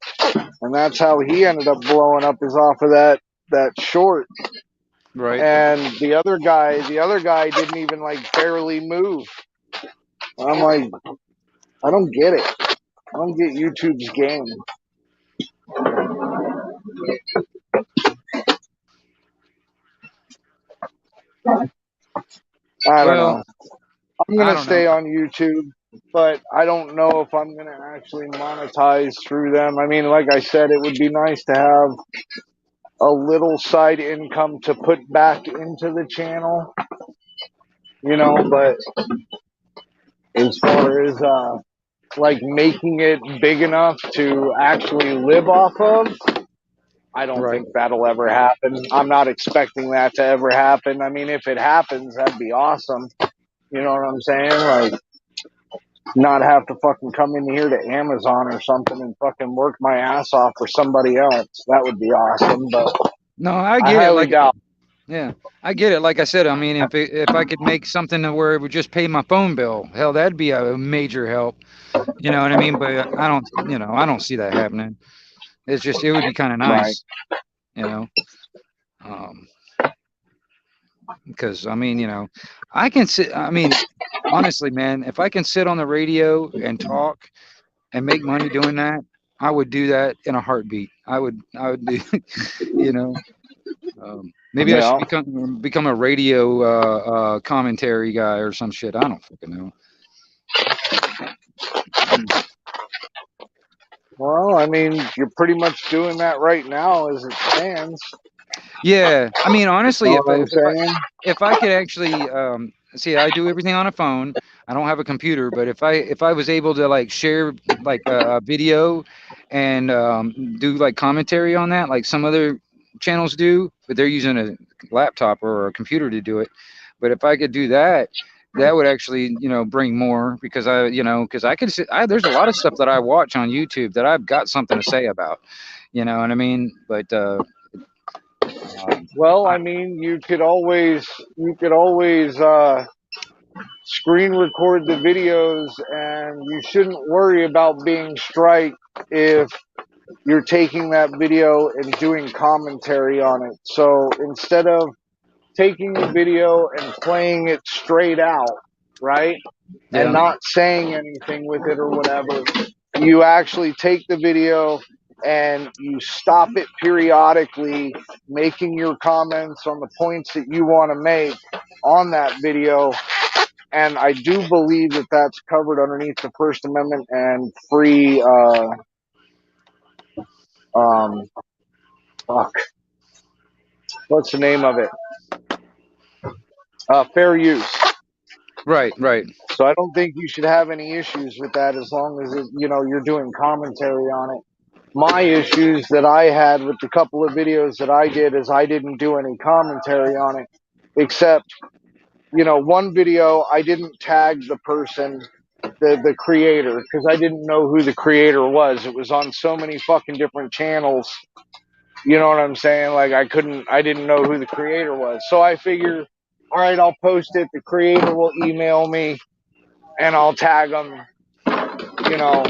and that's how he ended up blowing up, is off of that short. Right. And the other guy didn't even like barely move. I'm like, I don't get it. I don't get YouTube's game. I don't Well, know. I'm I gonna don't know. stay on YouTube, but I don't know if I'm gonna actually monetize through them. I mean, like I said, it would be nice to have a little side income to put back into the channel, but as far as like making it big enough to actually live off of, I don't Right. think that'll ever happen. I'm not expecting that to ever happen. I mean, if it happens, that'd be awesome. You know what I'm saying? Like, not have to fucking come in here to Amazon or something and fucking work my ass off for somebody else. That would be awesome, but No, I I get it. highly doubt. Yeah, I get it. Like I said, I mean, if I could make something to where it would just pay my phone bill, hell, that'd be a major help. You know what I mean? But I don't, I don't see that happening. It's just it would be kind of Right. nice, you know, um, because I mean, I can sit. I mean, honestly, man, if I can sit on the radio and talk and make money doing that, I would do that in a heartbeat. I would do, you know. Maybe I should Yeah. become a radio commentary guy or some shit. I don't fucking know. Mm. Well, I mean, you're pretty much doing that right now as it stands. Yeah, I mean, You honestly, know what I'm saying? if I could actually see, I do everything on a phone. I don't have a computer, but if I was able to like share like a video and do like commentary on that, like some other channels do, but they're using a laptop or a computer to do it. But if I could do that, that would actually bring more because because I could there's a lot of stuff that I watch on YouTube that I've got something to say about. You know what I mean? But Well, I, I mean, you could always screen record the videos, and you shouldn't worry about being striked if you're taking that video and doing commentary on it. So instead of taking the video and playing it straight out, right? And yeah. not saying anything with it or whatever, you actually take the video and you stop it periodically, making your comments on the points that you want to make on that video. And I do believe that that's covered underneath the First Amendment and free, um, fuck, what's the name of it? Fair use. Right, right. So I don't think you should have any issues with that as long as you're doing commentary on it. My issues that I had with the couple of videos that I did is I didn't do any commentary on it, except one video I didn't tag the person, the creator, because I didn't know who the creator was. It was on so many fucking different channels. You know what I'm saying? Like I didn't know who the creator was. So I figured, all right, I'll post it. The creator will email me and I'll tag them. You know,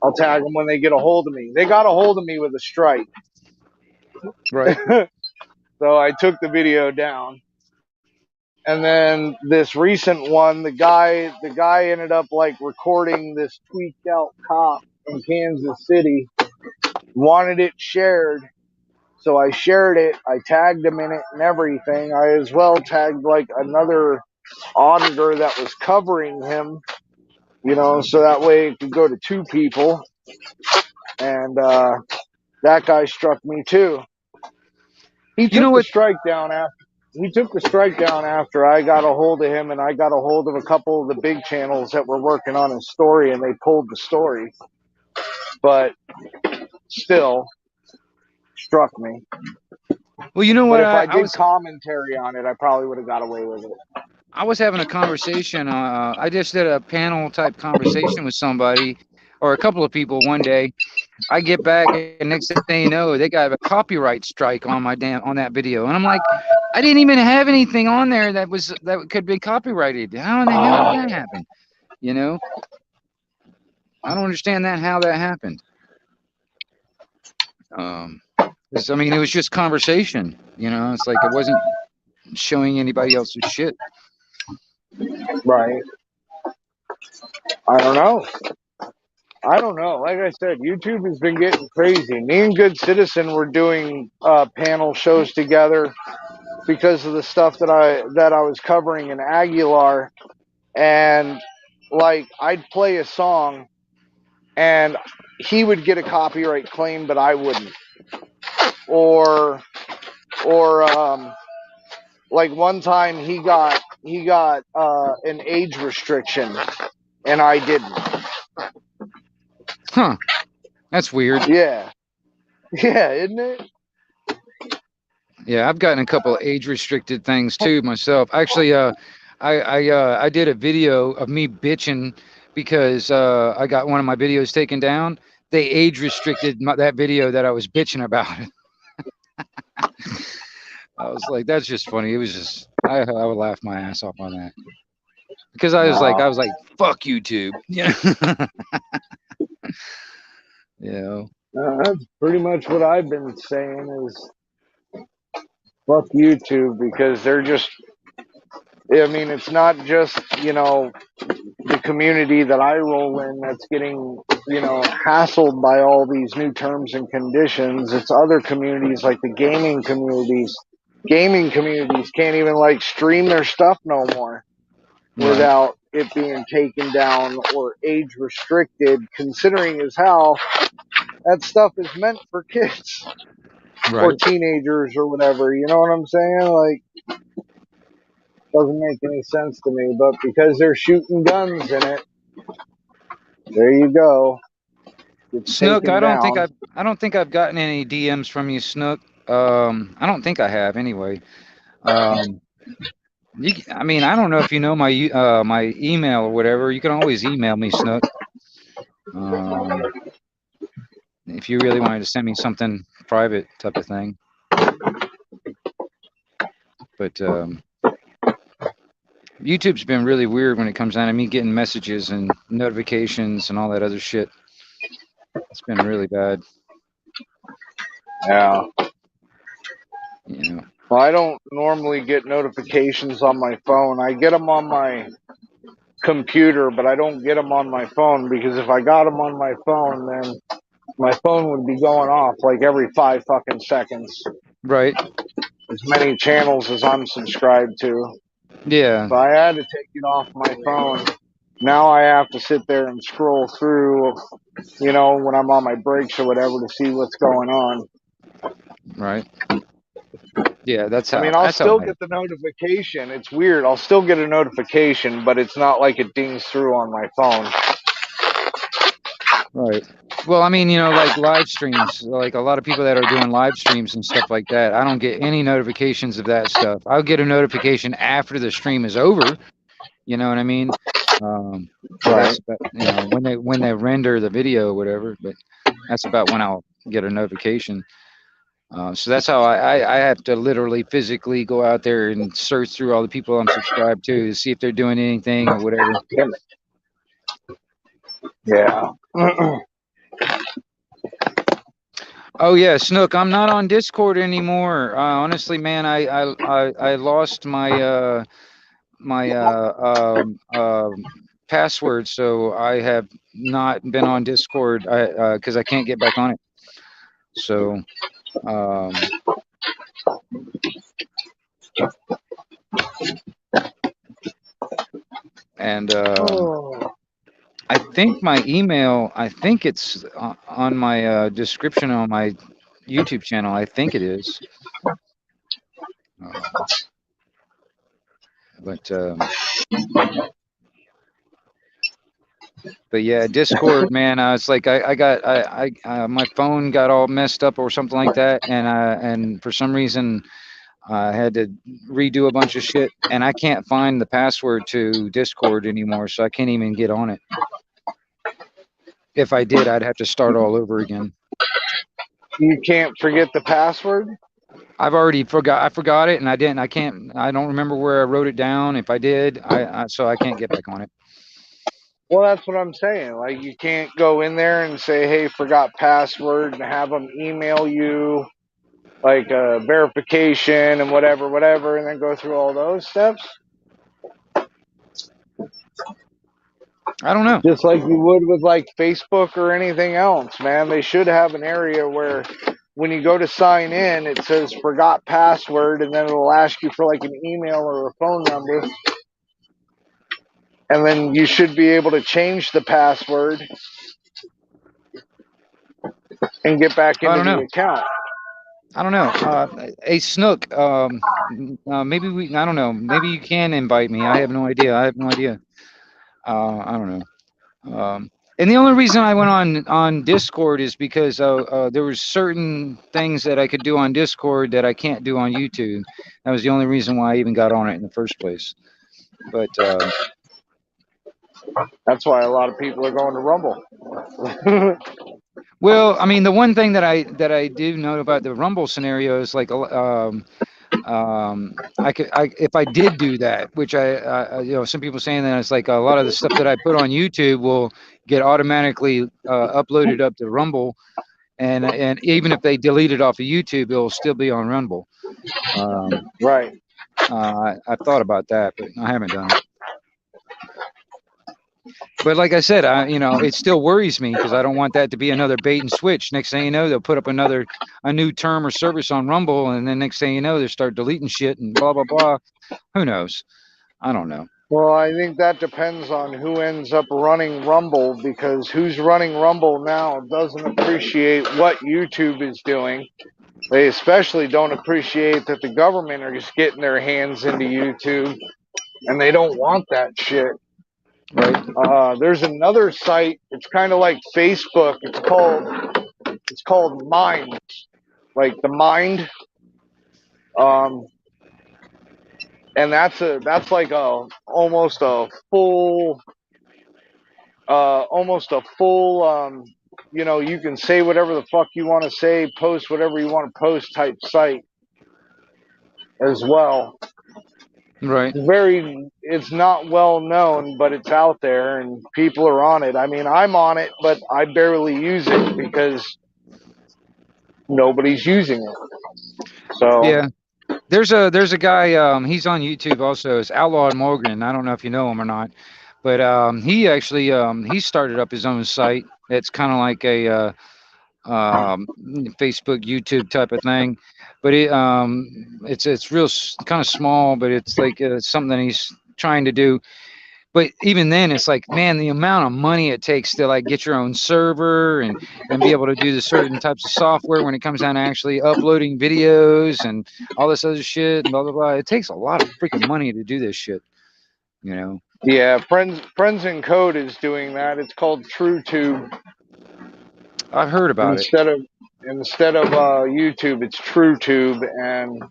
I'll tag them when they get a hold of me. They got a hold of me with a strike. Right. So I took the video down. And then this recent one, the guy ended up like recording this tweaked out cop in Kansas City, wanted it shared. So I shared it. I tagged him in it and everything. I as well tagged like another auditor that was covering him, so that way it could go to two people. And that guy struck me too. He You took know the what? strike down after. He took the strike down after I got a hold of him, and I got a hold of a couple of the big channels that were working on his story, and they pulled the story. But still, struck me. Well, you know But what? if I, I I did was commentary on it, I probably would have got away with it. I was having a conversation. I just did a panel type conversation with somebody or a couple of people one day. I get back and next thing you know, they got a copyright strike on on that video, and I'm like, I didn't even have anything on there that could be copyrighted. How in the hell did that happen? You know, I don't understand how that happened. Um, 'Cause, I mean, it was just conversation. It's like it wasn't showing anybody else's shit. Right. I don't know. I don't know. Like I said, YouTube has been getting crazy. Me and Good Citizen were doing panel shows together because of the stuff that I was covering in Aguilar, and like I'd play a song and he would get a copyright claim, but I wouldn't. Or like one time he got an age restriction and I didn't. Huh? That's weird. Yeah, yeah, isn't it? Yeah, I've gotten a couple of age restricted things too myself. Actually, I did a video of me bitching because I got one of my videos taken down. They age restricted that video that I was bitching about. I was like, that's just funny. It was just I would laugh my ass off on that because I No, was like, fuck YouTube. Yeah. You know. that's pretty much what I've been saying is fuck YouTube because they're just. I mean, it's not just the community that I roll in that's getting hassled by all these new terms and conditions. It's other communities like the gaming communities. Gaming communities can't even like stream their stuff no more Right. without it being taken down or age restricted, considering as how that stuff is meant for kids or Right. teenagers or whatever. You know what I'm saying? Like, doesn't make any sense to me. But because they're shooting guns in it, there you go. It's Snook, taken down. I don't think I've gotten any DMs from you, Snook. I don't think I have anyway. Um, I mean, I don't know if you know my email or whatever. You can always email me, Snook. Um, if you really wanted to send me something private type of thing. But YouTube's been really weird when it comes down to me getting messages and notifications and all that other shit. It's been really bad. Yeah. You know. Well, I don't normally get notifications on my phone. I get them on my computer, but I don't get them on my phone because if I got them on my phone, then my phone would be going off like every 5 fucking seconds. Right. As many channels as I'm subscribed to. Yeah. So I had to take it off my phone. Now I have to sit there and scroll through, when I'm on my breaks or whatever to see what's going on. Right. Yeah, I mean, I'll that's how still I get the notification. It's weird. I'll still get a notification, but it's not like it dings through on my phone. right. Well, I mean, like live streams, like a lot of people that are doing live streams and stuff like that, I don't get any notifications of that stuff. I'll get a notification after the stream is over. You know what I mean? But Right. that's about, when they render the video or whatever. But that's about when I'll get a notification. So that's how I have to literally physically go out there and search through all the people I'm subscribed to see if they're doing anything or whatever. Damn it. Yeah. Oh yeah, Snook, I'm not on Discord anymore. Honestly, man, I lost my password, so I have not been on Discord because I can't get back on it. So and Oh. I think my email, I think it's on my description on my YouTube channel. I think it is. But yeah, Discord, man. It's like my phone got all messed up or something like that, and for some reason I had to redo a bunch of shit, and I can't find the password to Discord anymore, so I can't even get on it. If I did, I'd have to start all over again. You can't forget the password? I've already forgot. I forgot it, and I didn't. I can't. I don't remember where I wrote it down. If I did, so I can't get back on it. Well, that's what I'm saying. Like, you can't go in there and say, hey, forgot password, and have them email you like a verification and whatever, and then go through all those steps. I don't know. Just like you would with like Facebook or anything else, man. They should have an area where when you go to sign in, it says forgot password, and then it'll ask you for like an email or a phone number. And then you should be able to change the password and get back I into don't the know. account. I don't know. Hey, Snook. Maybe we. I don't know. Maybe you can invite me. I have no idea. I have no idea. I don't know. And the only reason I went on Discord is because there was certain things that I could do on Discord that I can't do on YouTube. That was the only reason why I even got on it in the first place. But that's why a lot of people are going to Rumble. well, I mean, the one thing that I do know about the Rumble scenario is like If I did do that, which some people saying that it's like a lot of the stuff that I put on YouTube will get automatically uploaded up to Rumble, and even if they delete it off of YouTube, it'll still be on Rumble. Right. I've thought about that, but I haven't done it. But like I said, it still worries me because I don't want that to be another bait and switch. Next thing you know, they'll put up a new term or service on Rumble, and then next thing you know, they start deleting shit and blah blah blah. Who knows? I don't know. Well, I think that depends on who ends up running Rumble, because who's running Rumble now doesn't appreciate what YouTube is doing. They especially don't appreciate that the government are just getting their hands into YouTube, and they don't want that shit. Right. There's another site. It's kind of like Facebook. It's called Mind, like the Mind. And that's like almost a full you can say whatever the fuck you want to say, post whatever you want to post type site as well. Right. It's not well known, but it's out there and people are on it. I mean, I'm on it, but I barely use it because nobody's using it. So Yeah. There's a guy. He's on YouTube also. It's Outlawed Morgan. I don't know if you know him or not, but he actually he started up his own site. It's kind of like a Facebook, YouTube type of thing, but it's real kind of small, but it's like something that he's trying to do. But even then, it's like, man, the amount of money it takes to like get your own server and be able to do the certain types of software when it comes down to actually uploading videos and all this other shit and blah blah blah. It takes a lot of freaking money to do this shit, you know. yeah, Friends in Code is doing that. It's called TrueTube. I've heard about it. Instead of YouTube, it's TrueTube, and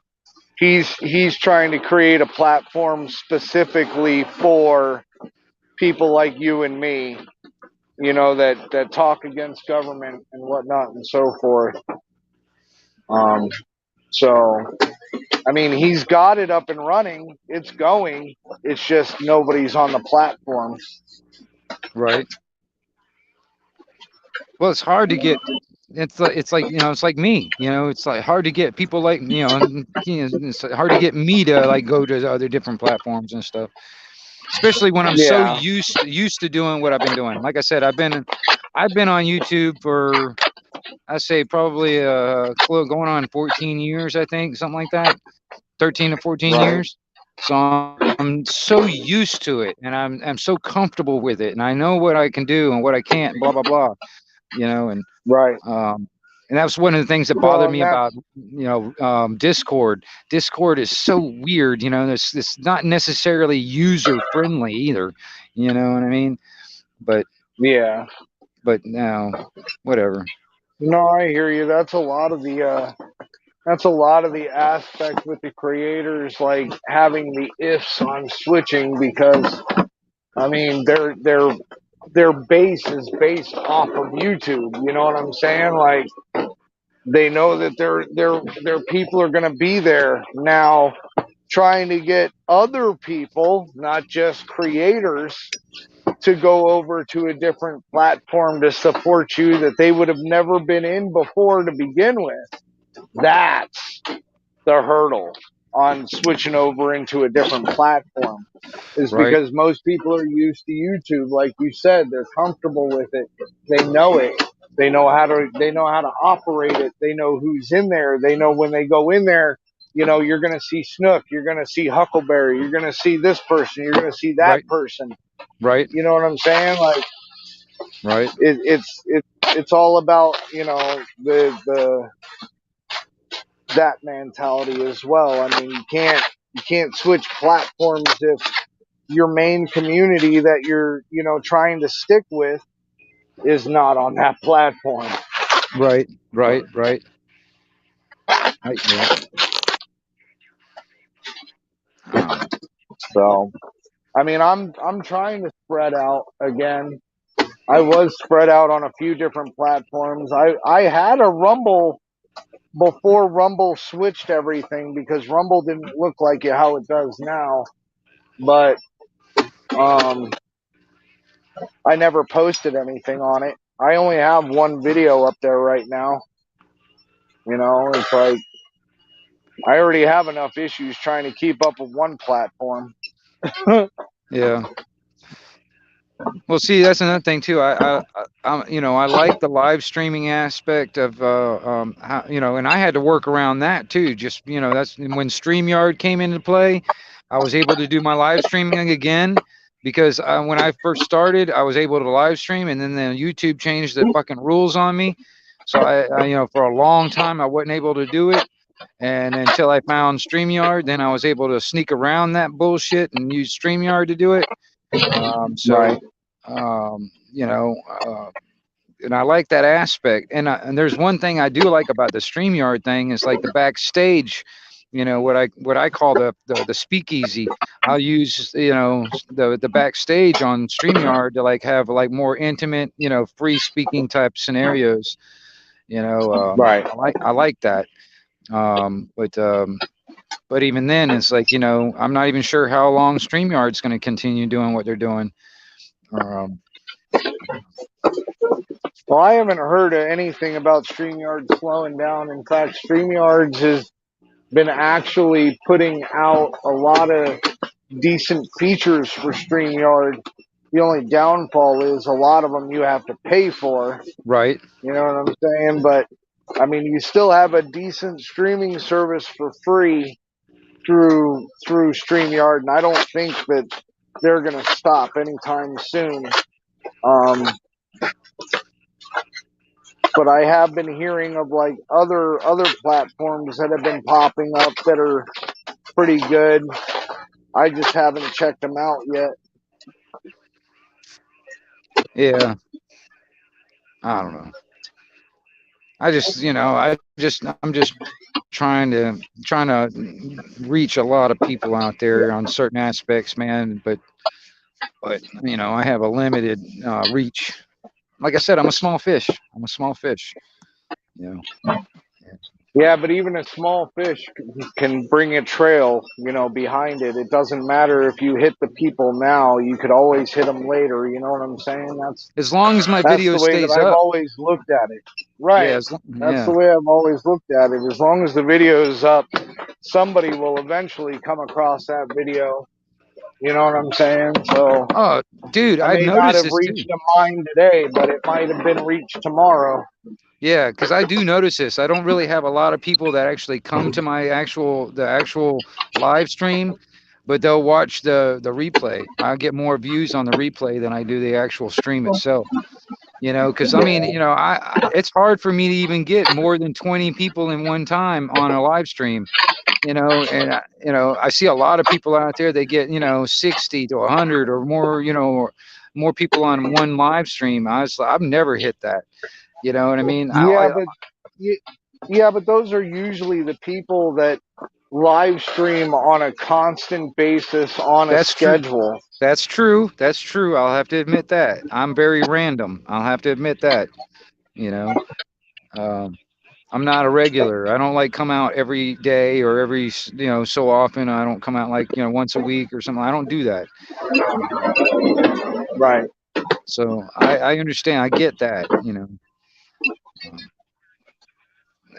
he's trying to create a platform specifically for people like you and me, that talk against government and whatnot and so forth. Um, so, I mean, he's got it up and running. It's going. It's just nobody's on the platform. Right. Well, it's hard to get. It's like it's like me. It's like hard to get people like it's hard to get me to like go to other different platforms and stuff. Especially when I'm so Yeah. used to doing what I've been doing. Like I said, I've been on YouTube for I say probably going on 14 years, I think, something like that. 13 to 14 Right. years. So I'm so used to it, and I'm so comfortable with it, and I know what I can do and what I can't, blah blah blah. And Right. and that was one of the things that Well, bothered and me about Discord. Discord is so weird. It's not necessarily user friendly either. You know what I mean? But yeah. now, whatever. No, I hear you. That's a lot of the aspect with the creators, like having the ifs on switching, because I mean their base is based off of YouTube. You know what I'm saying? Like, they know that their people are going to be there now, trying to get other people, not just creators, to go over to a different platform to support you that they would have never been in before to begin with. That's the hurdle on switching over into a different platform, is Right. because most people are used to YouTube. Like you said, they're comfortable with it. They know it. They know how to operate it. They know who's in there. They know when they go in there, you're going to see Snook, you're going to see Huckleberry, you're going to see this person, you're going to see that Right. person. Right. You know what I'm saying? Like, Right. it's all about, the that mentality as well. I mean, you can't switch platforms if your main community that you're, trying to stick with is not on that platform. Right. Right. Right. Yeah. So, I mean, I'm trying to spread out again. I was spread out on a few different platforms. I had a Rumble before Rumble switched everything, because Rumble didn't look like it how it does now. But I never posted anything on it. I only have one video up there right now. You know, it's like I already have enough issues trying to keep up with one platform. Yeah. Well, see, that's another thing too. I like the live streaming aspect of, how, and I had to work around that too. Just, that's when StreamYard came into play. I was able to do my live streaming again because when I first started, I was able to live stream, and then YouTube changed the fucking rules on me. So for a long time, I wasn't able to do it. And until I found StreamYard, then I was able to sneak around that bullshit and use StreamYard to do it. Right. Um, you know, uh, and I like that aspect. And there's one thing I do like about the StreamYard thing is like the backstage. What I call the speakeasy. I'll use the backstage on StreamYard to like have like more intimate, free speaking type scenarios. Right. I like that. But even then, it's like I'm not even sure how long StreamYard's going to continue doing what they're doing. Um, Well, I haven't heard of anything about StreamYard slowing down. In fact, StreamYards has been actually putting out a lot of decent features for StreamYard. The only downfall is a lot of them you have to pay for. right. You know what I'm saying? But I mean, you still have a decent streaming service for free through StreamYard, and I don't think that they're going to stop anytime soon. But I have been hearing of like other platforms that have been popping up that are pretty good. I just haven't checked them out yet. Yeah. I don't know. I'm just trying to reach a lot of people out there on certain aspects, man. But I have a limited reach. Like I said, I'm a small fish. I'm a small fish. You know. Yeah, but even a small fish can bring a trail, behind it. It doesn't matter if you hit the people now; you could always hit them later. You know what I'm saying? As long as my That's video the way that stays I've up. always looked at it. Yeah. Right. That's Yeah. the way I've always looked at it. As long as the video is up, somebody will eventually come across that video. You know what I'm saying? So Oh, dude, I I've may not noticed have this too. reached a mine today, but it might have been reached tomorrow. Yeah, because I do notice this. I don't really have a lot of people that actually come to my actual live stream, but they'll watch the replay. I get more views on the replay than I do the actual stream itself. Because I mean, it's hard for me to even get more than 20 people in one time on a live stream. I see a lot of people out there. They get 60 to 100 or more. Or more people on one live stream. I've never hit that. You know what I mean? Yeah, but yeah, but those are usually the people that live stream on a constant basis on a That's true. schedule. That's true. That's true. I'll have to admit that. I'm very random. I'll have to admit that. You know, um, I'm not a regular. I don't like come out every day or every so often. I don't come out like once a week or something. I don't do that. Right. So I understand. I get that. Um,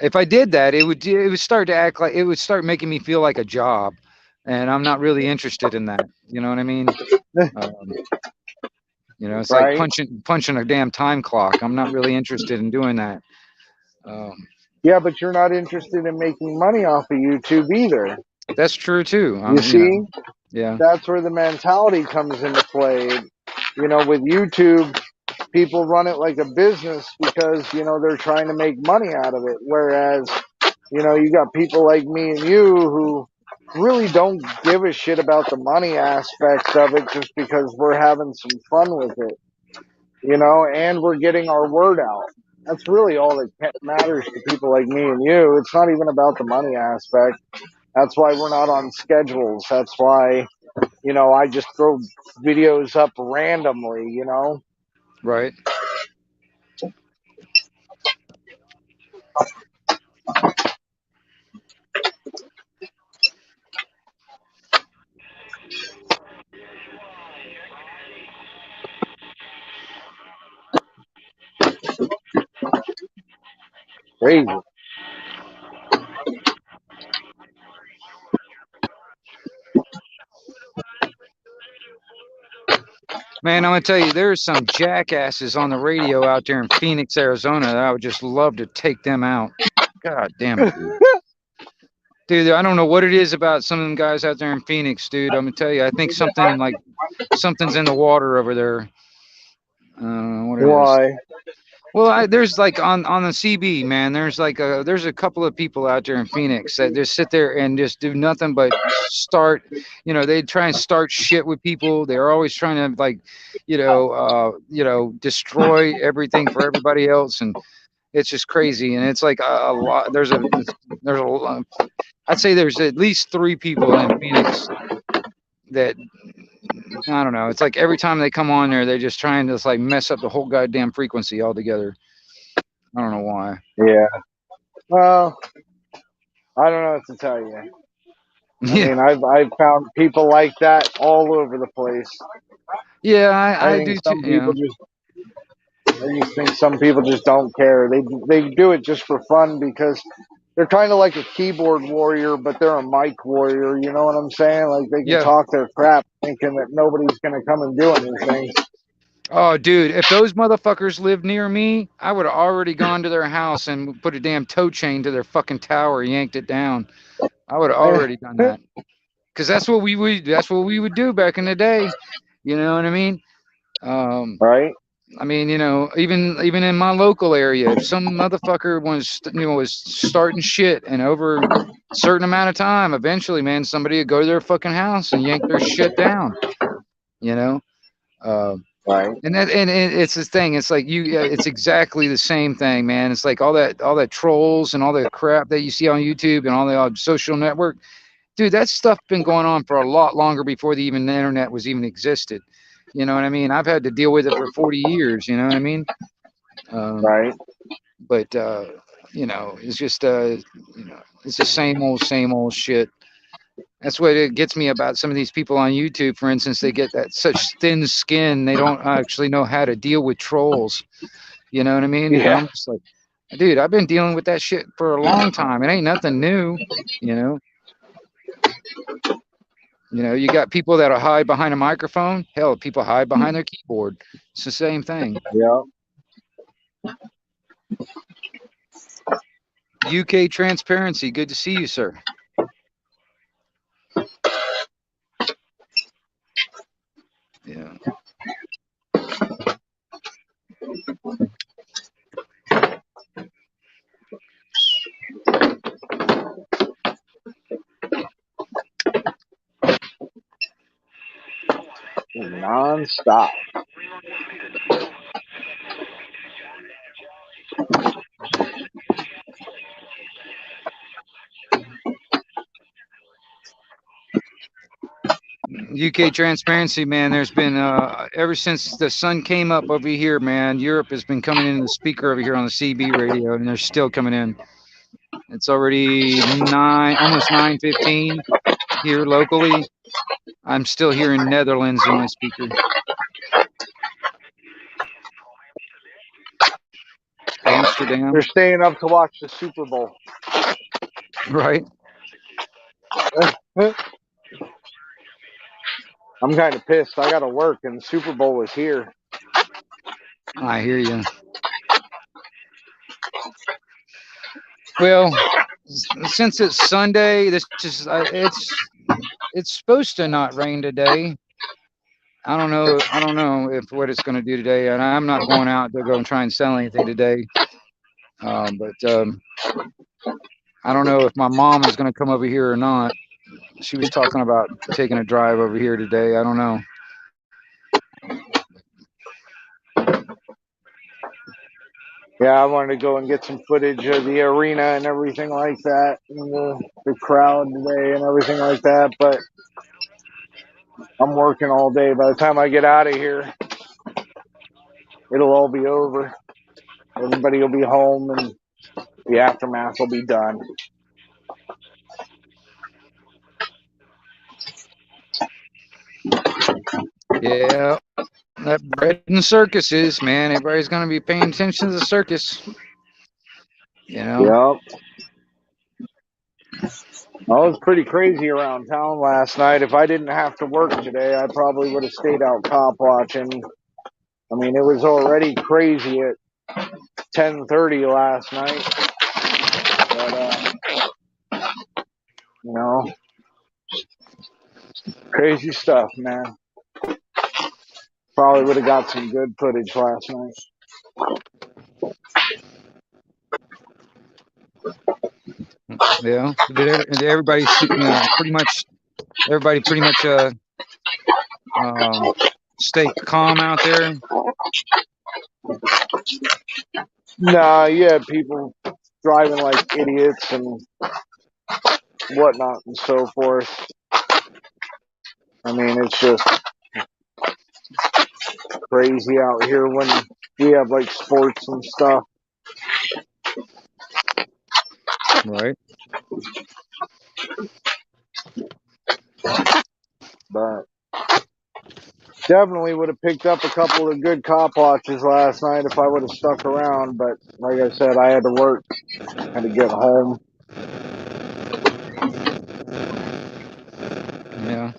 if I did that, it would start to act like it would start making me feel like a job, and I'm not really interested in that. You know what I mean? Um, it's like Right. punching a damn time clock. I'm not really interested in doing that. Um, Yeah, but you're not interested in making money off of YouTube either. that's true too. You see? Yeah, That's where the mentality comes into play. With YouTube, people run it like a business because, they're trying to make money out of it. Whereas, you got people like me and you who really don't give a shit about the money aspect of it just because we're having some fun with it, and we're getting our word out. That's really all that matters to people like me and you. It's not even about the money aspect. That's why we're not on schedules. That's why, I just throw videos up randomly. right. Crazy. Man, I'm gonna tell you, there's some jackasses on the radio out there in Phoenix, Arizona, that I would just love to take them out. God damn it, dude. Dude, I don't know what it is about some of them guys out there in Phoenix, dude. I'm gonna tell you, I think something's in the water over there. I don't know what it is. Why? Well, there's like on the CB, man. There's a couple of people out there in Phoenix that just sit there and just do nothing but start. They try and start shit with people. They're always trying to destroy everything for everybody else, and it's just crazy. And it's like a lot. There's a lot. I'd say there's at least 3 people in Phoenix that I don't know. It's like every time they come on there, they're just trying to like mess up the whole goddamn frequency altogether. I don't know why. Yeah. Well, I don't know what to tell you. I Yeah, mean, I've found people like that all over the place. yeah, I I think do too. some people I just think some people just don't care. They do it just for fun because they're kind of like a keyboard warrior, but they're a mic warrior. You know what I'm saying? Like they can Yeah. talk their crap, thinking that nobody's gonna come and do anything. Oh, dude, if those motherfuckers lived near me, I would have already gone to their house and put a damn tow chain to their fucking tower, yanked it down. I would have already done that. Because that's what we would do back in the day. You know what I mean? Um, Right? I mean, even in my local area, if some motherfucker was starting shit, and over a certain amount of time, eventually, man, somebody would go to their fucking house and yank their shit down. You know, uh, Right. and it's this thing. It's like it's exactly the same thing, man. It's like all that trolls and all the crap that you see on YouTube and all the social network, dude. That stuff been going on for a lot longer before the internet was even existed. You know what I mean? I've had to deal with it for 40 years. You know what I mean? Um, Right. but it's just it's the same old shit. That's what it gets me about some of these people on YouTube, for instance. They get that such thin skin, they don't actually know how to deal with trolls. You know what I mean? And Yeah. I'm just like, dude, I've been dealing with that shit for a long time. It ain't nothing new. You know. You got people that'll hide behind a microphone. Hell, people hide behind their keyboard. It's the same thing. Yeah. UK Transparency, good to see you, sir. Yeah. Non-stop. UK Transparency, man, there's been ever since the sun came up over here, man, Europe has been coming in the speaker over here on the CB radio, and they're still coming in. It's already almost 9:15 here locally. I'm still here in Netherlands in my speaker. Amsterdam, They're staying up to watch the Super Bowl. right? I'm kind of pissed. I got to work, and the Super Bowl is here. I hear you. Well, since it's Sunday, this is it's supposed to not rain today. I don't know if what it's going to do today, and I'm not going out to go and try and sell anything today. But I don't know if my mom is going to come over here or not. She was talking about taking a drive over here today. I don't know. Yeah, I wanted to go and get some footage of the arena and everything like that, and the crowd today and everything like that, but I'm working all day. By the time I get out of here, it'll all be over. Everybody will be home, and the aftermath will be done. Yeah, that bread and circuses, man. Everybody's going to be paying attention to the circus. You know? Yep. Oh, it was pretty crazy around town last night. If I didn't have to work today, I probably would have stayed out cop watching. I mean, it was already crazy at 10:30 last night. But, you know, crazy stuff, man. Probably would have got some good footage last night. Yeah. Did everybody pretty much um stay calm out there? Nah, you had people driving like idiots and whatnot and so forth. I mean, it's just crazy out here when we have like sports and stuff. Right. But definitely would have picked up a couple of good cop watches last night if I would have stuck around. But like I said, I had to work, had to get home. Yeah.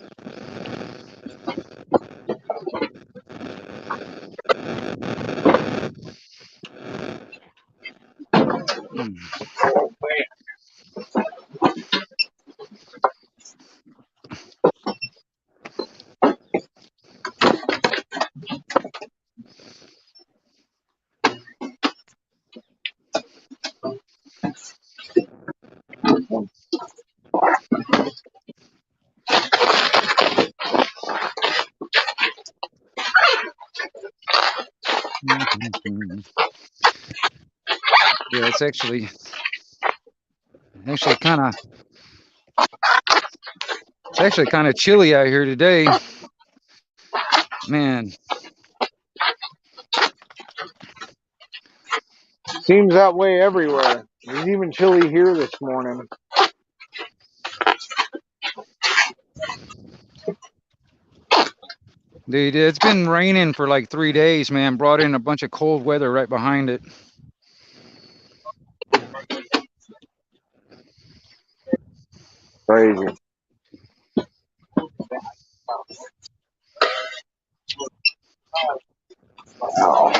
Hmm. Yeah, it's actually kind of chilly out here today. Man. Seems that way everywhere. It was even chilly here this morning. Dude, it's been raining for like 3 days, man. Brought in a bunch of cold weather right behind it. Crazy. Wow.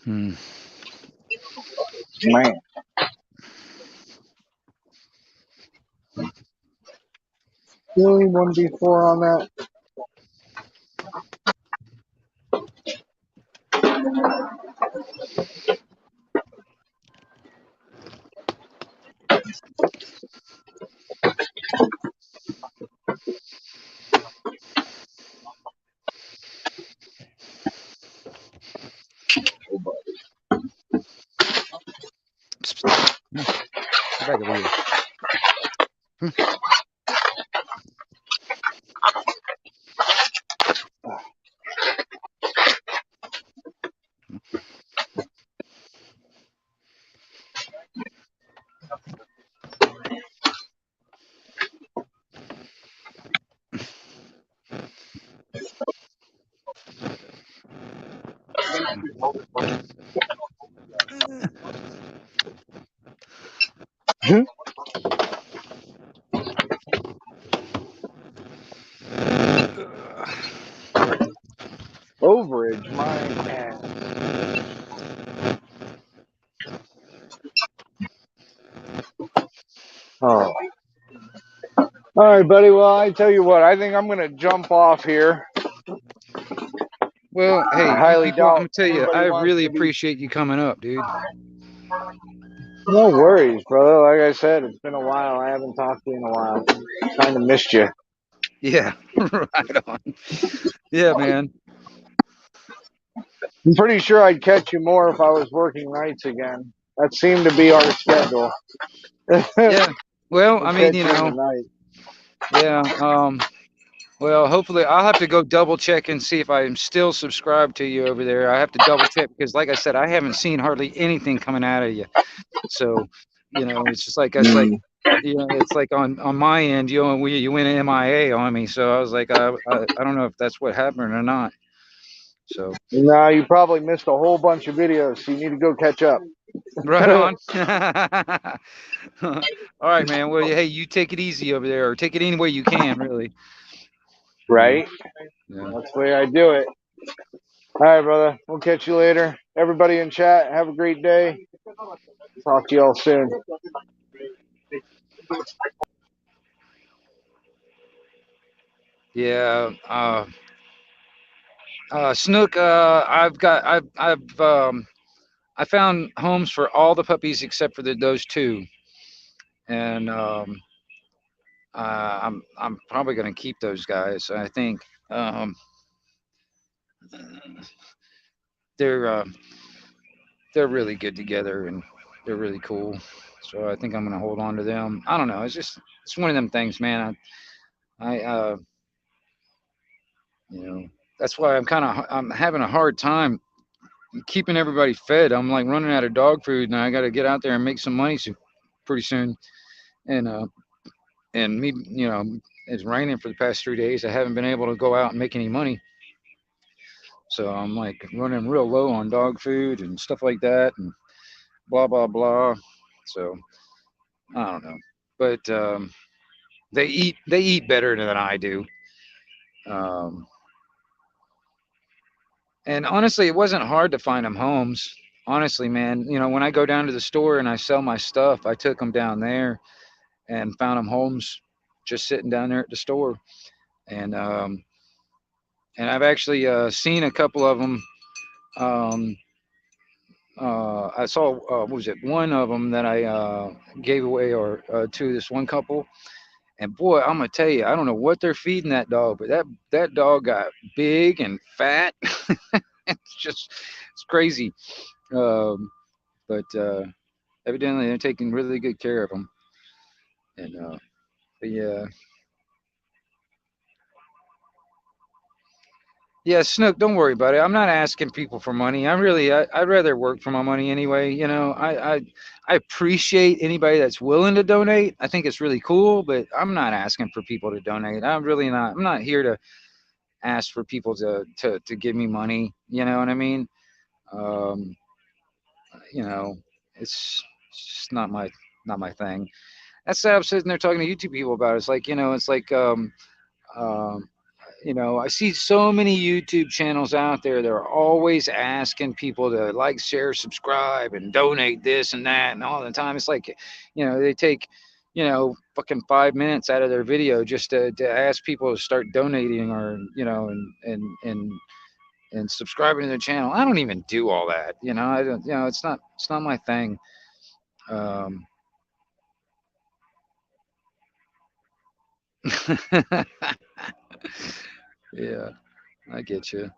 Hmm. Man. Really 1v4 on that? Psst, psst. Get back over here. Overage, my ass. Oh. All right, buddy. Well, I tell you what, I think I'm gonna jump off here. Well, I hey, highly I'm doubt gonna tell you, anybody I wants really to be. appreciate you coming up, dude. No worries, brother. Like I said, it's been a while. I haven't talked to you in a while. Kind of missed you. Yeah, right on. Yeah, man. I'm pretty sure I'd catch you more if I was working nights again. That seemed to be our schedule. Yeah. Well, I We'd mean, catch you in the night. yeah. Well, hopefully, I'll have to go double check and see if I'm still subscribed to you over there. I have to double check because, like I said, I haven't seen hardly anything coming out of you. So, it's just like it's like, Mm. it's like on my end, you went MIA on me. So I was like, I don't know if that's what happened or not. So No, you probably missed a whole bunch of videos, so you need to go catch up. right on. All right, man. Well, hey, you take it easy over there, or take it any way you can, really. Yeah, Right? yeah. That's the way I do it. All right, brother. We'll catch you later. Everybody in chat, have a great day. Talk to y'all soon. Yeah. Snook. I found homes for all the puppies except for those two, and I'm probably gonna keep those guys. I think they're they're really good together and they're really cool. So I think I'm gonna hold on to them. I don't know. It's one of them things, man. I you know that's why I'm having a hard time keeping everybody fed. I'm like running out of dog food, and I got to get out there and make some money pretty soon. And me, it's raining for the past 3 days. I haven't been able to go out and make any money, so I'm like running real low on dog food and stuff like that, and blah blah blah. So I don't know, but they eat better than I do. Um, and honestly, it wasn't hard to find them homes. Honestly, man, when I go down to the store and I sell my stuff, I took them down there and found them homes just sitting down there at the store. And I've actually seen a couple of them. Um, I saw what was it? One of them that I gave away or to this one couple. And boy, I'm gonna tell you, I don't know what they're feeding that dog, but that dog got big and fat. It's crazy. Um, but evidently they're taking really good care of them. And but yeah, yeah, Snook, don't worry about it. I'm not asking people for money. I'd rather work for my money anyway. I appreciate anybody that's willing to donate. I think it's really cool, but I'm not asking for people to donate. I'm really not. I'm not here to ask for people to give me money. You know what I mean? Um, you know, it's just not my thing. That's why I'm sitting there talking to YouTube people about it. It's like, it's like um, I see so many YouTube channels out there. They're always asking people to like, share, subscribe, and donate this and that, and all the time. It's like, they take, fucking 5 minutes out of their video just to ask people to start donating or, and subscribing to their channel. I don't even do all that. I don't. It's not my thing. Um, yeah, I get you.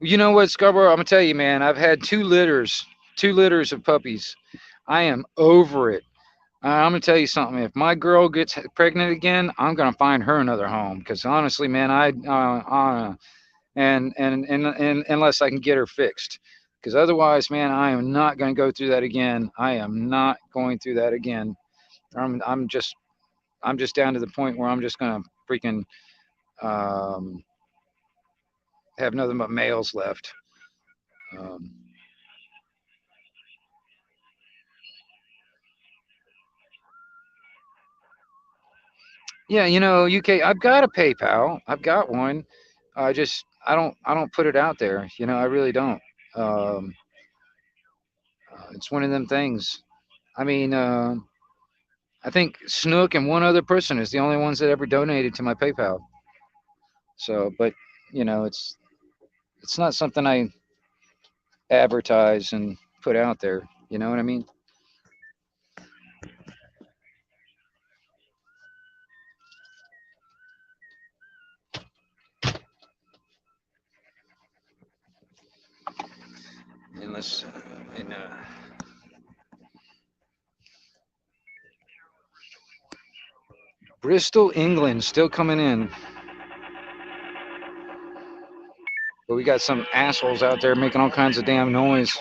You know what, Scarborough? I'm gonna tell you, man. I've had two litters of puppies. I am over it. I'm gonna tell you something. If my girl gets pregnant again, I'm gonna find her another home. Because honestly, man, and unless I can get her fixed, because otherwise, man, I am not gonna go through that again. I am not going through that again. I'm just down to the point where I'm just gonna freaking um, have nothing but males left. Um, Yeah, UK. I've got a PayPal. I've got one. I don't put it out there. I really don't. Um, it's one of them things. I mean, I think Snook and one other person is the only ones that ever donated to my PayPal. So, but it's not something I advertise and put out there. You know what I mean? Unless, and Bristol, England, still coming in. But we got some assholes out there making all kinds of damn noise.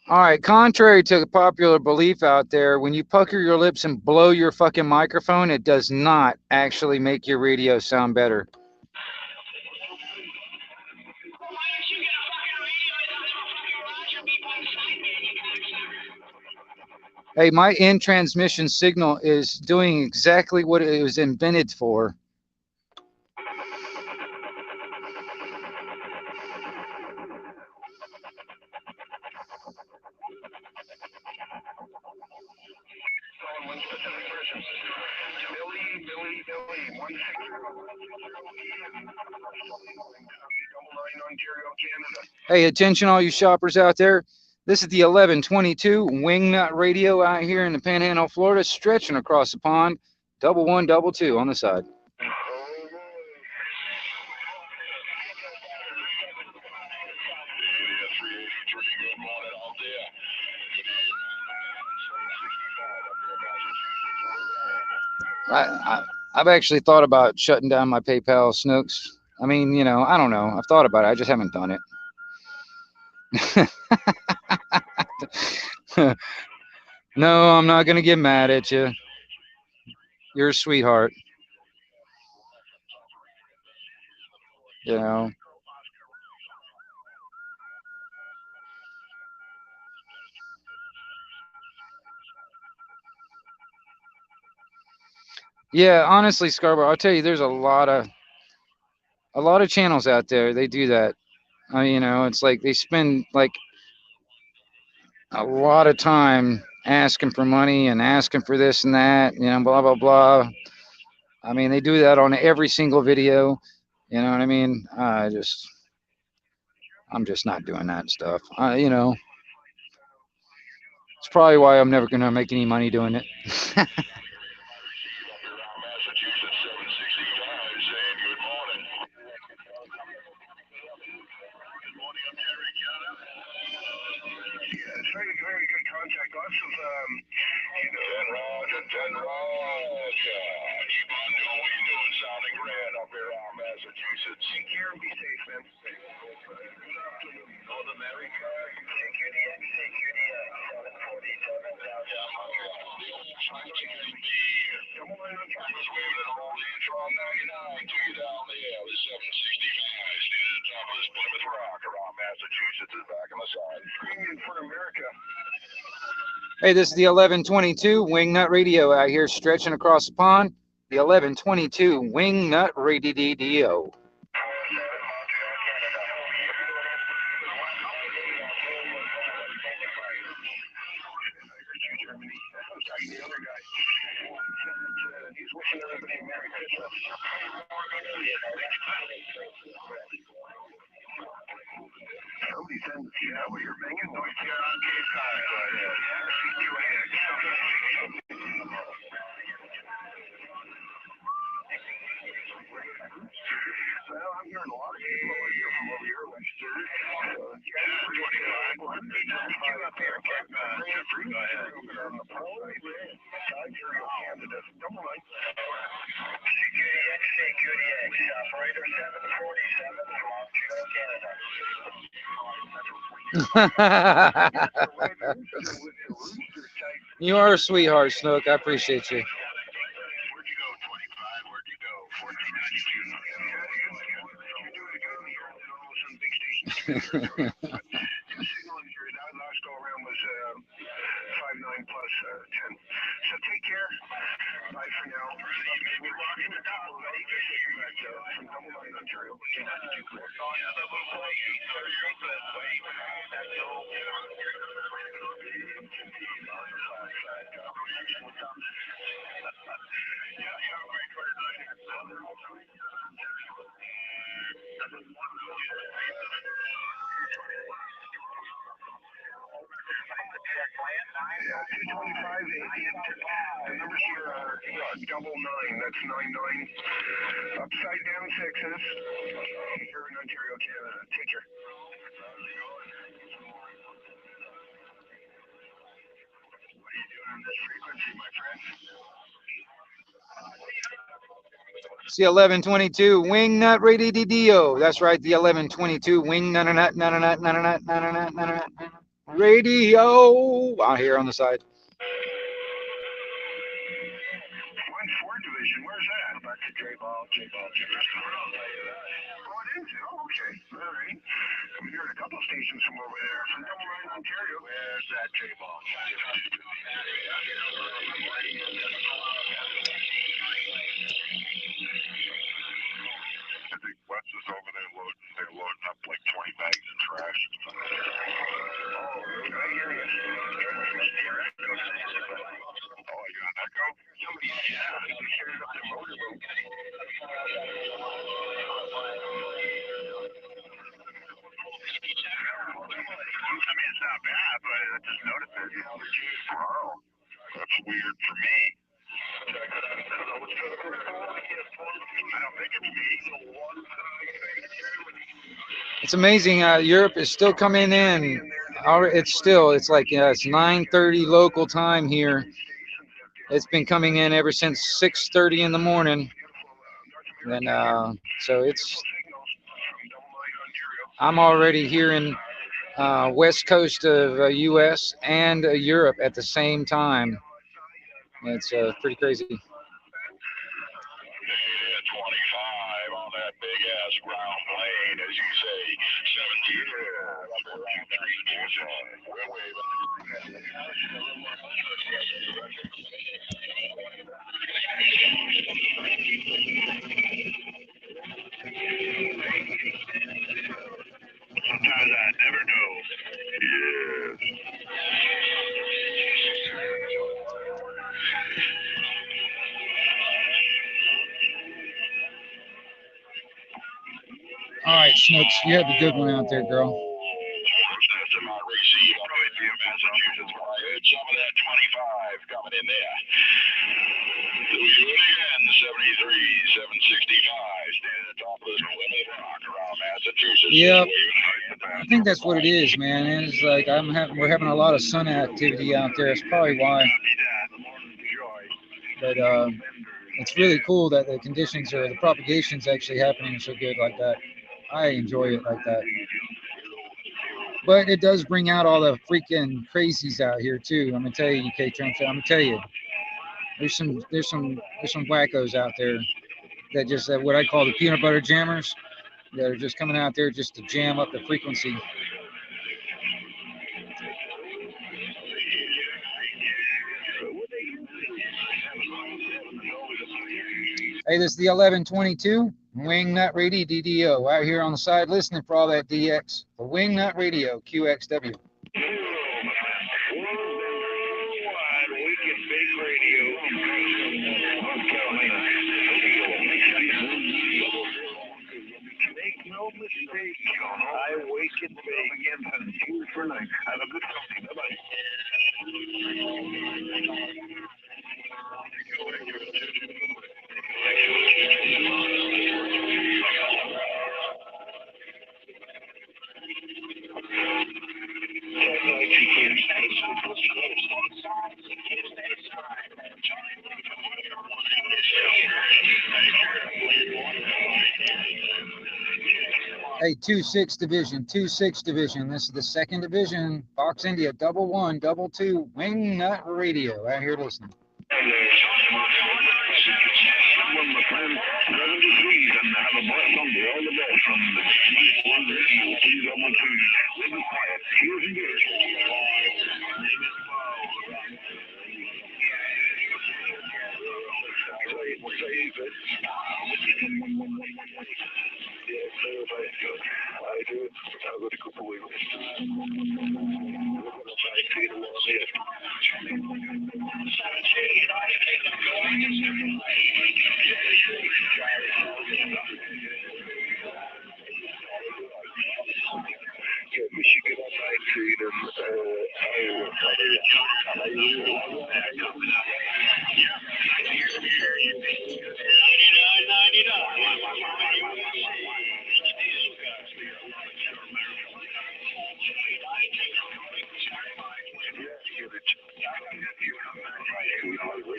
All right, contrary to the popular belief out there, when you pucker your lips and blow your fucking microphone, it does not actually make your radio sound better. Hey, my in transmission signal is doing exactly what it was invented for. Hey, attention all you shoppers out there. This is the 1122 Wingnut Radio out here in the Panhandle, Florida, stretching across the pond. 1122 on the side. I've actually thought about shutting down my PayPal, Snooks. I mean, you know, I don't know. I've thought about it. I just haven't done it. No, I'm not going to get mad at you. You're a sweetheart. You know. Yeah, honestly, Scarborough, I'll tell you, there's a lot of channels out there. They do that. You know, it's like they spend like a lot of time asking for money and asking for this and that, you know, blah, blah, blah. I mean, they do that on every single video. You know what I mean? I'm just not doing that stuff. You know, it's probably why I'm never going to make any money doing it. Very good contact. Lots of, you know, Ted Ross. Keep on doing what you're doing, sounding grand up here in Massachusetts. Take care and be safe, man. Good afternoon, North America. CQDX, 747 downtown Montreal. Double line on top. Just waving an old Antron 99 to you down there. The 765 standing at the top of this Plymouth Rock around Massachusetts is back on the side. Premium for America. Hey, this is the 1122 Wingnut Radio out here stretching across the pond. The 1122 Wingnut Radio. He's wishing everybody a Merry Christmas. Somebody said, yeah, well, you're making noise here on Cape Cod. Well, I'm hearing a lot of people over here from over here, Lester. Yeah, 25. Well, you up here, Cape Cod. Jeffrey, go ahead. On the pole, Ontario, Canada. Double line. CQDX, operator 747 from Ontario, Canada. You are a sweetheart, Snook. I appreciate you. Where'd you go, 25? Where'd you go? 1492. Your signal in here, that last go around was 5.9 plus 10. So take care. Bye for now. We're rocking it down. From Double Line, Ontario. Yeah, 225. The numbers here are double nine. That's 99. Upside down sixes. Here in Ontario, Canada. Take care. It's the 1122 Wingnut Radio. That's right, the 1122 Wingnut Radio out here on the side. 1-4 division, where's that? Back to J-Ball. Oh, it is? Oh, okay. All right. I'm hearing a couple stations from over there, from Double Line, Ontario. Where's that J-Ball? I think Wes is over there loading. They're loading up like 20 bags of trash. Oh, I hear you. Oh, you got an echo? Somebody, started up the motorboat. I mean, it's not bad, but I just noticed it. Wow. That's weird for me. I don't think it's me. It's amazing. Europe is still coming in. It's like it's 9:30 local time here. It's been coming in ever since 6:30 in the morning. And so I'm already here in west coast of U.S. and Europe at the same time. It's pretty crazy. 25 on that big ass round plane, as you say. 17. We're waving. Sometimes I never know. Yes. All right, Snooks, you have a good one out there, girl. That's in my receive up in Massachusetts. I heard some of that 25 coming in there. So we do it again, 73, 765, standing atop of this Plymouth Rock around Massachusetts. Yep. I think that's what it is, man. It's like we're having a lot of sun activity out there. It's probably why. But it's really cool that the conditions or the propagation's actually happening so good like that. I enjoy it like that. But it does bring out all the freaking crazies out here too. I'm gonna tell you, K Trump. I'm gonna tell you, there's some wackos out there that just what I call the peanut butter jammers that are just coming out there just to jam up the frequency. Hey, this is the 1122 Wingnut Radio DDO out here on the side listening for all that DX. The Wingnut Radio QXW. Make no mistake, I wake and bake again from 2 for 9. Have a good company. Bye-bye. Hey, 2-6 division, 2-6 division. This is the 2nd division. Fox India, 1-1-2, Wingnut Radio. Out here listening.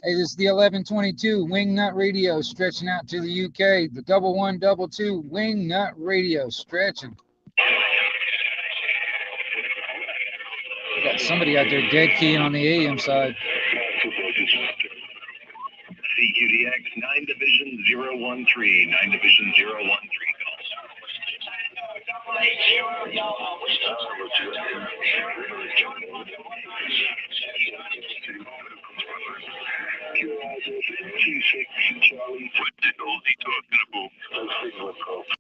Hey, this is the 1122 Wingnut Radio stretching out to the UK. The 1122 Wingnut Radio stretching. Got somebody out there dead keying on the AM side. CQDX 9 Division 013, 9 Division 013 calls.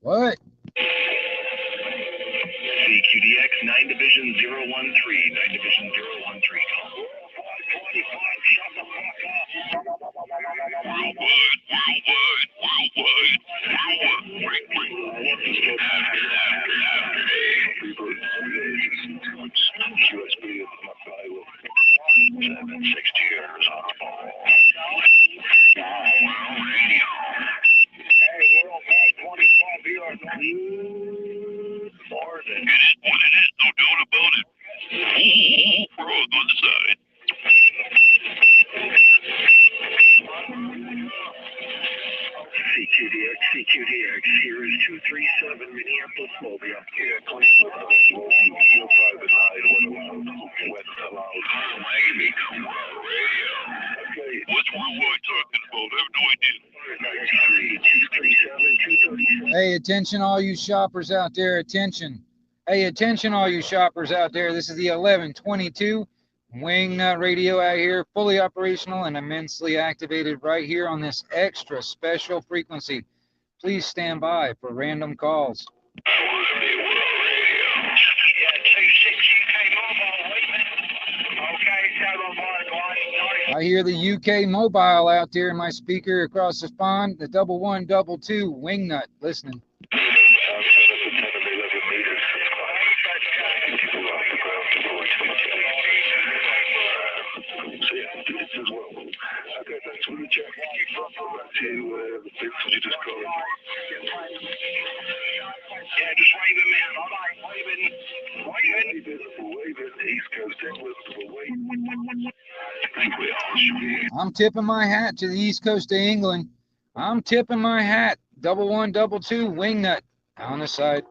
What? CQDX 9 Division 013, 9 Division 013 calls. CQDX, here is 237 Minneapolis Mobile. Yeah, 24 private 9, what's allowed. Miami Commercial Radio. Okay. What's Worldwide talking about? I have no idea. 237, 237. Hey, attention all you shoppers out there, attention. Hey, attention all you shoppers out there. This is the 1122 Wingnut Radio out here, fully operational and immensely activated right here on this extra special frequency. Please stand by for random calls. I hear the UK mobile out there in my speaker across the pond, the 1122 Wingnut, listening. I'm tipping my hat to the East Coast of England. I'm tipping my hat. 1122 Wingnut on the side.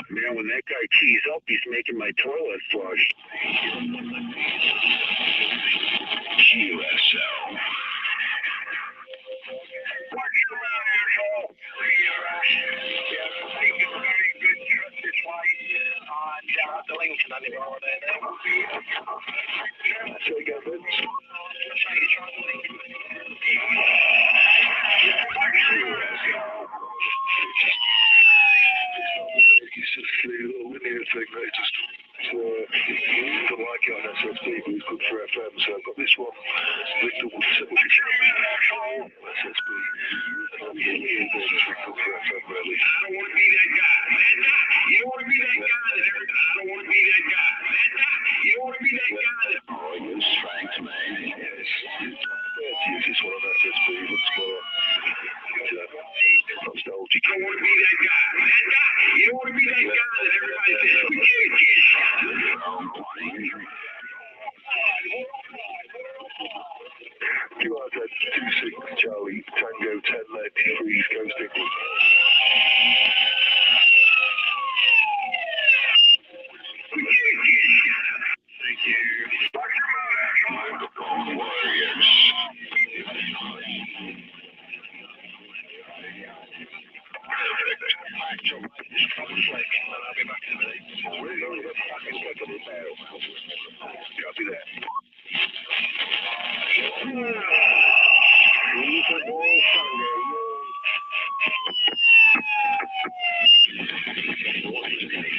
Man, when that guy keys up, he's making my toilet flush. QSL.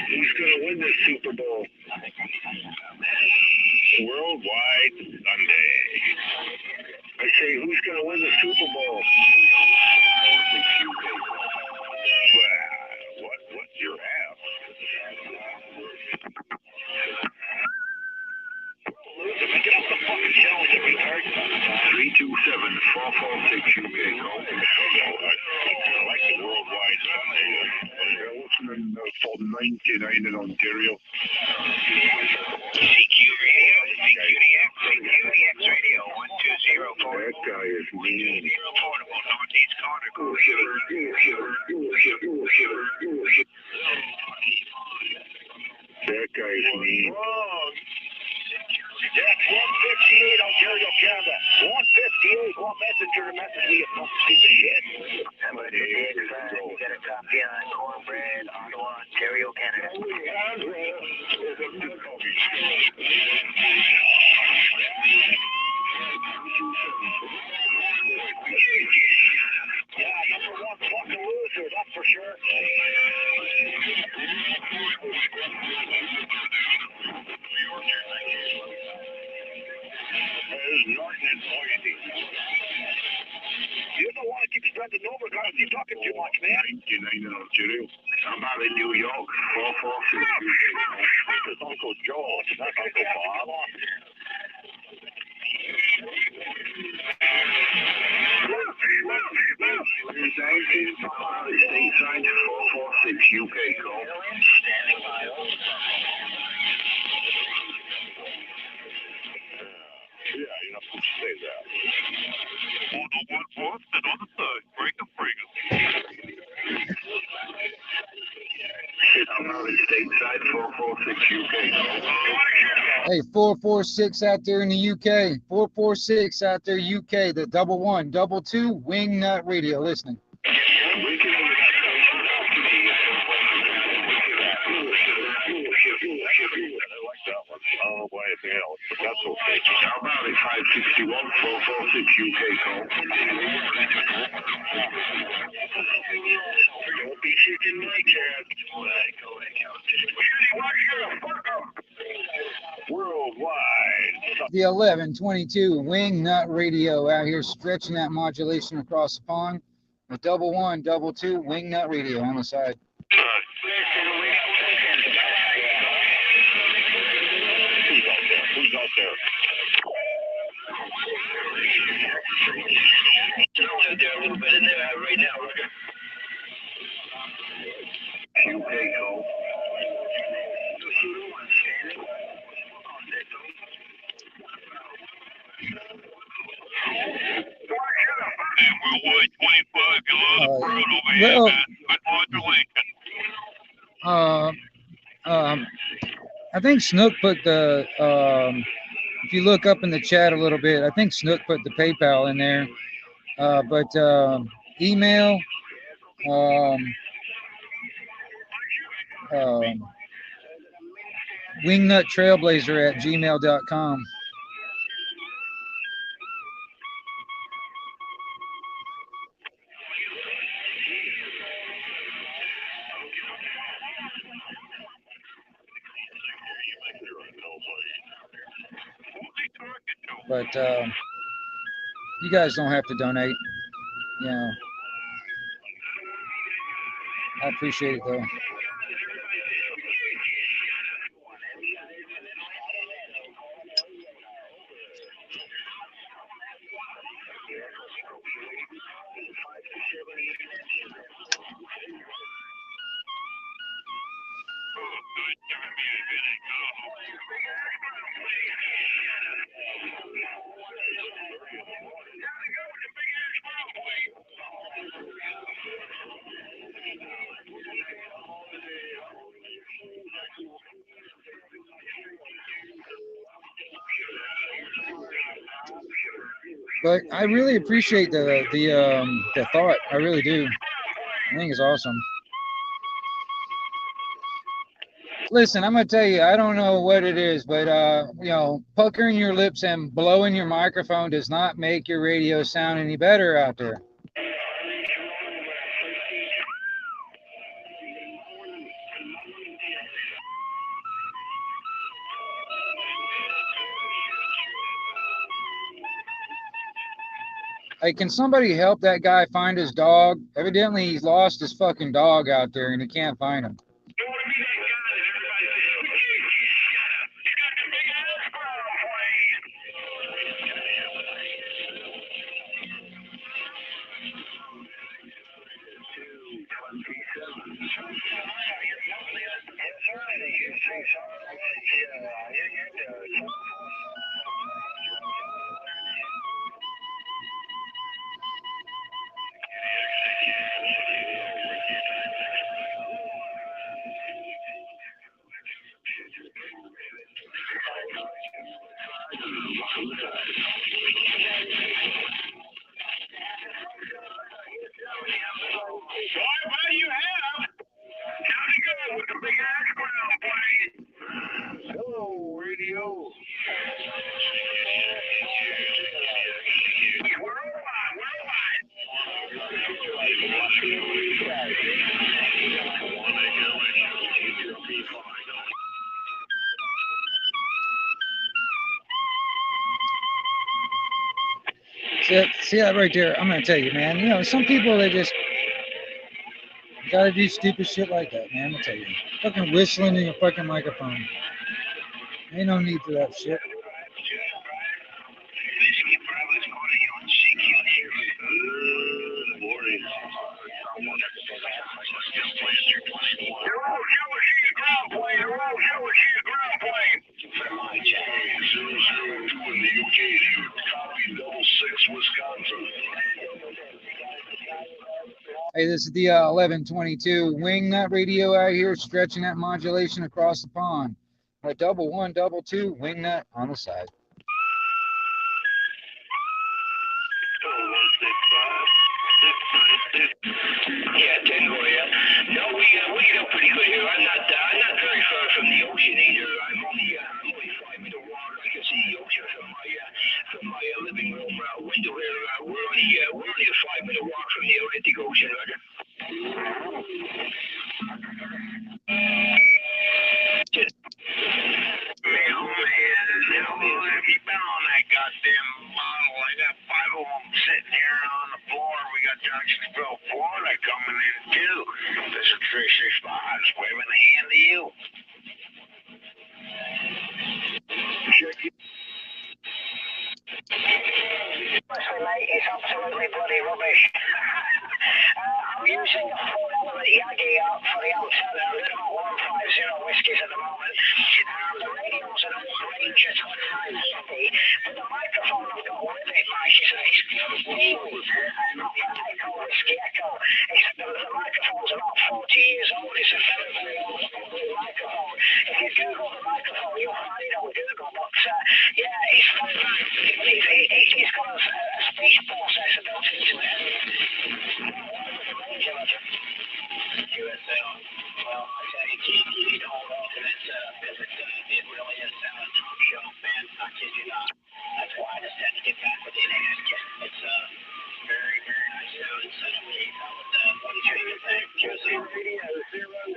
Who's going to win this Super Bowl? Worldwide Sunday. I say, who's going to win the Super Bowl? What's your app? Get off the fucking challenge and be 99 in Ontario. CQ Radio, CQDX Radio, 1204. That guy is mean. Portable Northeast corner. That guy is mean. That's 158 Ontario, Canada. 158. What messenger to message me, you fucking stupid shit? You got a copy on Cornbread, Ottawa, Ontario, Canada. Yeah, number one fucking loser, that's for sure. Norton and Boise. You don't want to keep spreading over, guys. You're talking too much, man. 99 in Ontario. I'm out in New York. 446. It's Uncle Joe. It's not Uncle Bob. Stateside 446 UK call. Standing by. Yeah, you're not supposed to say that. On the one fourth and on the third. Break them. I'm out in Stateside 446 UK call. Hey, 446 out there in the UK. 446 out there, UK. The 1122 Wingnut Radio. Listening. I don't know why anything else, but that's okay. How about it? 561 446 UK call. Don't be shaking my cat. Worldwide. The 1122 Wingnut Radio out here stretching that modulation across the pond. The 1122 Wingnut Radio on the side. Who's out there? They're a little bit in there right now. UK call. Worldwide 25, you lost the road over here, well, man. Good modulation. I think Snook put the, if you look up in the chat a little bit, I think Snook put the PayPal in there. But email, wingnuttrailblazer@gmail.com. But you guys don't have to donate. You know, I appreciate it though. But I really appreciate the thought. I really do. I think it's awesome. Listen, I'm gonna tell you, I don't know what it is, but you know, puckering your lips and blowing your microphone does not make your radio sound any better out there. Hey, can somebody help that guy find his dog? Evidently, he's lost his fucking dog out there and he can't find him. Well, you have. How's it going with the big ass ground plane? Hello, radio. We're alive. See that right there? I'm gonna tell you, man. You know, some people, they just gotta do stupid shit like that, man. I'm gonna tell you. Fucking whistling in your fucking microphone. Ain't no need for that shit. Hey, this is the 1122 Wingnut Radio out here, stretching that modulation across the pond. A 1122 Wingnut on the side. Yeah, Denver, yeah. No, we get up pretty good here. I'm not very far from the ocean either. I'm only 5 minute walk. I can see the ocean from my living room window here. We're only a 5 minute walk from the Atlantic Ocean, Roger. Keep on that goddamn bottle. I got 5 of them sitting here on the floor. We got Jacksonville, Florida coming in too. This is 365 waving a hand to you. Mate, it's absolutely bloody rubbish. I'm using a 4-element Yagi up for the antenna. I'm doing about 150 whiskies at the moment. The radio's at all ranges of 550, but the microphone I've got with it, Mike, is not echo, whiskey echo. The microphone's about 40 years old. It's a very, very old microphone. If you Google the microphone, you'll find it on Google, but yeah, it's it's got a speech processor built into it. QSL. Well, I tell you, Keith, you need to hold on to that setup because it really is sounding top shelf, man. I kid you not. That's why I just had to get back with it. It's very, very nice sounding setup, Keith. What do you think of that? QSL radio 001?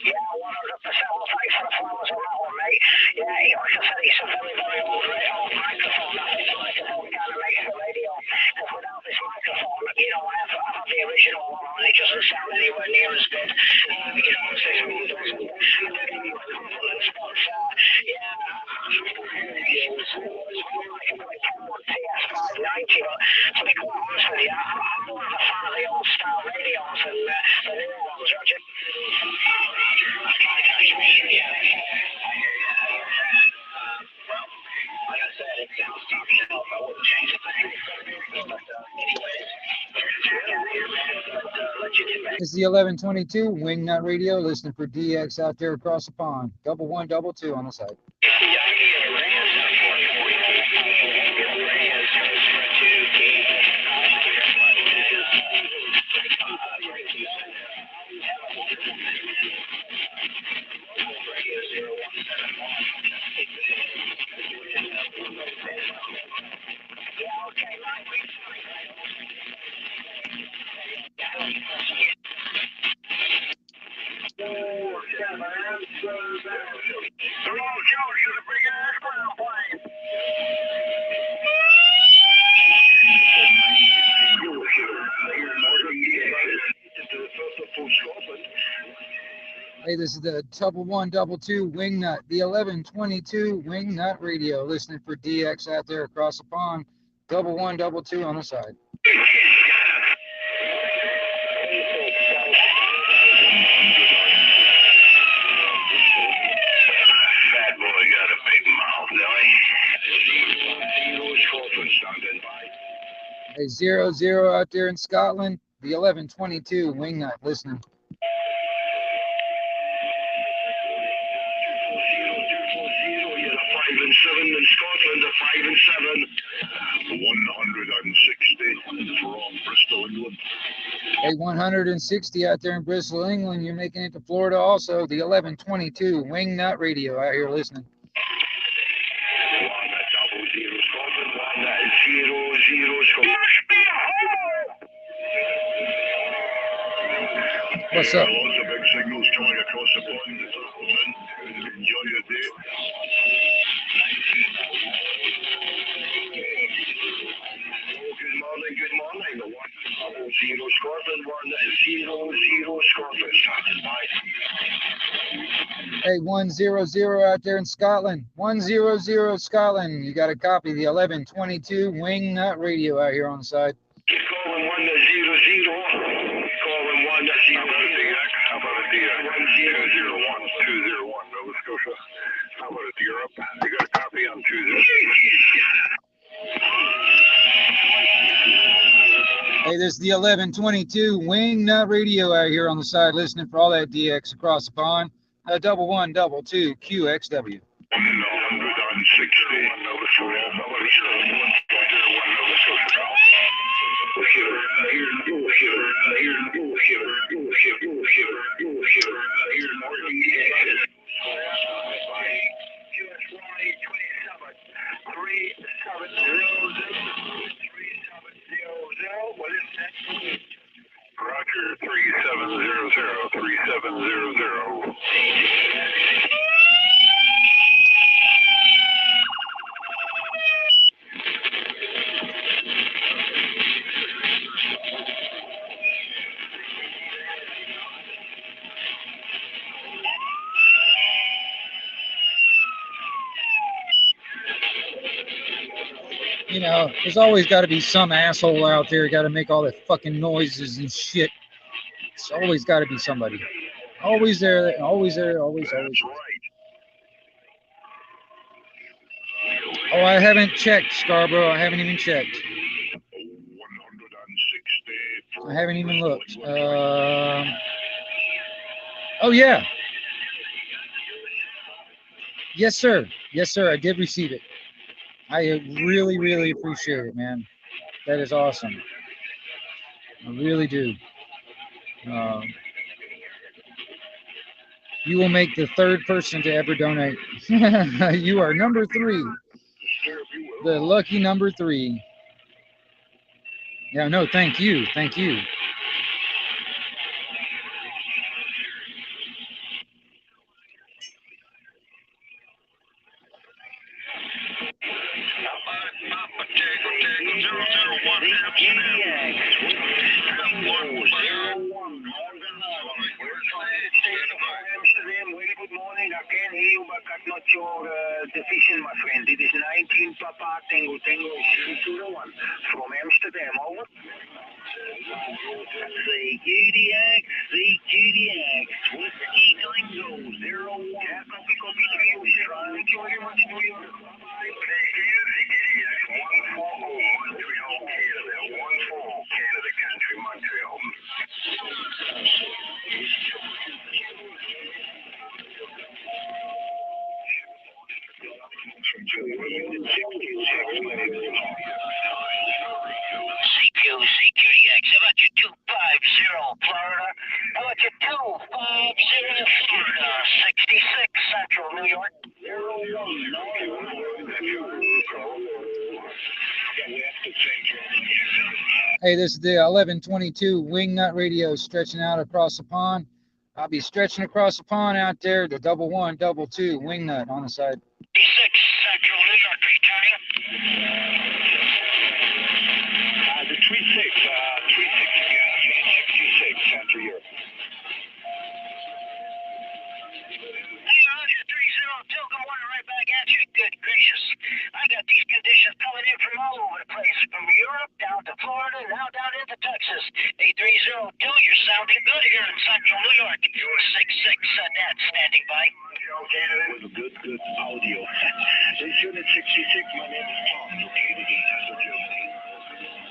Yeah, 100%. Well, thanks for the flowers on that one, mate. Yeah, like I said, it's a very, very old microphone. I think the microphone kind of makes the radio. Because without this microphone, you know, I have the original one and it doesn't sound anywhere near as good. You know, as this one does. I do give you a compliment, but yeah, it's more like a Kenwood TS590, but to be quite honest with you, I'm more of a fan of the old style radios than the new ones, Roger. Like I said, it sounds top shelf. I wouldn't change a thing. But anyways, This is the 1122 Wingnut Radio, listening for DX out there across the pond. 1122 on the side. Hey, this is the 1122 Wingnut, the 1122 Wingnut Radio, listening for DX out there across the pond. 1122 on the side. Fat boy got a big mouth, don't he? Hey, 00 out there in Scotland, the 1122 Wingnut, listening. and 7 in Scotland at 5 and 7. 160 from Bristol, England. Hey, 160 out there in Bristol, England. You're making it to Florida also. The 1122 Wingnut Radio out here listening. 100 Scotland, 100 Scotland. What's up? Lots of big signals coming across the pond. Enjoy your day. Good morning. 100 Scotland, 100 Scotland. Starting by. Hey, 100 out there in Scotland. 100 Scotland. You got a copy of the 1122 Wingnut Radio out here on the side. Calling 100. Calling 100. How about a DR? 201. 201, Nova Scotia. How about a Europe? You got a copy on 20. Hey, this is the 1122 Wingnut Radio out here on the side listening for all that DX across the pond. 1122 QXW. 160 Nova Scotia. Roger, 3700, 3700. You know, there's always got to be some asshole out there got to make all that fucking noises and shit. It's always got to be somebody. Always there, always there, always. Oh, I haven't checked, Scarborough. I haven't even checked. 160. I haven't even looked. Oh, yeah. Yes, sir. Yes, sir. I did receive it. I really, really appreciate it, man. That is awesome. I really do. You will make the third person to ever donate. You are number 3. The lucky number 3. Yeah, no, thank you. Thank you. Decision, my friend. It is 19 Papa Tango 01 from Amsterdam. Over. CQDX, Whiskey Tango 01. Yeah, copy 3. Thank you very much, New York. CQDX 140 Montreal, Canada. 140 Canada Country, Montreal. CQDX, how about you 250 Florida? How about you 250 Florida? 66 Central New York. 01. Hey, this is the 1122 Wingnut Radio stretching out across the pond. I'll be stretching across the pond out there, the 1122 Wingnut on the side. 66 Central New York, returning. The 36 again, 66 Central Europe. Hey, Roger, 302, good morning, right back at you. Good gracious. I got these conditions coming in from all over the place, from Europe down to Florida, now down into Texas. Hey, 302, you're sounding good here in Central New York. 66 net, standing by. Good audio. This unit 66, my name is Tom, located in East Germany.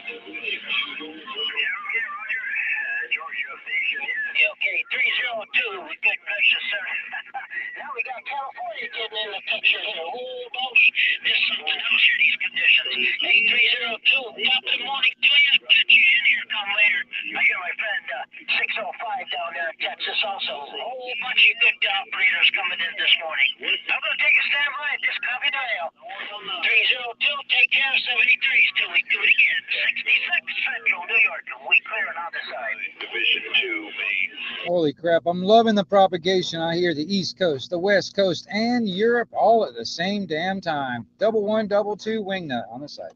Okay, Roger. Georgia station, yeah. Okay, 302, good gracious, sir. Now we got California again. getting in the picture here. Oh, Bobby, there's something else here, these conditions. Hey, 302, top of the morning to you. Get you in here, come later. I hear my friend 605 down there in Texas also. A whole bunch of good operators coming in this morning. I'm going to take a standby and just copy dial. 302, take care. 73's till we do it again. 66 Central New York. We clearing on the side. Division 2, Maine. Holy crap, I'm loving the propagation. I hear the East Coast, the West Coast, and Europe all at the same damn time. 1122 Wingnut on the side.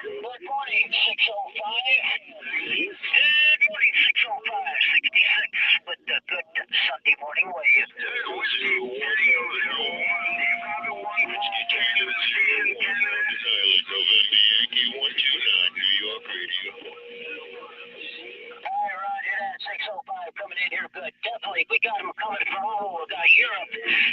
Good morning, 605. Good morning, 605, 66 with the good Sunday morning wave. Hi, Roger that, 605 coming in here good. Definitely, we got them coming from all over. Got Europe,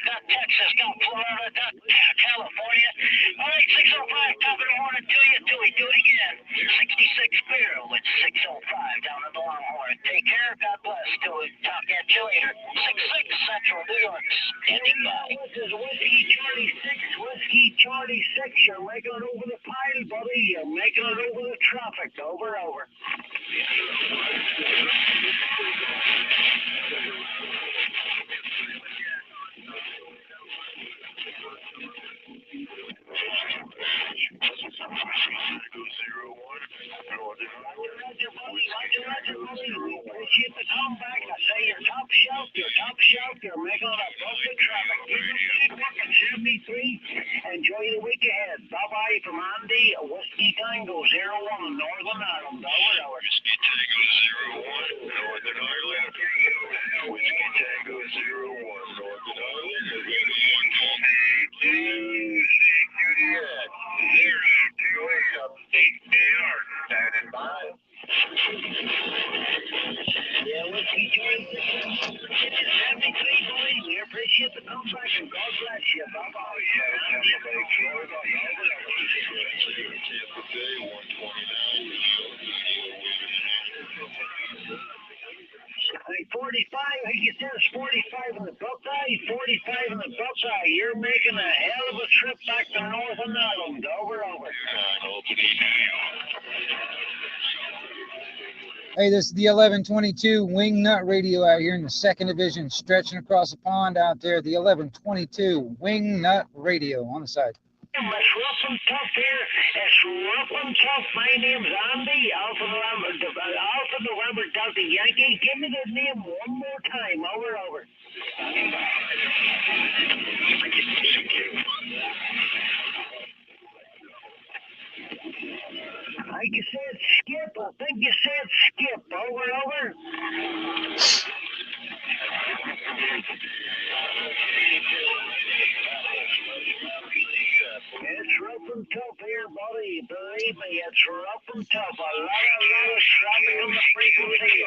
got Texas, got Florida, got California. All right, 605, top of the morning to you till we do it again. 66 clear with 605 down in the Longhorn. Take care, God bless. Till we talk at you later. 66 Central New York, standing by. This is Whiskey Charlie 6, Whiskey Charlie 6. You're making it over the pile, buddy. You're making it over the traffic. Over, over. Appreciate the comeback. I say you're top shelf. You're making it up perfect traffic. Keep working 73. Enjoy the week ahead. Bye-bye from Andy, Whiskey Tango 01, Northern Ireland. Over. Whiskey Tango 01, Northern Ireland. Whiskey Tango 01, Northern Ireland. Standing by. Yeah, Whiskey Charlie 73, boys. We appreciate the comeback and God bless you. Bye-bye. Hey, 45, I think you said it's 45 in the Buckeye, 45 in the Buckeye. You're making a hell of a trip back to Northern Ireland. Over. Hey, this is the 1122 Wingnut Radio out here in the 2nd Division, stretching across the pond out there. The 1122 Wingnut Radio on the side. It's rough and tough here. It's rough and tough. My name's Andy, Alpha November Delta Yankee. Give me the name one more time. Over. I think you said Skip. I think you said Skip. Over. It's rough and tough here, buddy. Believe me, it's rough and tough. A lot of traffic on the frequency.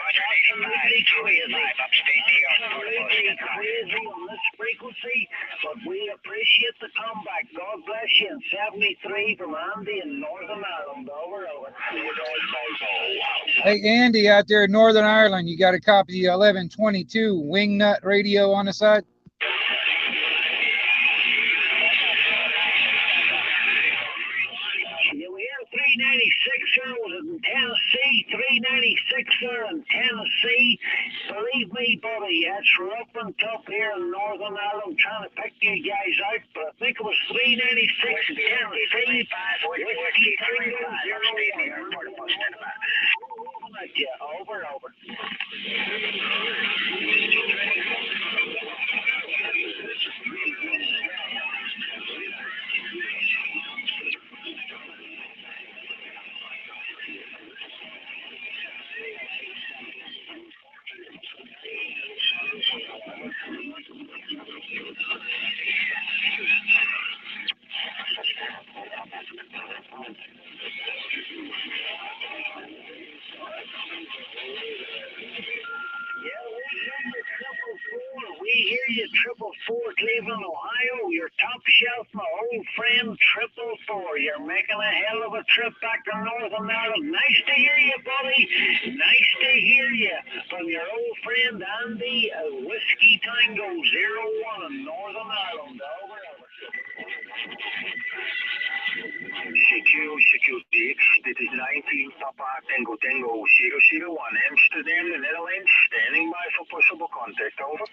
Absolutely crazy on this frequency, but we appreciate the comeback. God bless you. And 73 from Andy in Northern Ireland. Over. Hey, Andy out there in Northern Ireland, you got a copy of the 1122 Wingnut Radio on the side? Yeah, we have 396 in Tennessee, 396 in Tennessee. Believe me, buddy, it's rough and tough here in Northern Ireland. I'm trying to pick you guys out, but I think it was 396 in Tennessee. Whiskey Tango 01. Over. hear you, 444 Cleveland, Ohio. Your top shelf, my old friend, 444. You're making a hell of a trip back to Northern Ireland. Nice to hear you, buddy. Nice to hear you. From your old friend Andy, Whiskey Tango 01 in Northern Ireland. Over. CQ6, dit is 19 Papa Tango Tango 001 Amsterdam, the Netherlands, standing by for possible contact, over.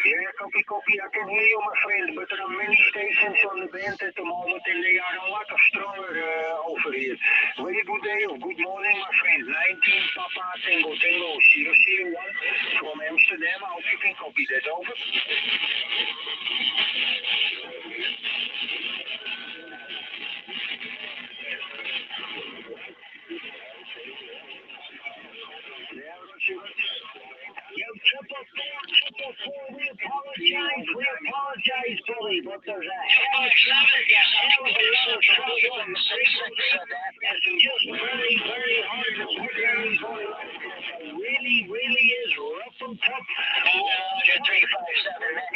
Yeah, copy, I can hear you, my friend, but there are many stations on the band at the moment and they are a lot of stronger over here. Very good day or good morning, my friend. 19 Papa Tango Tango 001 from Amsterdam. I hope you can copy that, over. Yo, 444, we apologize, Billy, but there's a hell of a lot of trouble on the frequency of that. That's just very, very hard to put everybody on. It really is rough and tough. 357, man,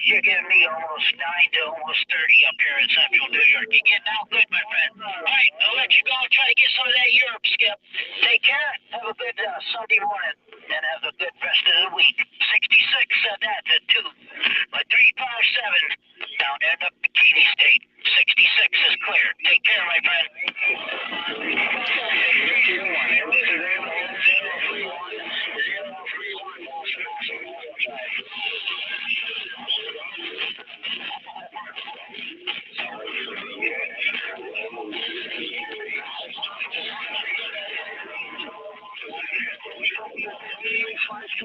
you're giving me almost 9 to almost 30 up here in Central New York. You're getting out good, my friend. All right, I'll let you go and try to get some of that Europe, Skip. Take care. Have a good Sunday morning. And have a good rest of the week. 66 said that to 2. But 357 down there in the Bikini State. 66 is clear. Take care, my friend.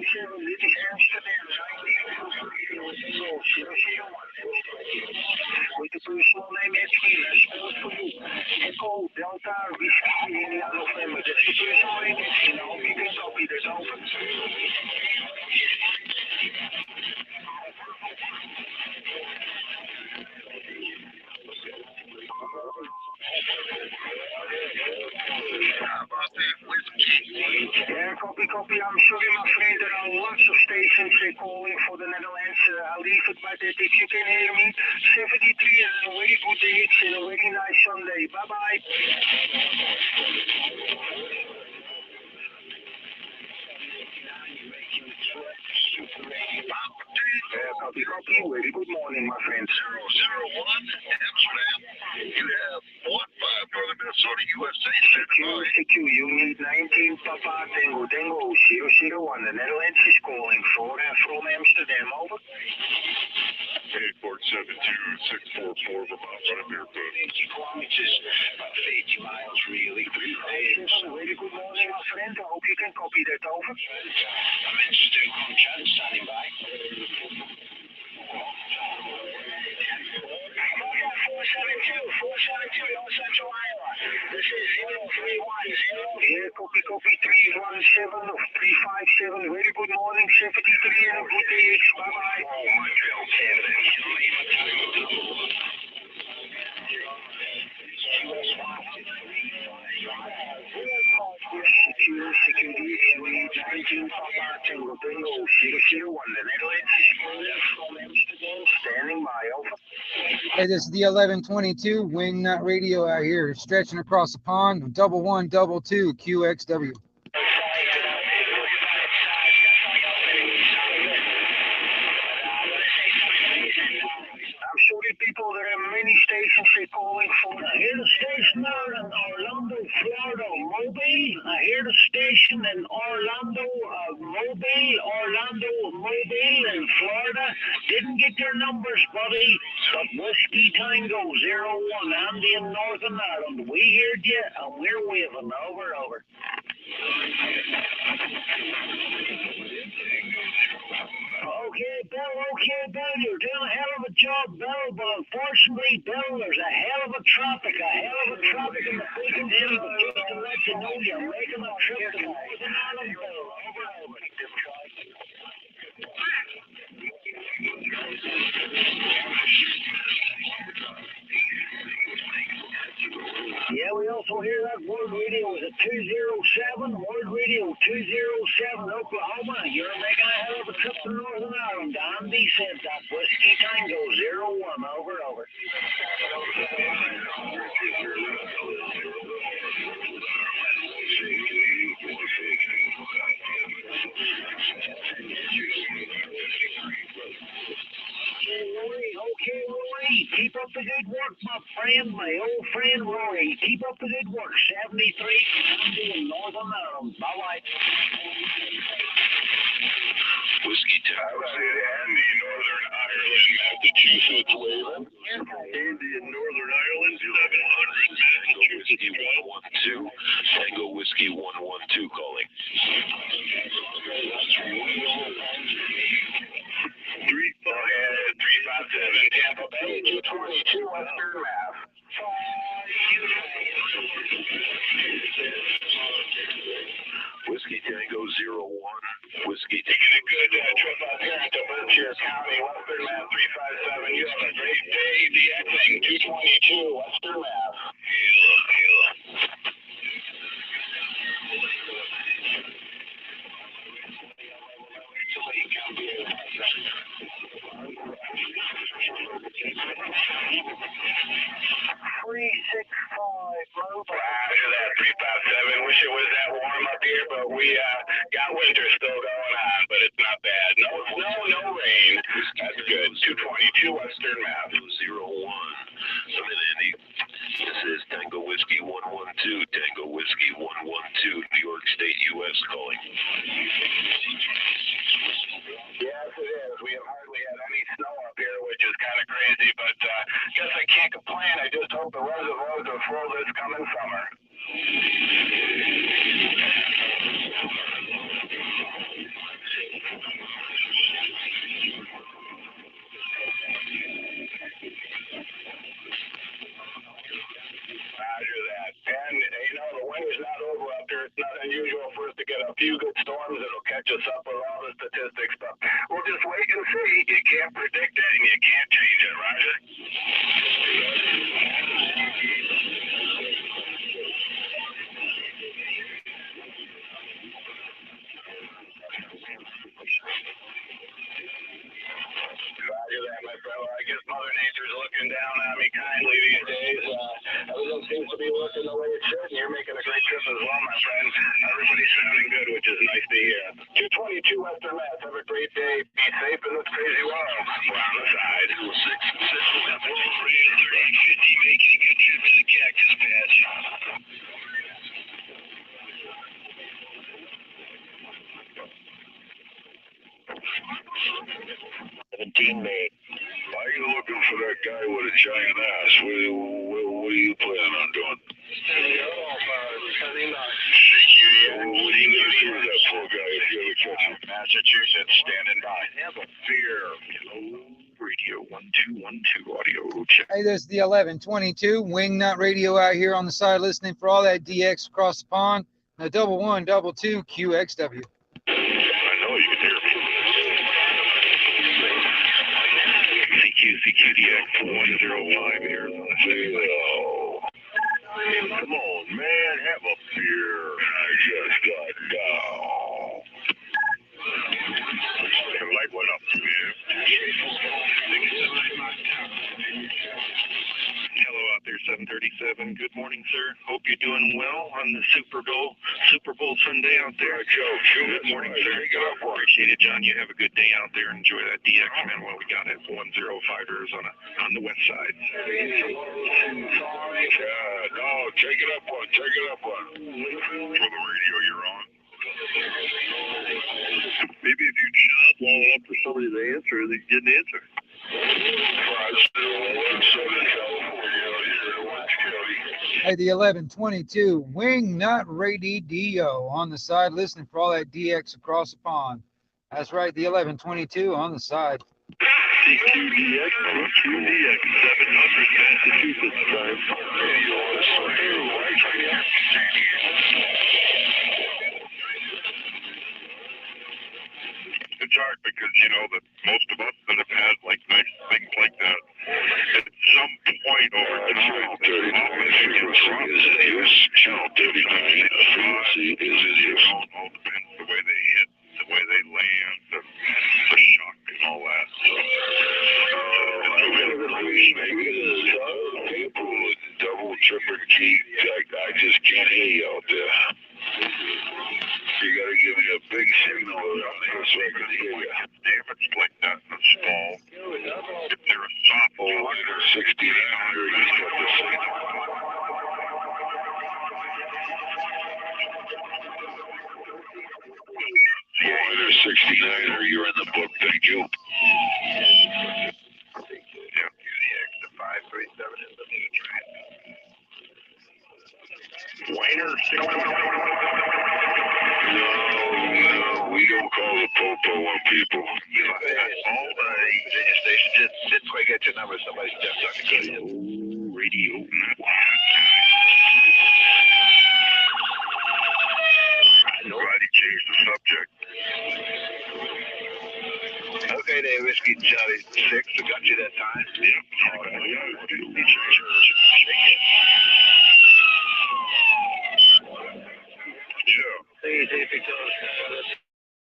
Dit is Amsterdam, with the personal name Edwin, I spell it for you. Echo Delta Whiskey India November. That's the personal name Edwin. I hope you can copy this, over. Yeah, copy. I'm sorry, my friend. There are lots of stations calling for the Netherlands. I'll leave it by that. If you can hear me, 73 and a very good day. It's a very nice Sunday. Bye-bye. Copy. Very good morning, my friend. 001 Amsterdam. You have 15 Northern Minnesota, USA. CQ, you need 19 Papa Tango Tango 001. The Netherlands is calling from Amsterdam, over. 8472644 Vermont, Front Airport. 50 kilometers, about 50 miles, really. Very good morning, my friend. I hope you can copy that, over. I'm interested in Chat standing by. 472, North Central Iowa. This is 0310. Yeah, copy, 317 or 357. Very good morning, 73 and a good day. Bye-bye. Montreal, Canada. Security, 19 Papa Tango Tango 001. The Netherlands is calling from Amsterdam, standing by, over. Hey, this is the 1122 Wingnut Radio out here, stretching across the pond. 1122 QXW. I'm sorry, people. There are many stations they're calling for. I hear the station out in Orlando, Florida, Mobile. I hear the station in Orlando, Mobile in Florida. Didn't get their numbers, buddy. But Whiskey Tango 01, Andy in Northern Ireland. We heard you, and we're waving. Over. Okay, Bill, you're doing a hell of a job, Bill, but unfortunately, Bill, there's a hell of a traffic in the freaking city, but just to let you know, you're making a trip to Northern Ireland, Bill. Over. Yeah, we also hear that word radio is a 207, word radio 207, Oklahoma. You're making a hell of a trip to Northern Ireland. Don descent up Whiskey Tango 01, over. Okay, Rory, keep up the good work, my friend, my old friend Rory. Keep up the good work. 73 in Northern Ireland. Bye-bye. Whiskey Tango. Andy, Northern Ireland, Massachusetts, waving. Andy in Northern Ireland, 700 Massachusetts, 112. Tango Whiskey 112 calling. 357 Tampa Bay, 222 Western Mass. Whiskey Tango 01. Whiskey taking a good trip out here into Berkshire County, Western Mass 357. You have a great day. DXing 222 Western Mass. Hila. 365, Roger that, 357. Wish it was that warm up here, but we got winter still going on, but it's not bad. No snow, no rain. That's good. 222 Western Mass. 01. Andy. This is Tango Whiskey 112. Tango Whiskey 112. New York State, U.S. calling. Yes, it is. We have hardly had any snow up here, which is kind of crazy, but guess I can't complain. I just hope the reservoirs are full this coming summer. Roger that. And, the winter's not over up here. It's not unusual for us to get a few good storms that'll catch us up with all the statistics, but we'll just wait and see. You can't predict it, and you can't change it, Roger. Roger that, my friend. Well, I guess Mother Nature's looking down on me kindly these days. Everything seems to be working the way it should, and you're making a great trip as well, my friend. Everybody's sounding good, which is nice to hear. 222 Western Mass. Have a great day. Be safe in this crazy world. We're on the side. 6 3050, making a good trip to the Cactus Patch. 17 May. Why are you looking for that guy with a giant ass? What are you planning on doing? What are you going to do with that poor guy if you ever catch him? Massachusetts, standing by. Have a fear. Hello, Radio 1212 audio check. Hey, this is the 1122 Wingnut Radio out here on the side listening for all that DX across the pond. The 1122 QXW. I know you can hear me. CQDX 105 here. Come on, man, have a beer. I just got down. The light went up, man. Hello out there, 737. Good morning, sir. Hope you're doing well on the Super Bowl Sunday out there. Good morning, sir. Appreciate it, John. You have a good day out there. Enjoy that DX, man. What we got at 105ers on the west side. No, take it up one. For the radio you're on. Maybe if you shut up long enough for somebody to answer, they get an answer. Hey, the 1122 Wingnut Radio on the side listening for all that DX across the pond. That's right, the 1122 on the side. CQDX 700 Massachusetts time. It's hard because, that most of us that have had, nice things like that, at some point over time, often it gets I just can't hear you out there. You gotta give me a big signal around here so I can hear you. If it's like that in a stall, if they're a soft phone, they're 69, or you got the signal. 69er, you're in the book, thank you. Yeah, the 537 is the new train. Weiner, no, we don't call the popo on people. They didn't quite get your number, somebody stepped on the radio. I'm glad he changed the subject. Okay, Dave, Whiskey Charlie 6, I got you that time. Yep. Sure. Easy because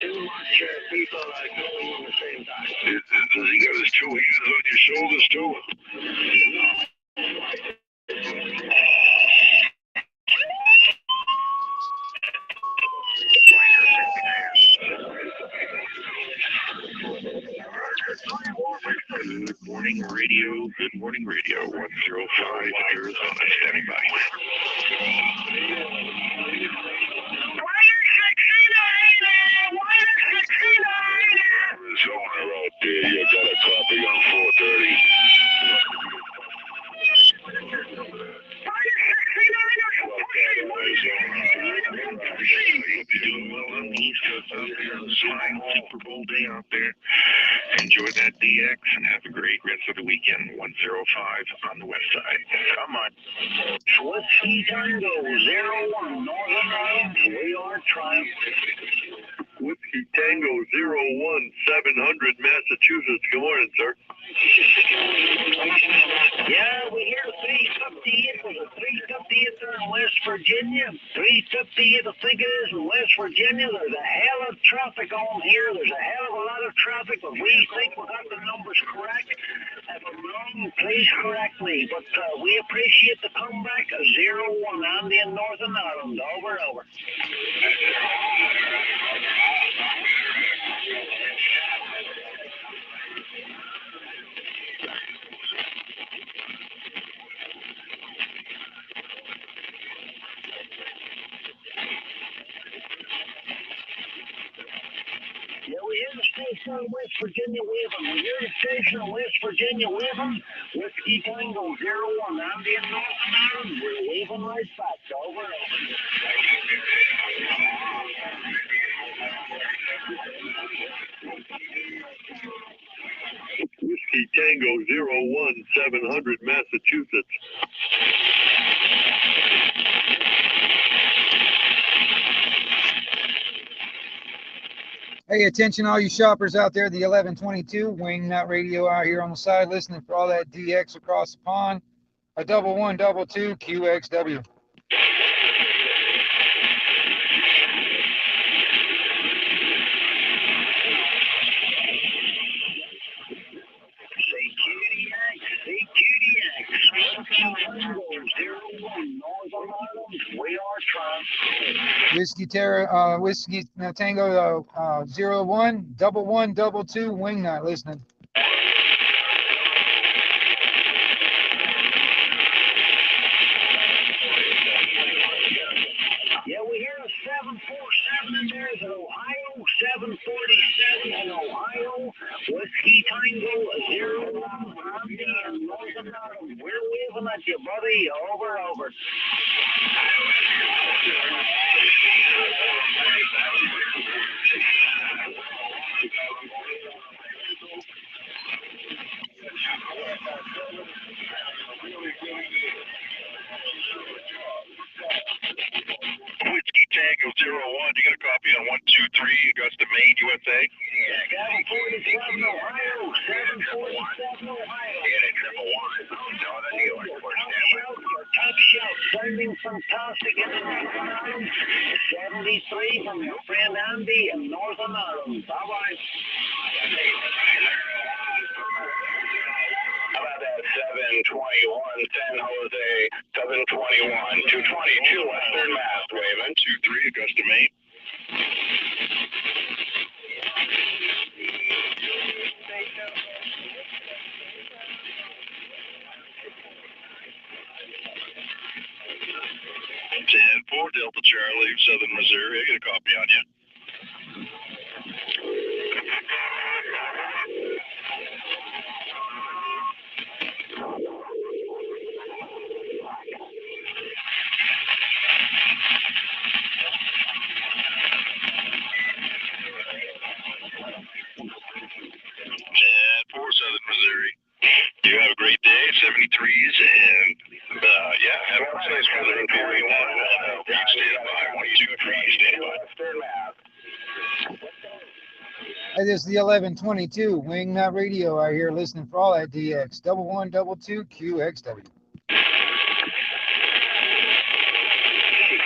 too much people are going on the same time. Does he got his two hands on your shoulders too? Good morning radio, 105 Arizona, standing by. Arizona out there, you got a copy on 430. Super Bowl day out there. Enjoy that DX and have a great rest of the weekend. 105 on the west side. Come on. Whiskey Tango 01 Northern Ireland. We are trying. Whiskey Tango 01 700 Massachusetts. Good morning, sir. Yeah, we hear 358 was a 358 there in West Virginia. 358, I think it is, in West Virginia. There's a hell of traffic on here. There's a hell of a lot of traffic, but we think we got the numbers correct. If I'm wrong, please correct me. But we appreciate the comeback of 01 Andy in Northern Ireland. Over. Yeah, we hear the station in West Virginia waving. We hear the station in West Virginia waving. Whiskey Tango 01 Andy in Northern Ireland. We're waving right back. Over. Whiskey Tango 01 700 Massachusetts. Hey, attention all you shoppers out there, the 1122 Wing Nut Radio out here on the side, listening for all that DX across the pond. A 1122 QXW. Whiskey Tango 01 1122 Wing Nut listening. Yeah, we hear a 747 in there. Is it Ohio? 747 in Ohio. Whiskey Tango 01 Andy in Northern Ireland. We're waving at you, buddy. Over. Whiskey Tango 01, you got a copy on 123 Augusta, Maine, USA? 747 Ohio. 747 Ohio. Northern New York. Your top shelf sounding fantastic in Northern Ireland. 73 from your friend Andy in Northern Ireland. Bye-bye. How about that 721 San Jose, Southern 1121, 222 Western Mass, Wayman. 23 Augusta, Maine. Ten-4 Delta Charlie, Southern Missouri. I got a copy on you. Southern Missouri. You have a great day, 73s, and yeah, have a nice weather up here right now. Reed stand by, 123, stand by. Hey, this is the 1122 Wingnut Radio out here listening for all that DX. 1122 QXW.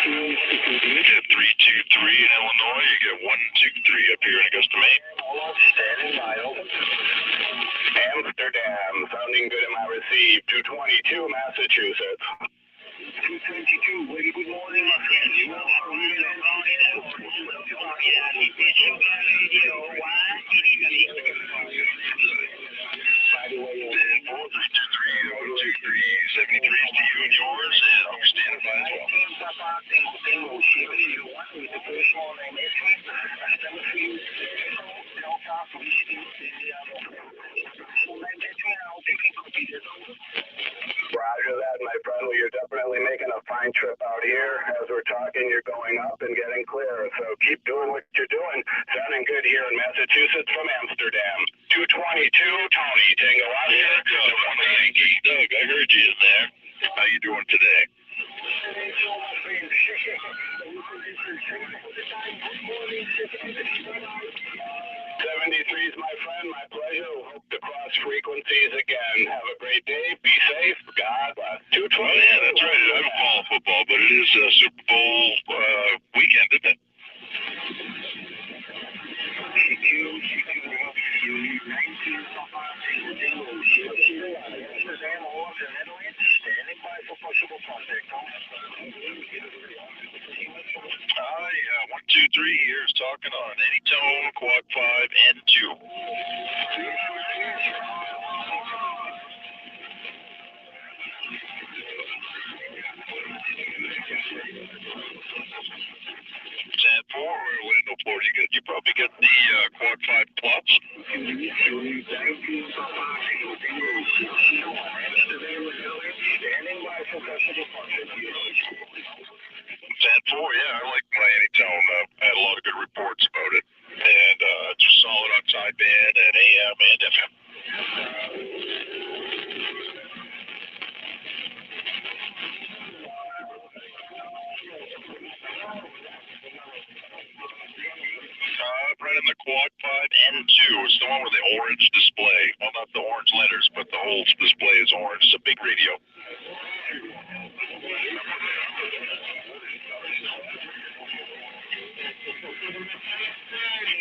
You get 323 in Illinois, you get 123 up here in Augusta, Maine. Standing by, open. Amsterdam, sounding good in my receive, 222 Massachusetts. 222, well, good morning, my friend. You are by the way, 4-3-2-3, 1-2-3, 73s to you and yours, and I'll be standing by as well. Roger that, my friend. Well, you're definitely making a fine trip out here. As we're talking, you're going up and getting clear. So keep doing what you're doing. Sounding good here in Massachusetts from Amsterdam. 222, Tony, Tango Oscar. Doug, I heard you in there. How you doing today? 73s, my friend. My pleasure. Hope to cross frequencies again. Have a great day. Be safe. God bless. 220. Oh, yeah, that's right. I don't follow football, but it is Super Bowl weekend, isn't it? Yeah, 1, 2, 3 here is talking on any tone, quad 5 and 2. San 4, Orlando, Florida. You probably get the quad 5 plus. San 4, yeah, I like my Anytone. I had a lot of good reports about it. And it's solid on sideband and AM and FM. Running the quad 5 and 2. It's the one with the orange display. Well, not the orange letters, but the whole display is orange. It's a big radio.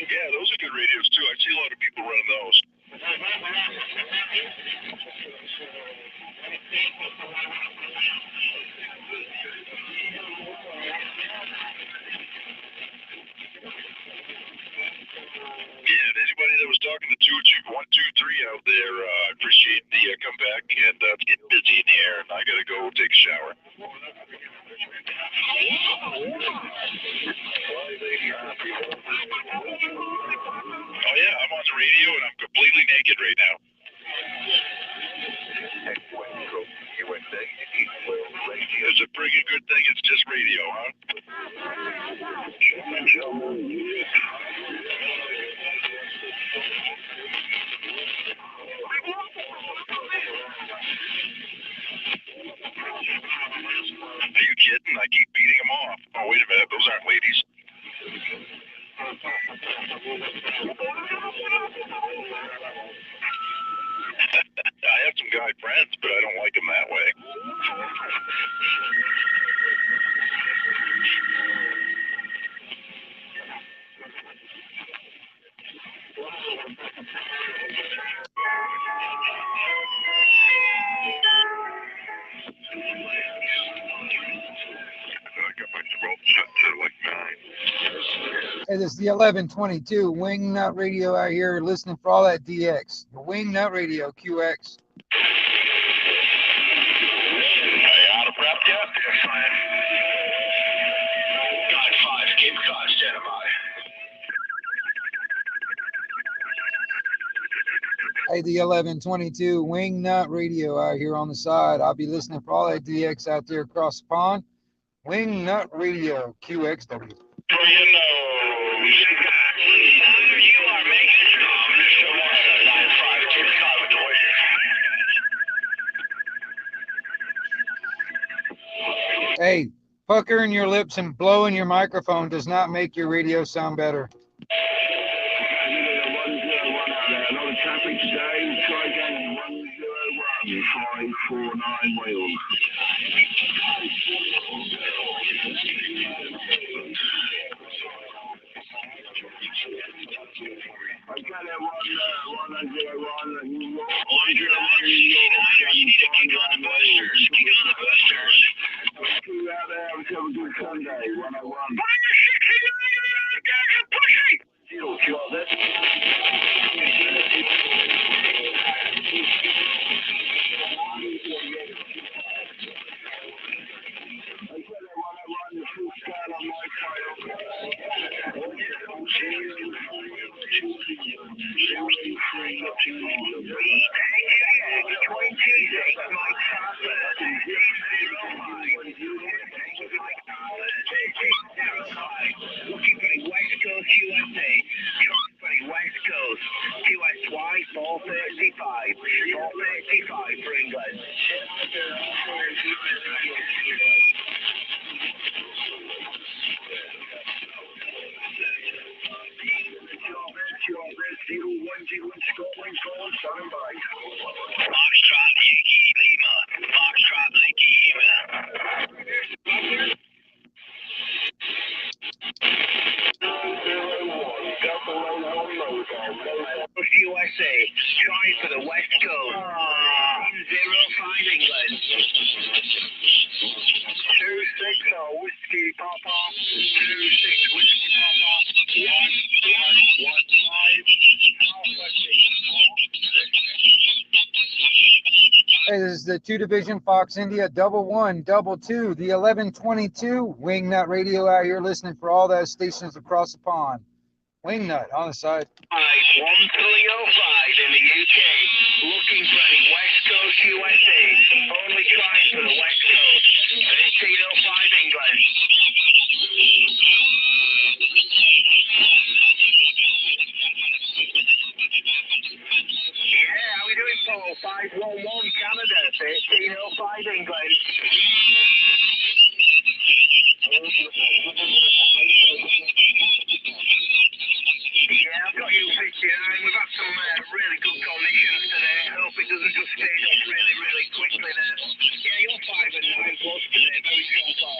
Yeah, those are good radios too. I see a lot of people running those. Yeah, anybody that was talking to 123 out there, I appreciate the comeback, and it's getting busy in the air, and I gotta go take a shower. Oh yeah, I'm on the radio and I'm completely naked right now. It's a pretty good thing. It's just radio, huh? Are you kidding? I keep beating them off. Oh, wait a minute. Those aren't ladies. I have some guy friends, but I don't like them that way. Hey, this is the 1122 Wingnut Radio out here listening for all that DX. The Wingnut Radio QX. Hey, out of prep yet? Yes, I am. God 5, Cape Cod, stand by. Hey, the 1122 Wingnut Radio out here on the side. I'll be listening for all that DX out there across the pond. Wingnut Radio QXW. You know, you are making Mr. 195, Cape Cod with the Warriors. Hey, puckering your lips and blowing your microphone does not make your radio sound better. Another traffic today. Try again. 101 549 Wales. Okay, 101 New York. 101 New York. You need to kick on the boosters. Kick on the boosters. See you out there. Have a good Sunday. 101. Deal, you got this? Looking for the West Coast USA. West Coast. QSY 435. 435 for England. Foxtrot Yankee Lima. Foxtrot Yankee Lima. USA, try for the West Coast. 05 England. 26 Whiskey Papa. 26 Whiskey Papa. 115. Hey, this is the 2 Division Fox India 1122, the 1122 Wingnut Radio out here listening for all those stations across the pond. Wingnut on the side. 1305 in the UK, looking for any West Coast USA, only trying for the West Coast, 1305 England. Yeah, how we doing, Paul? 511 Canada, 1305 England. Yeah, I've got you 59. We've had some really good conditions today. I hope it doesn't just fade off really, really quickly there. Yeah, you're 5 and 9 plus today. Very strong call.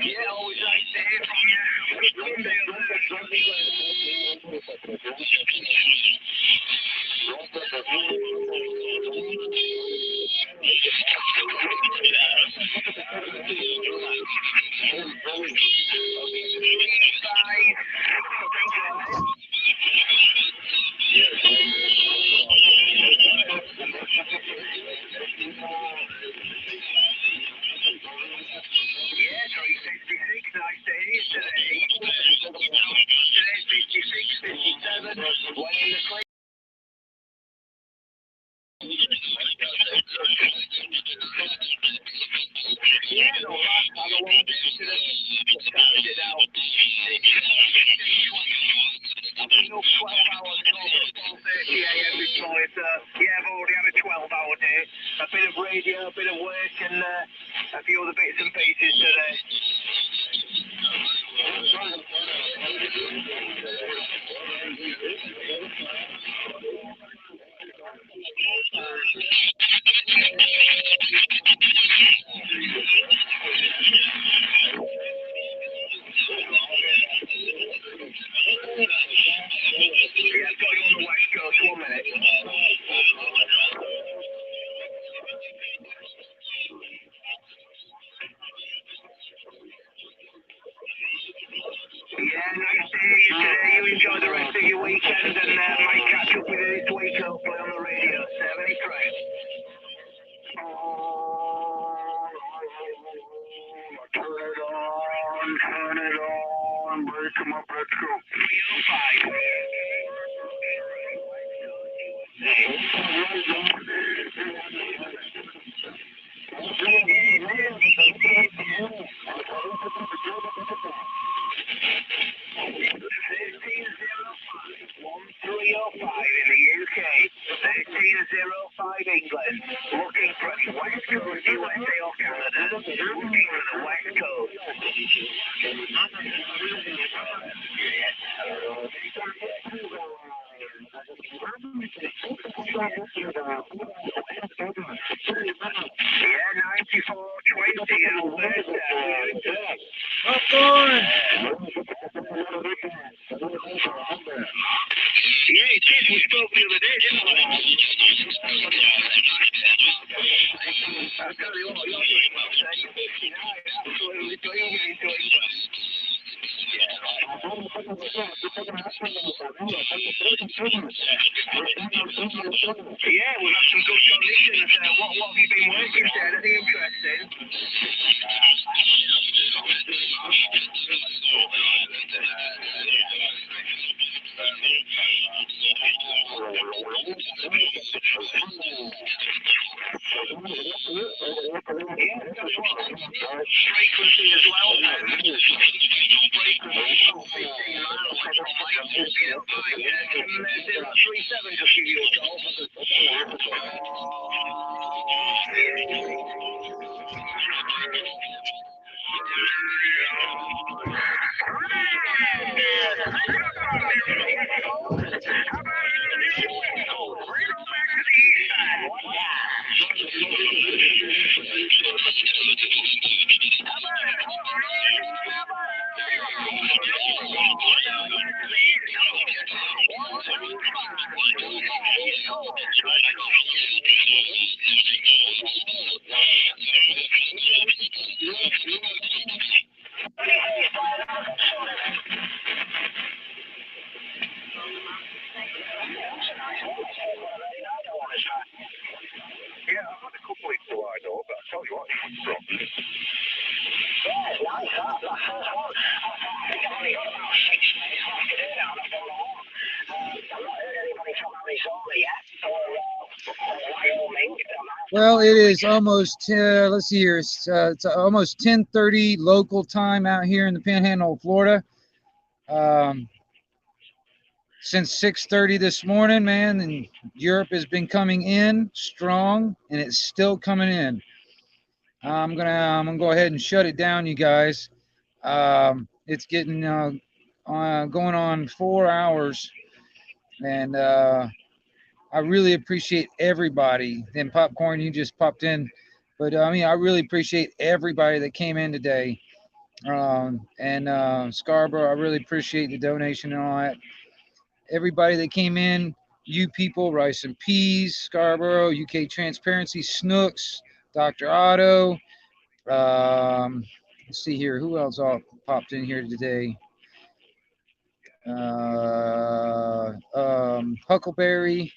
Yeah, always nice to hear from you. Good Sunday over Yeah, 366, nice to hear you today. Today's 56, 57, one in the clear. Yeah, no, last time I won't do today. Just carried it out. I've been up 12 hours over 4:30 a.m. this morning, so yeah, I've already had a 12-hour day. A bit of radio, a bit of work, and a few other bits and pieces today. Yeah, I've got you on the West Coast, 1 minute. and then might catch up with you this week, hopefully on the radio. 73. Turn it on, break them up, let's go. 305. In the UK, 1305 England, looking for the West Coast, USA or Canada, looking for the West Coast. Yeah, 9420 Alberta. Popcorn. Yeah, it is. We spoke the other day, didn't we? I'll tell you what, you're doing well, son. You're 59, absolutely doing it. Yeah, we've had some good conditions. What have you been working there? Anything interesting? Frequency as well. 037 just give you a call. Yeah, I've had a couple of people I know, but I tell you what, it's from. Yeah, it's nice, that. That first one. I've only got about 6 days left to do now, and I've done a lot. I've not heard anybody from Arizona yet, so Wyoming. Well, it is almost, let's see here, it's almost 10:30 local time out here in the Panhandle of Florida. Since 6:30 this morning, man, and Europe has been coming in strong, and it's still coming in. I'm gonna go ahead and shut it down, you guys. It's getting going on 4 hours, and I really appreciate everybody. Then Popcorn, you just popped in, but I mean, I really appreciate everybody that came in today. And Scarborough, I really appreciate the donation and all that. Everybody that came in, you people, Rice and Peas, Scarborough, UK Transparency, Snooks, Dr. Otto. Let's see here, who else all popped in here today? Huckleberry,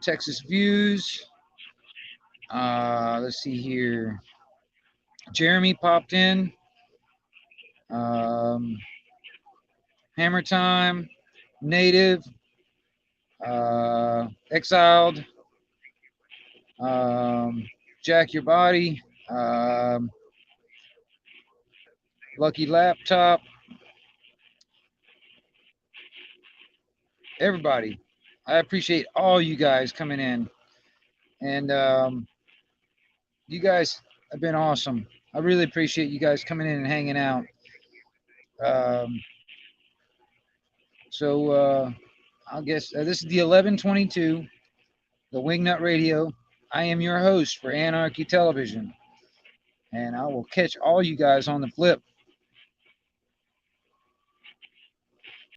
Texas Views. Let's see here. Jeremy popped in. Hammer Time, Native, Exiled, Jack Your Body, Lucky Laptop, everybody. I appreciate all you guys coming in, and you guys have been awesome. I really appreciate you guys coming in and hanging out. So I guess this is the 1122, the Wingnut Radio. I am your host for Anarchy Television, and I will catch all you guys on the flip.